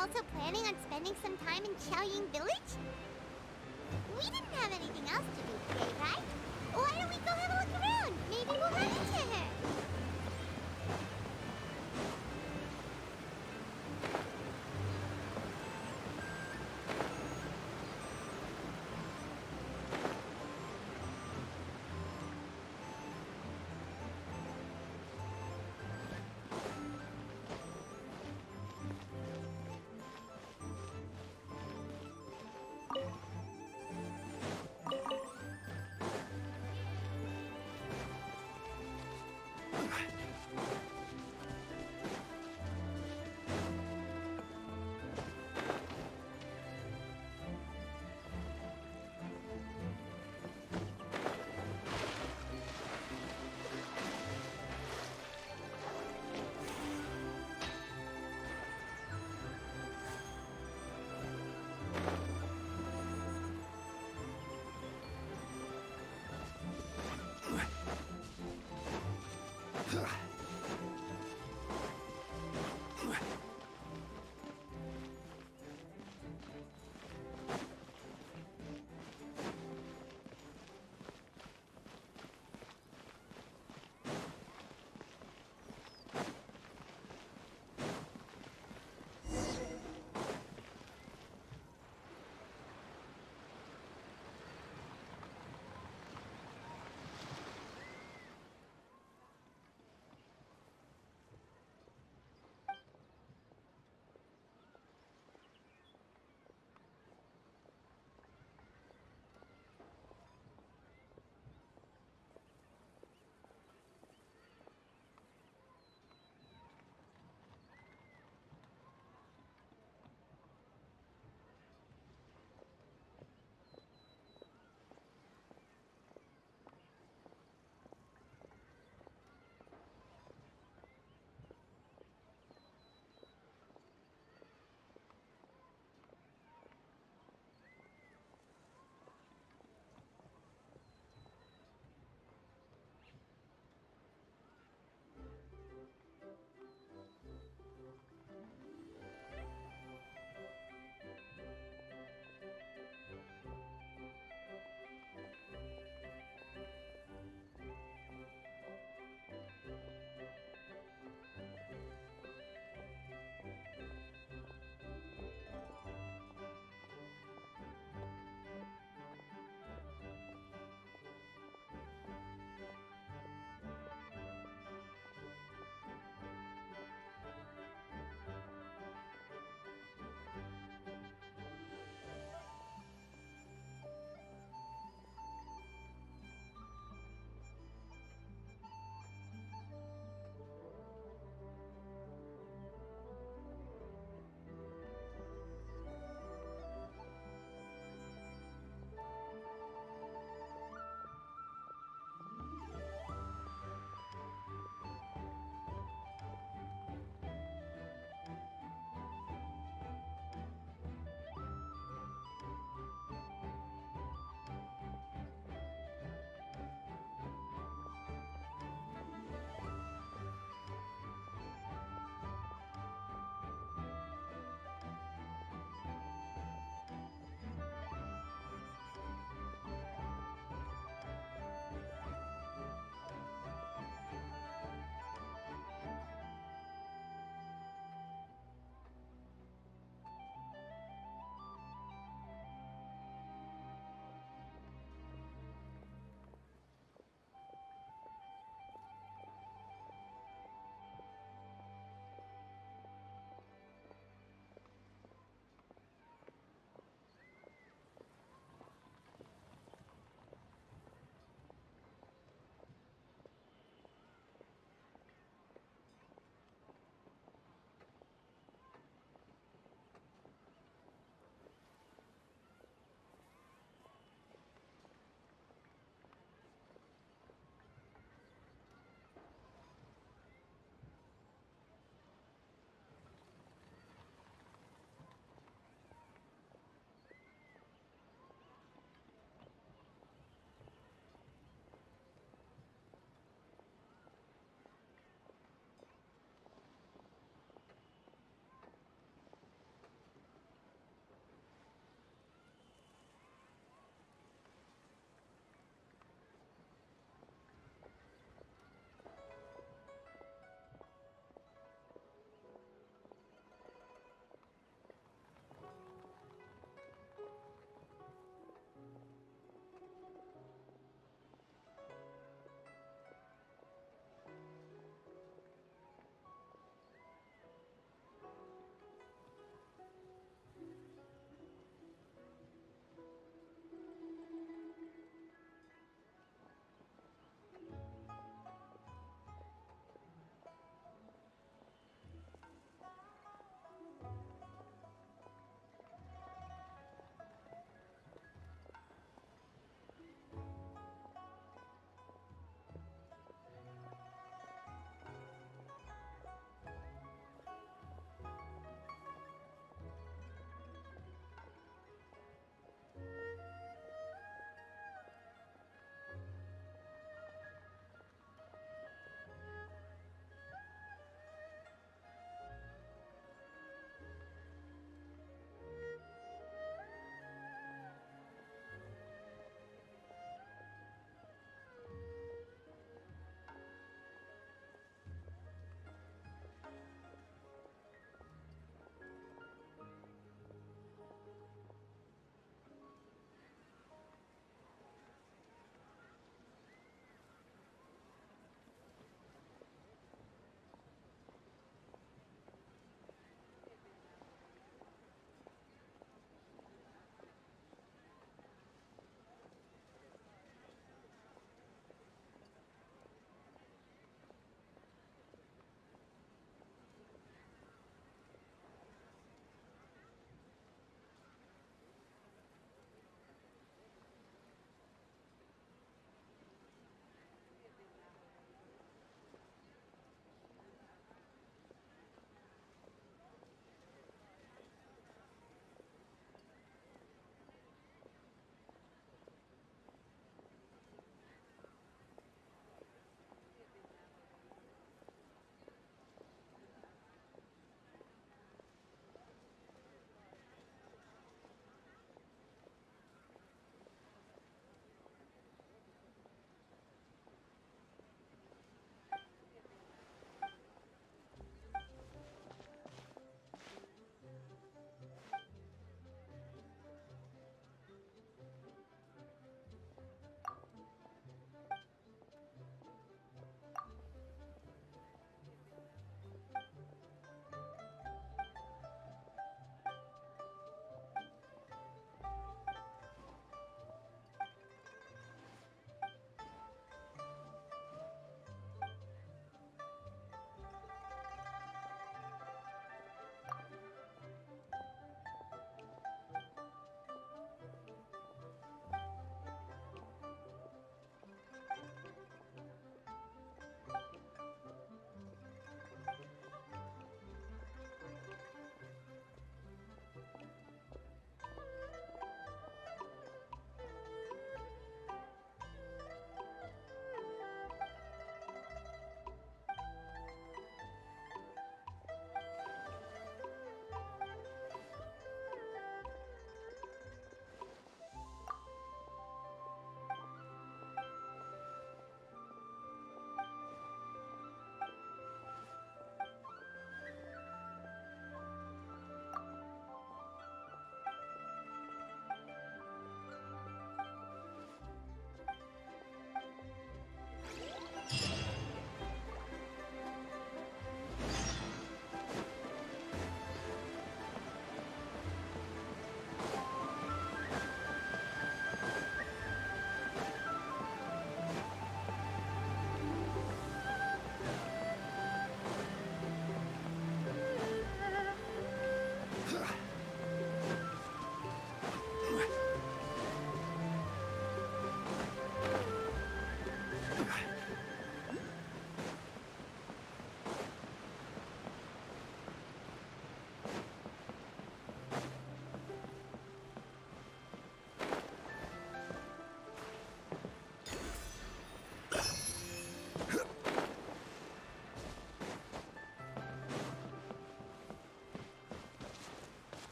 also planning on spending some time in Xiaoying Village? We didn't have anything else to do today, right? Why don't we go have a look around? Maybe we'll run into her.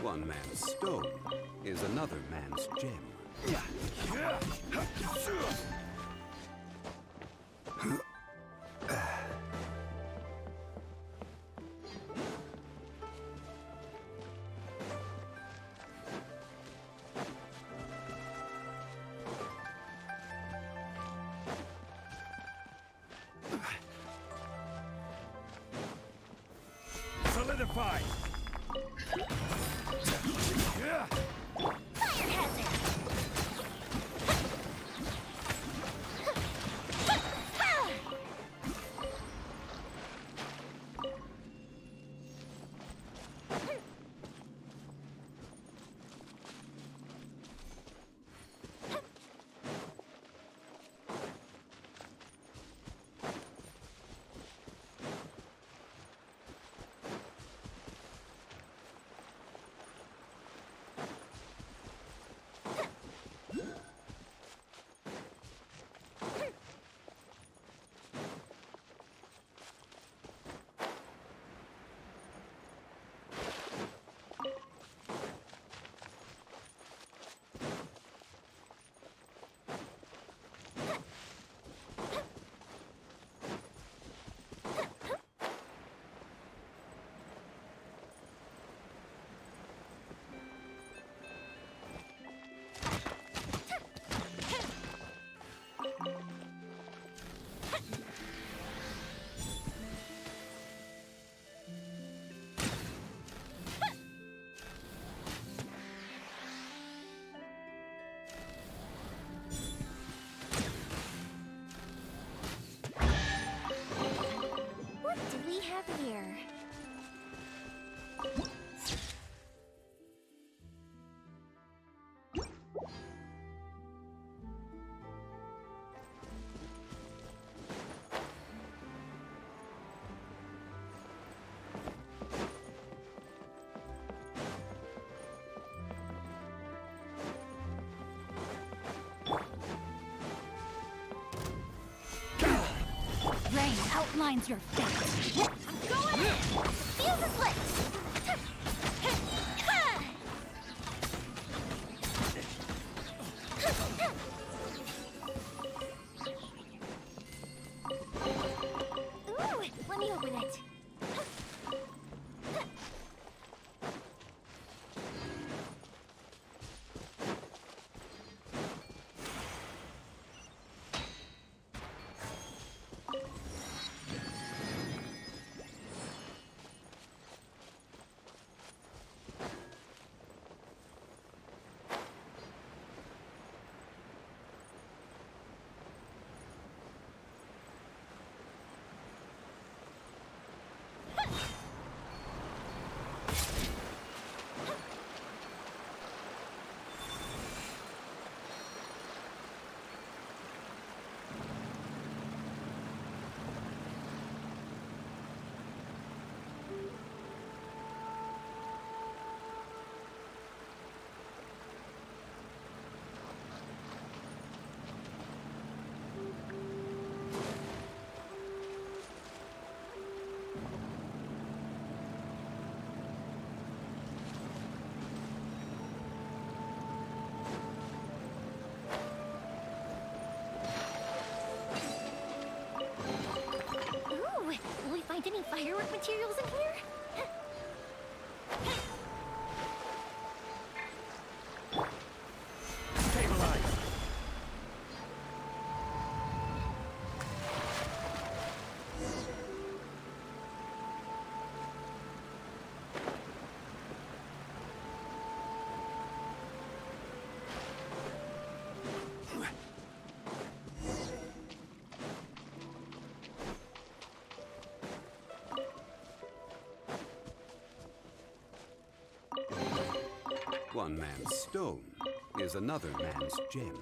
One man's stone is another man's gem. Solidify! Fire hazard! What do we have here? Rain outlines your fate. I'm going in! Fuse is lit! Ooh, let me open it. Ooh, will we find any firework materials in here? Stabilize! One man's stone is another man's gem.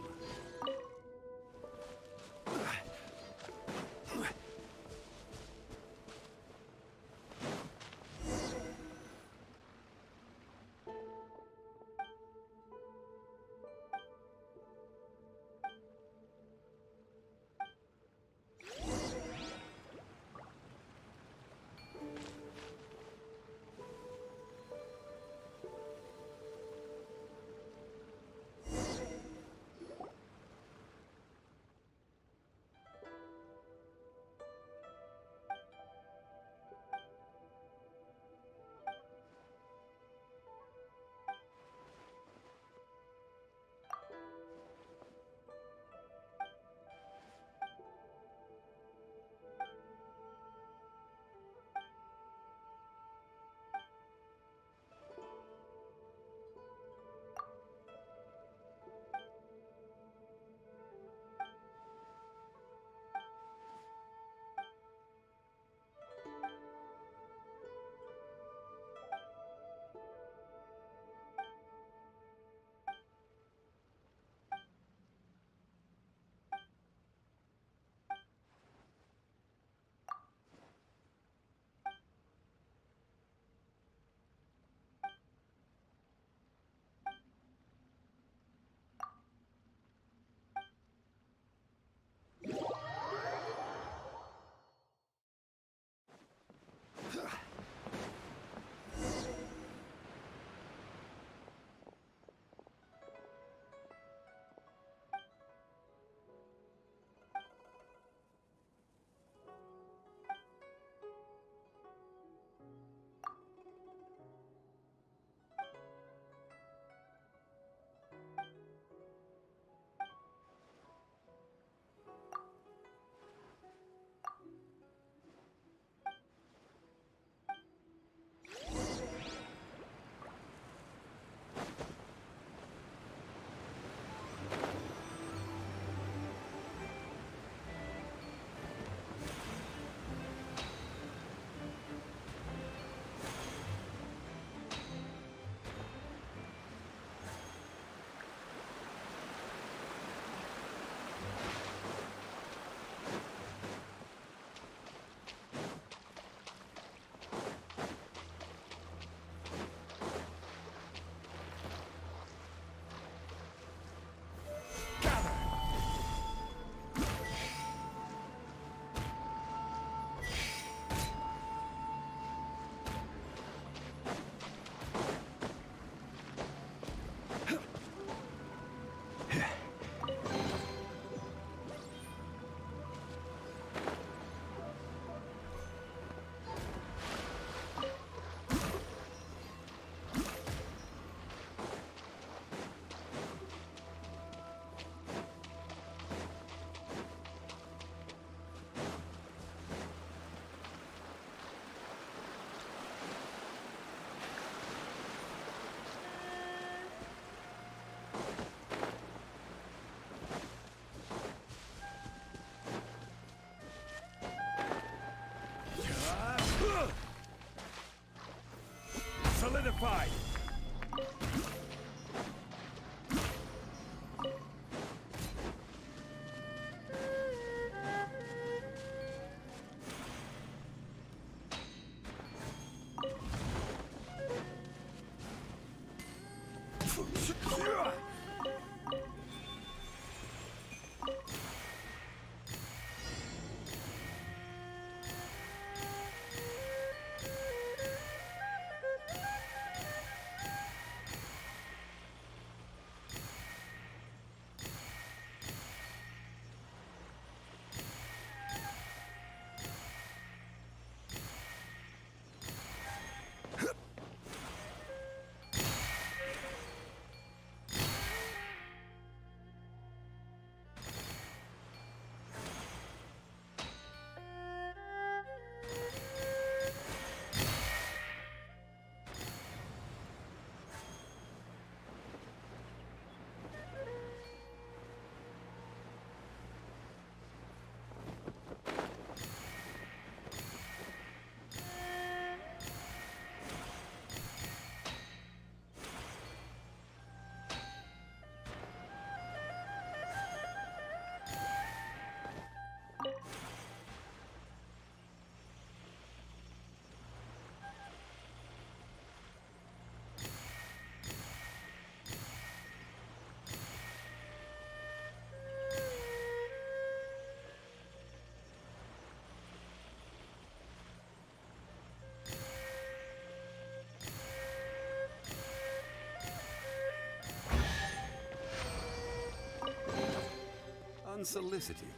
Unsolicited,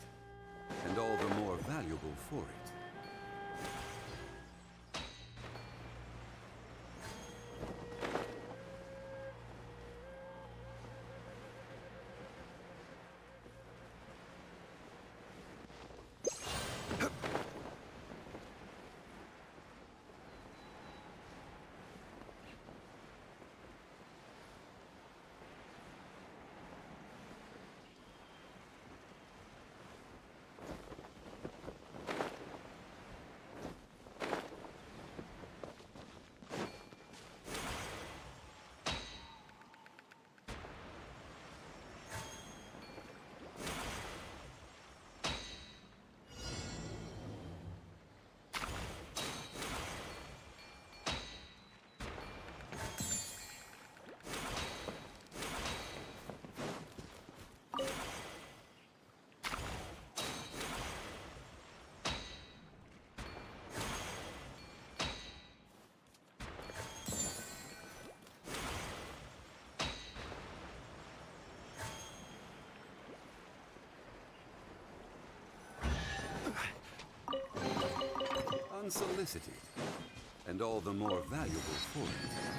and all the more valuable for it. Unsolicited, and all the more valuable for it.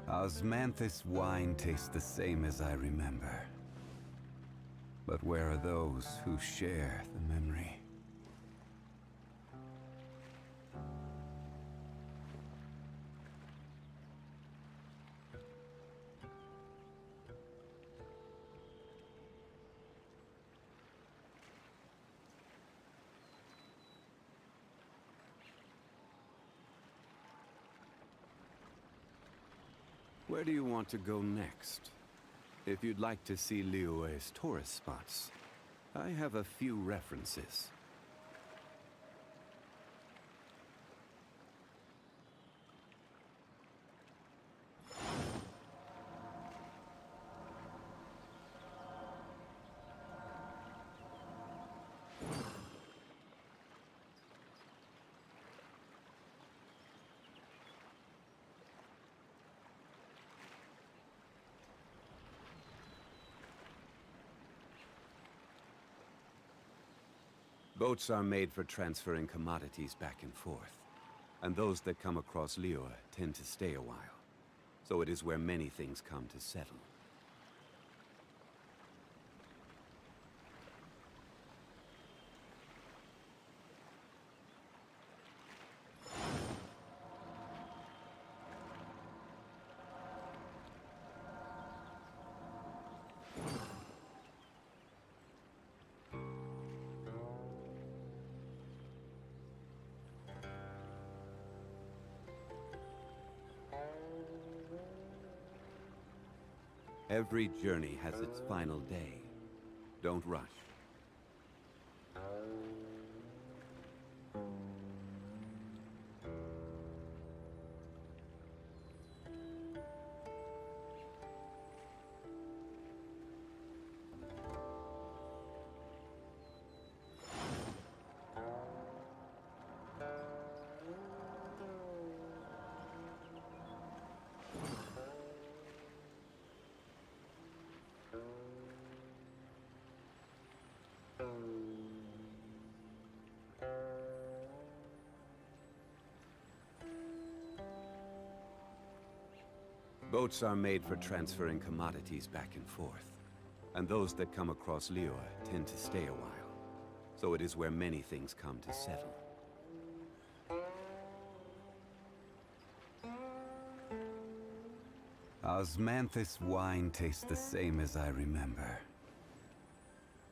Osmanthus wine tastes the same as I remember. But where are those who share the memory? Where do you want to go next? If you'd like to see Liyue's tourist spots, I have a few references. Boats are made for transferring commodities back and forth, and those that come across Liyue tend to stay a while. So it is where many things come to settle. Every journey has its final day. Don't rush. Boats are made for transferring commodities back and forth, and those that come across Liyue tend to stay a while. So it is where many things come to settle. Osmanthus wine tastes the same as I remember.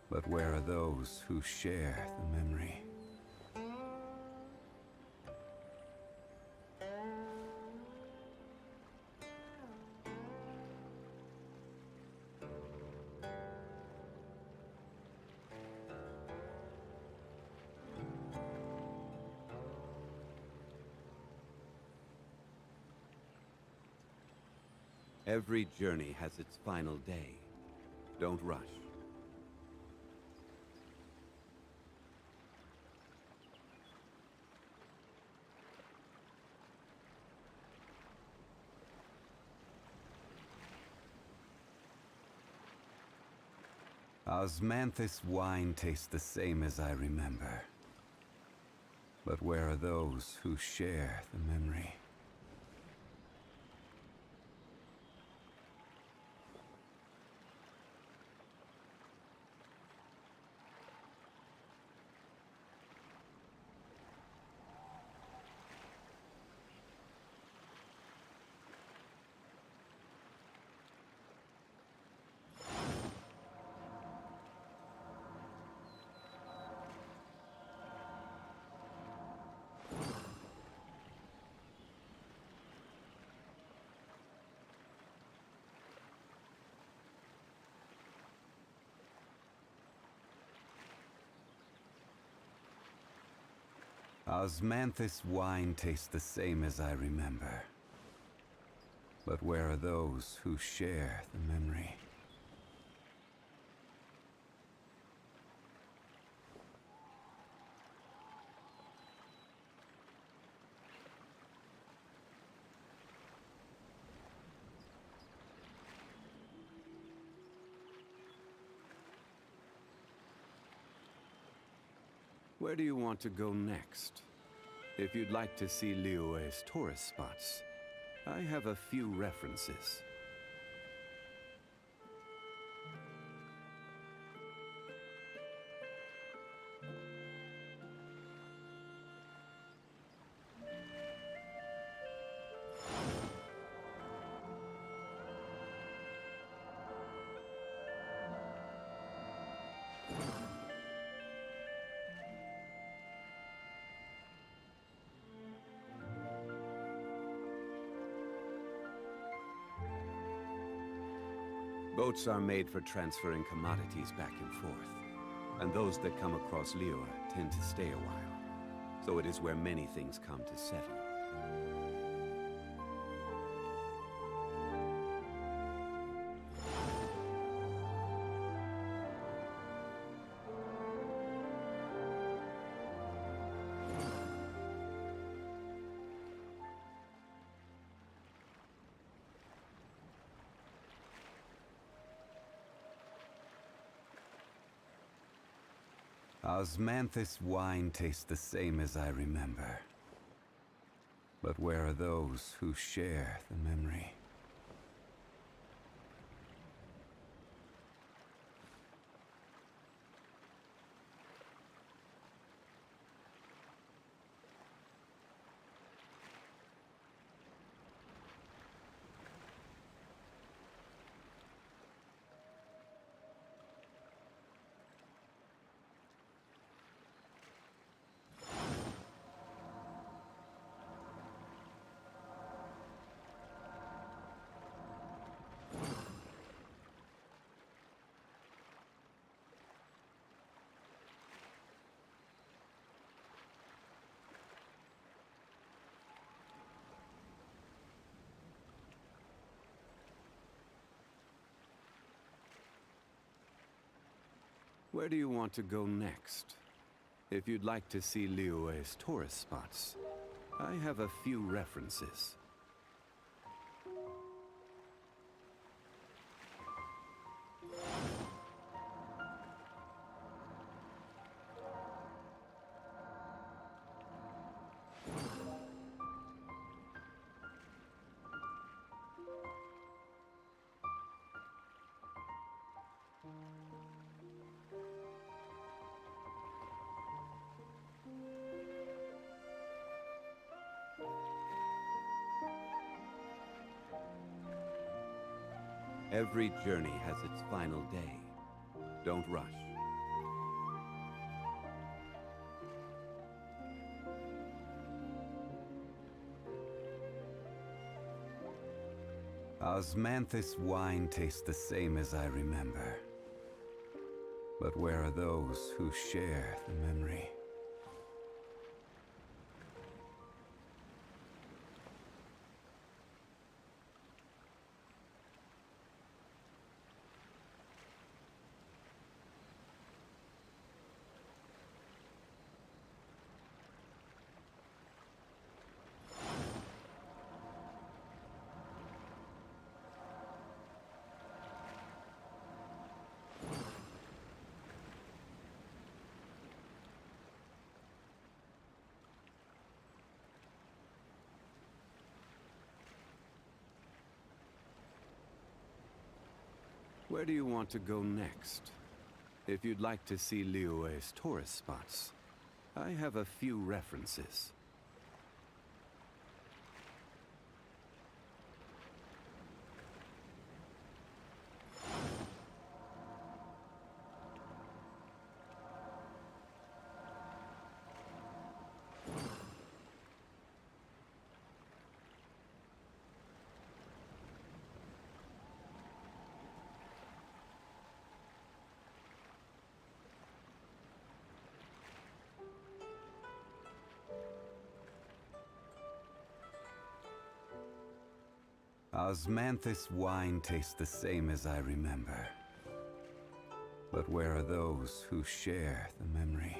But where are those who share the memory? Every journey has its final day. Don't rush. Osmanthus wine tastes the same as I remember. But where are those who share the memory? Osmanthus wine tastes the same as I remember. But where are those who share the memory? Where do you want to go next? If you'd like to see Liyue's tourist spots, I have a few references. Boats are made for transferring commodities back and forth, and those that come across Liyue tend to stay a while. So it is where many things come to settle. Osmanthus wine tastes the same as I remember. But where are those who share the memory? Where do you want to go next? If you'd like to see Liyue's tourist spots, I have a few references. Every journey has its final day. Don't rush. Osmanthus wine tastes the same as I remember. But where are those who share the memory? Where do you want to go next? If you'd like to see Liyue's tourist spots, I have a few references. Osmanthus wine tastes the same as I remember. But where are those who share the memory?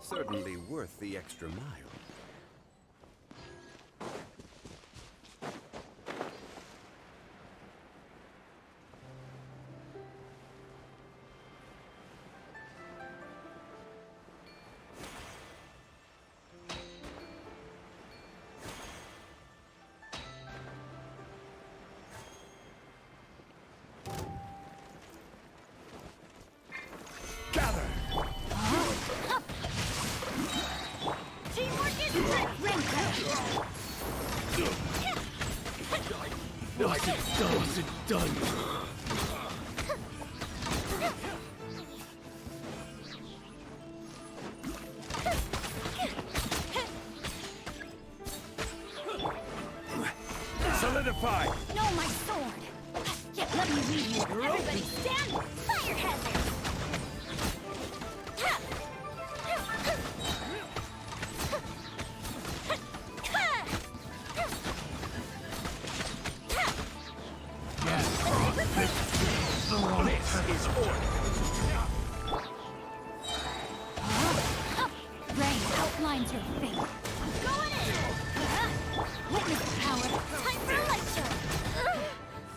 Certainly worth the extra mile. What's it done? What's it done? Solidify! No, my sword! Yeah, let me lead you. Everybody stand! Fire hazard! This is order! Rain outlines your fate. Going in! Witness the power. Time for a light show!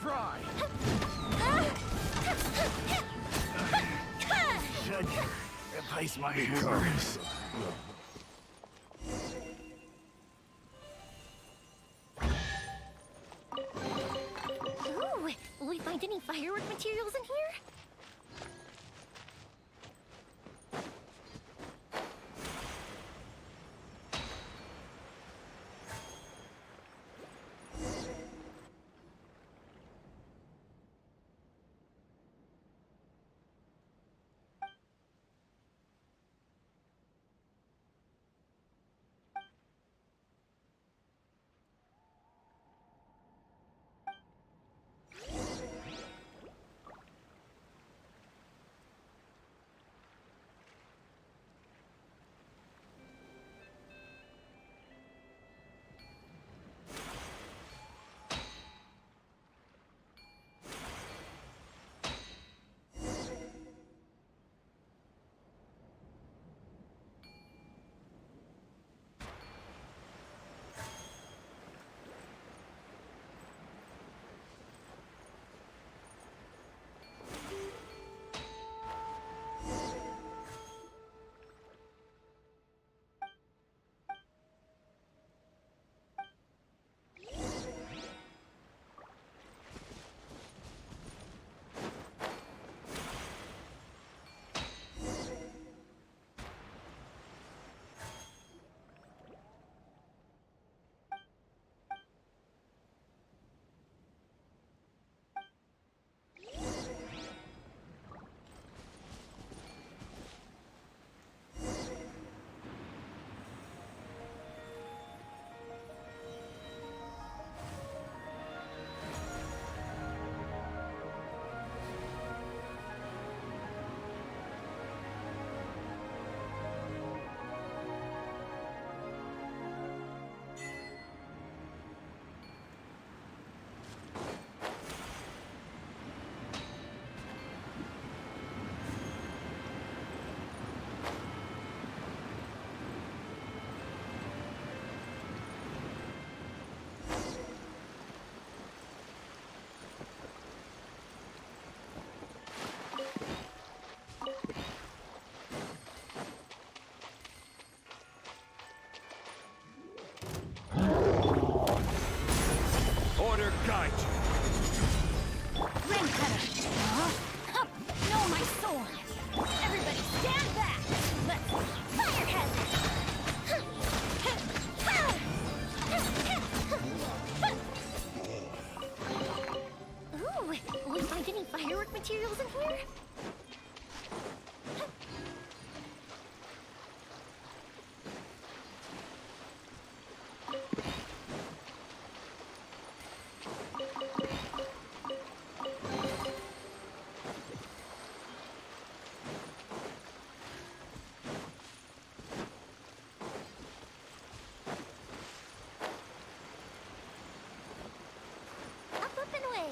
Fry! Should replace my curse. Ooh, will we find any firework materials in here? Order guide Rain cutter! Huh? No, my sword! Everybody stand back! Let's fire hazard! Ooh, will we find any firework materials in here? Up and away!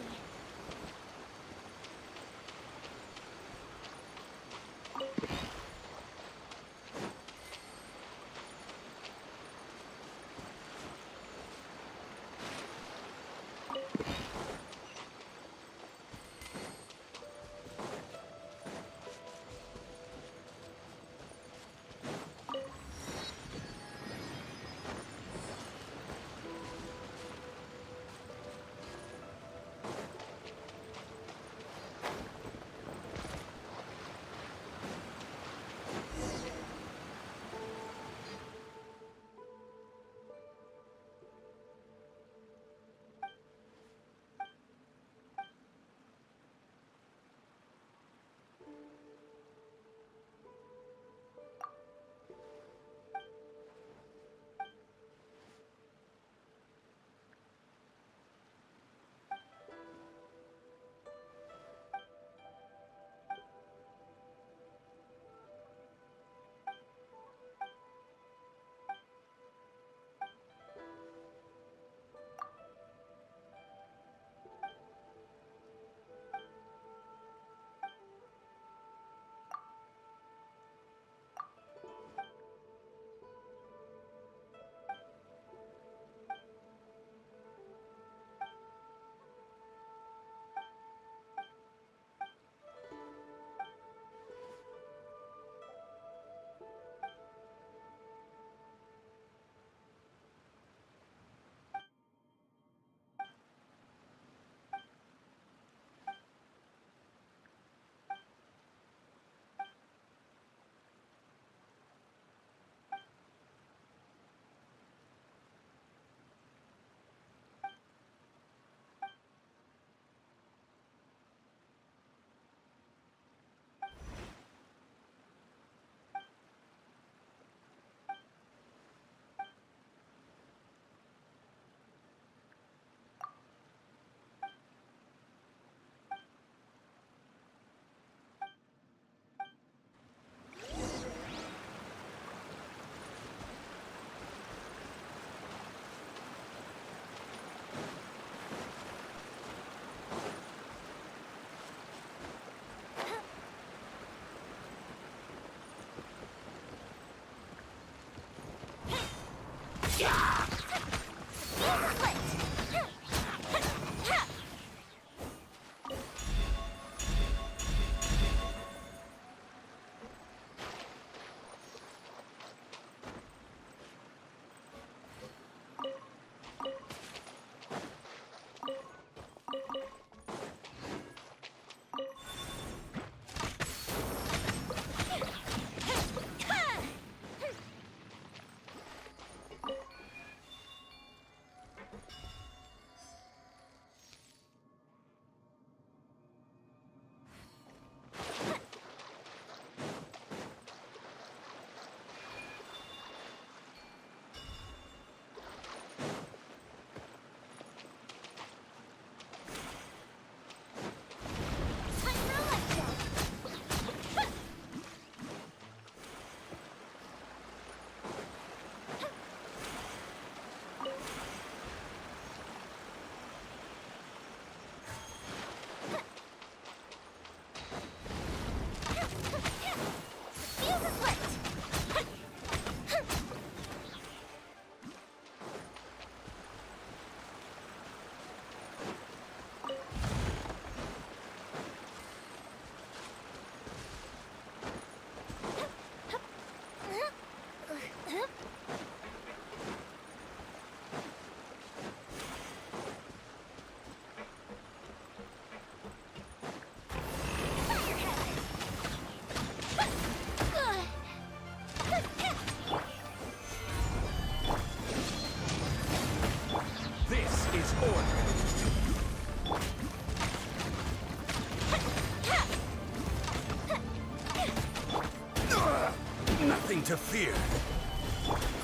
Nothing to fear.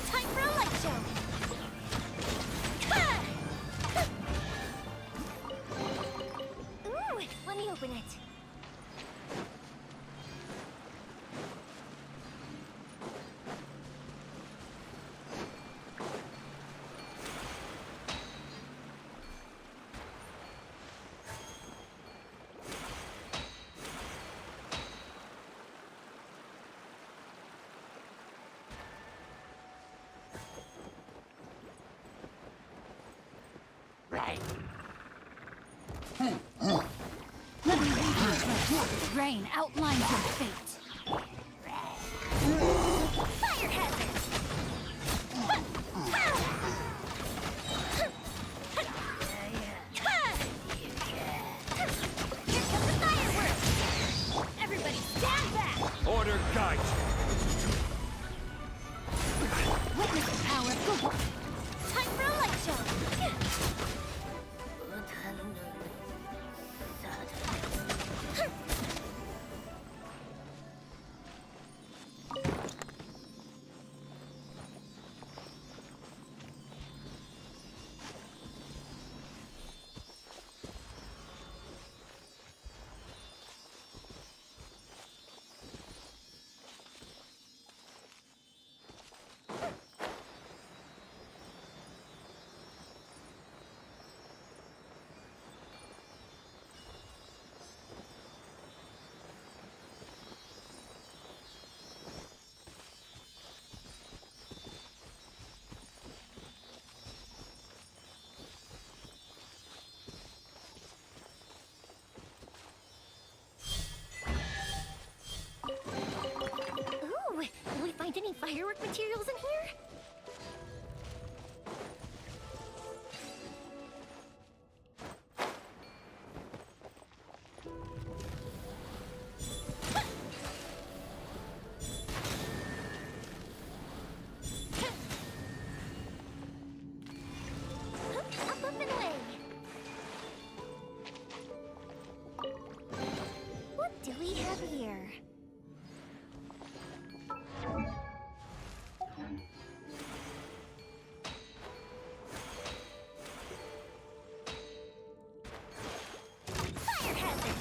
Time for a light show. Ooh, let me open it. Rain outlines your fate. Fire hazard! Here comes the fireworks! Everybody stand back! Order guide. Witness the power of Google. Time for a light show. Ooh, will we find any firework materials in here? Up, up, and away. What do we have here? Fire hazard!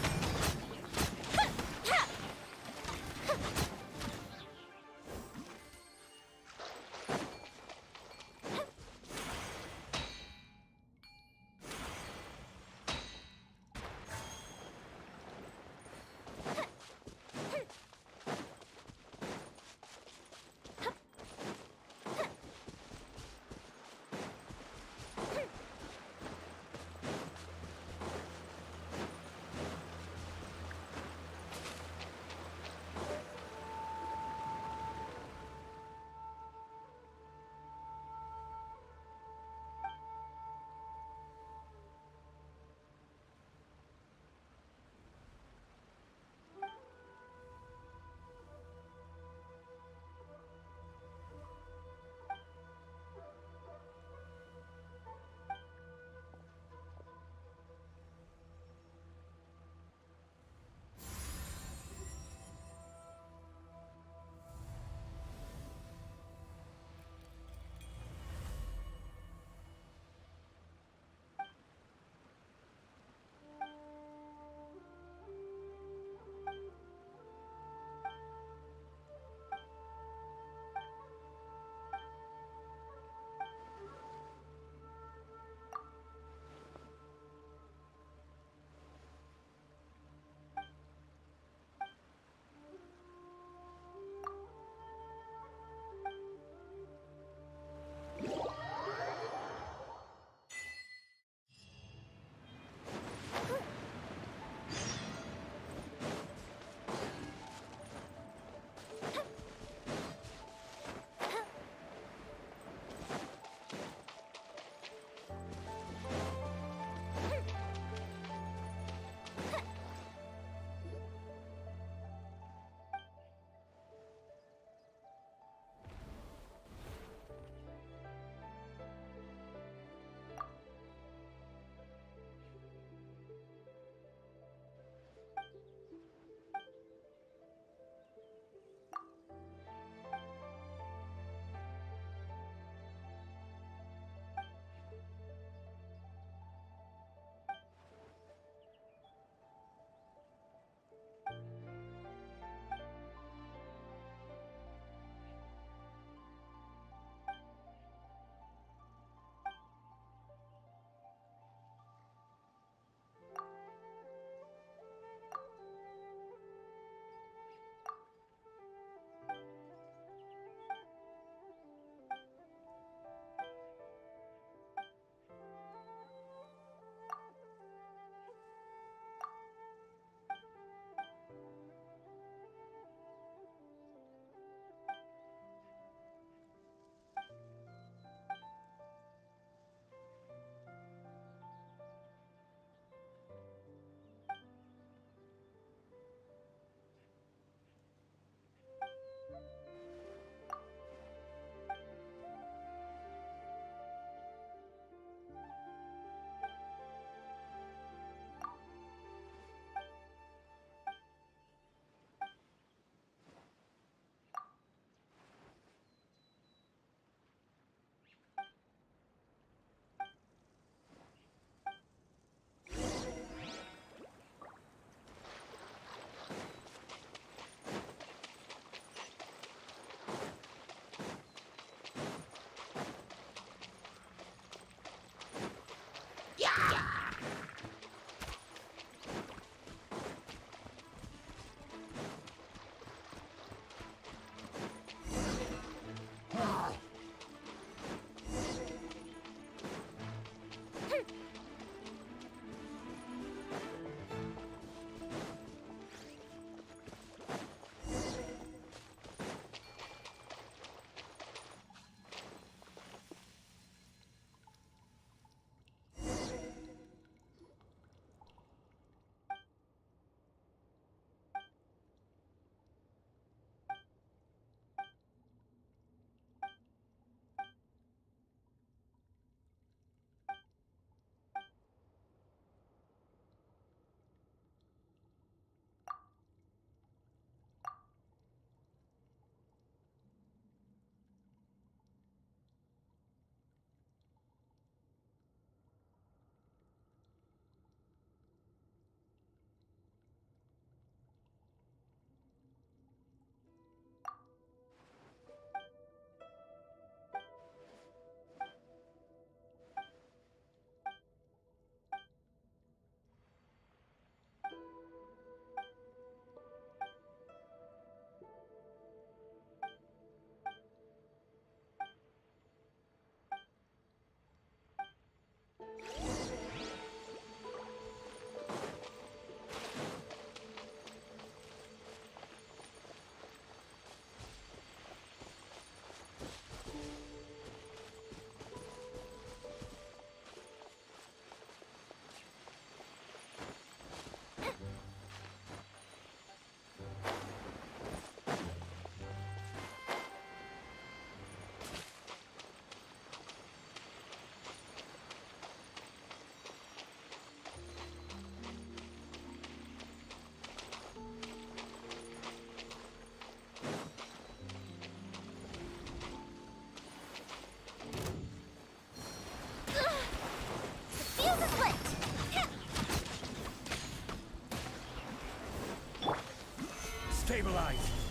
Stabilize!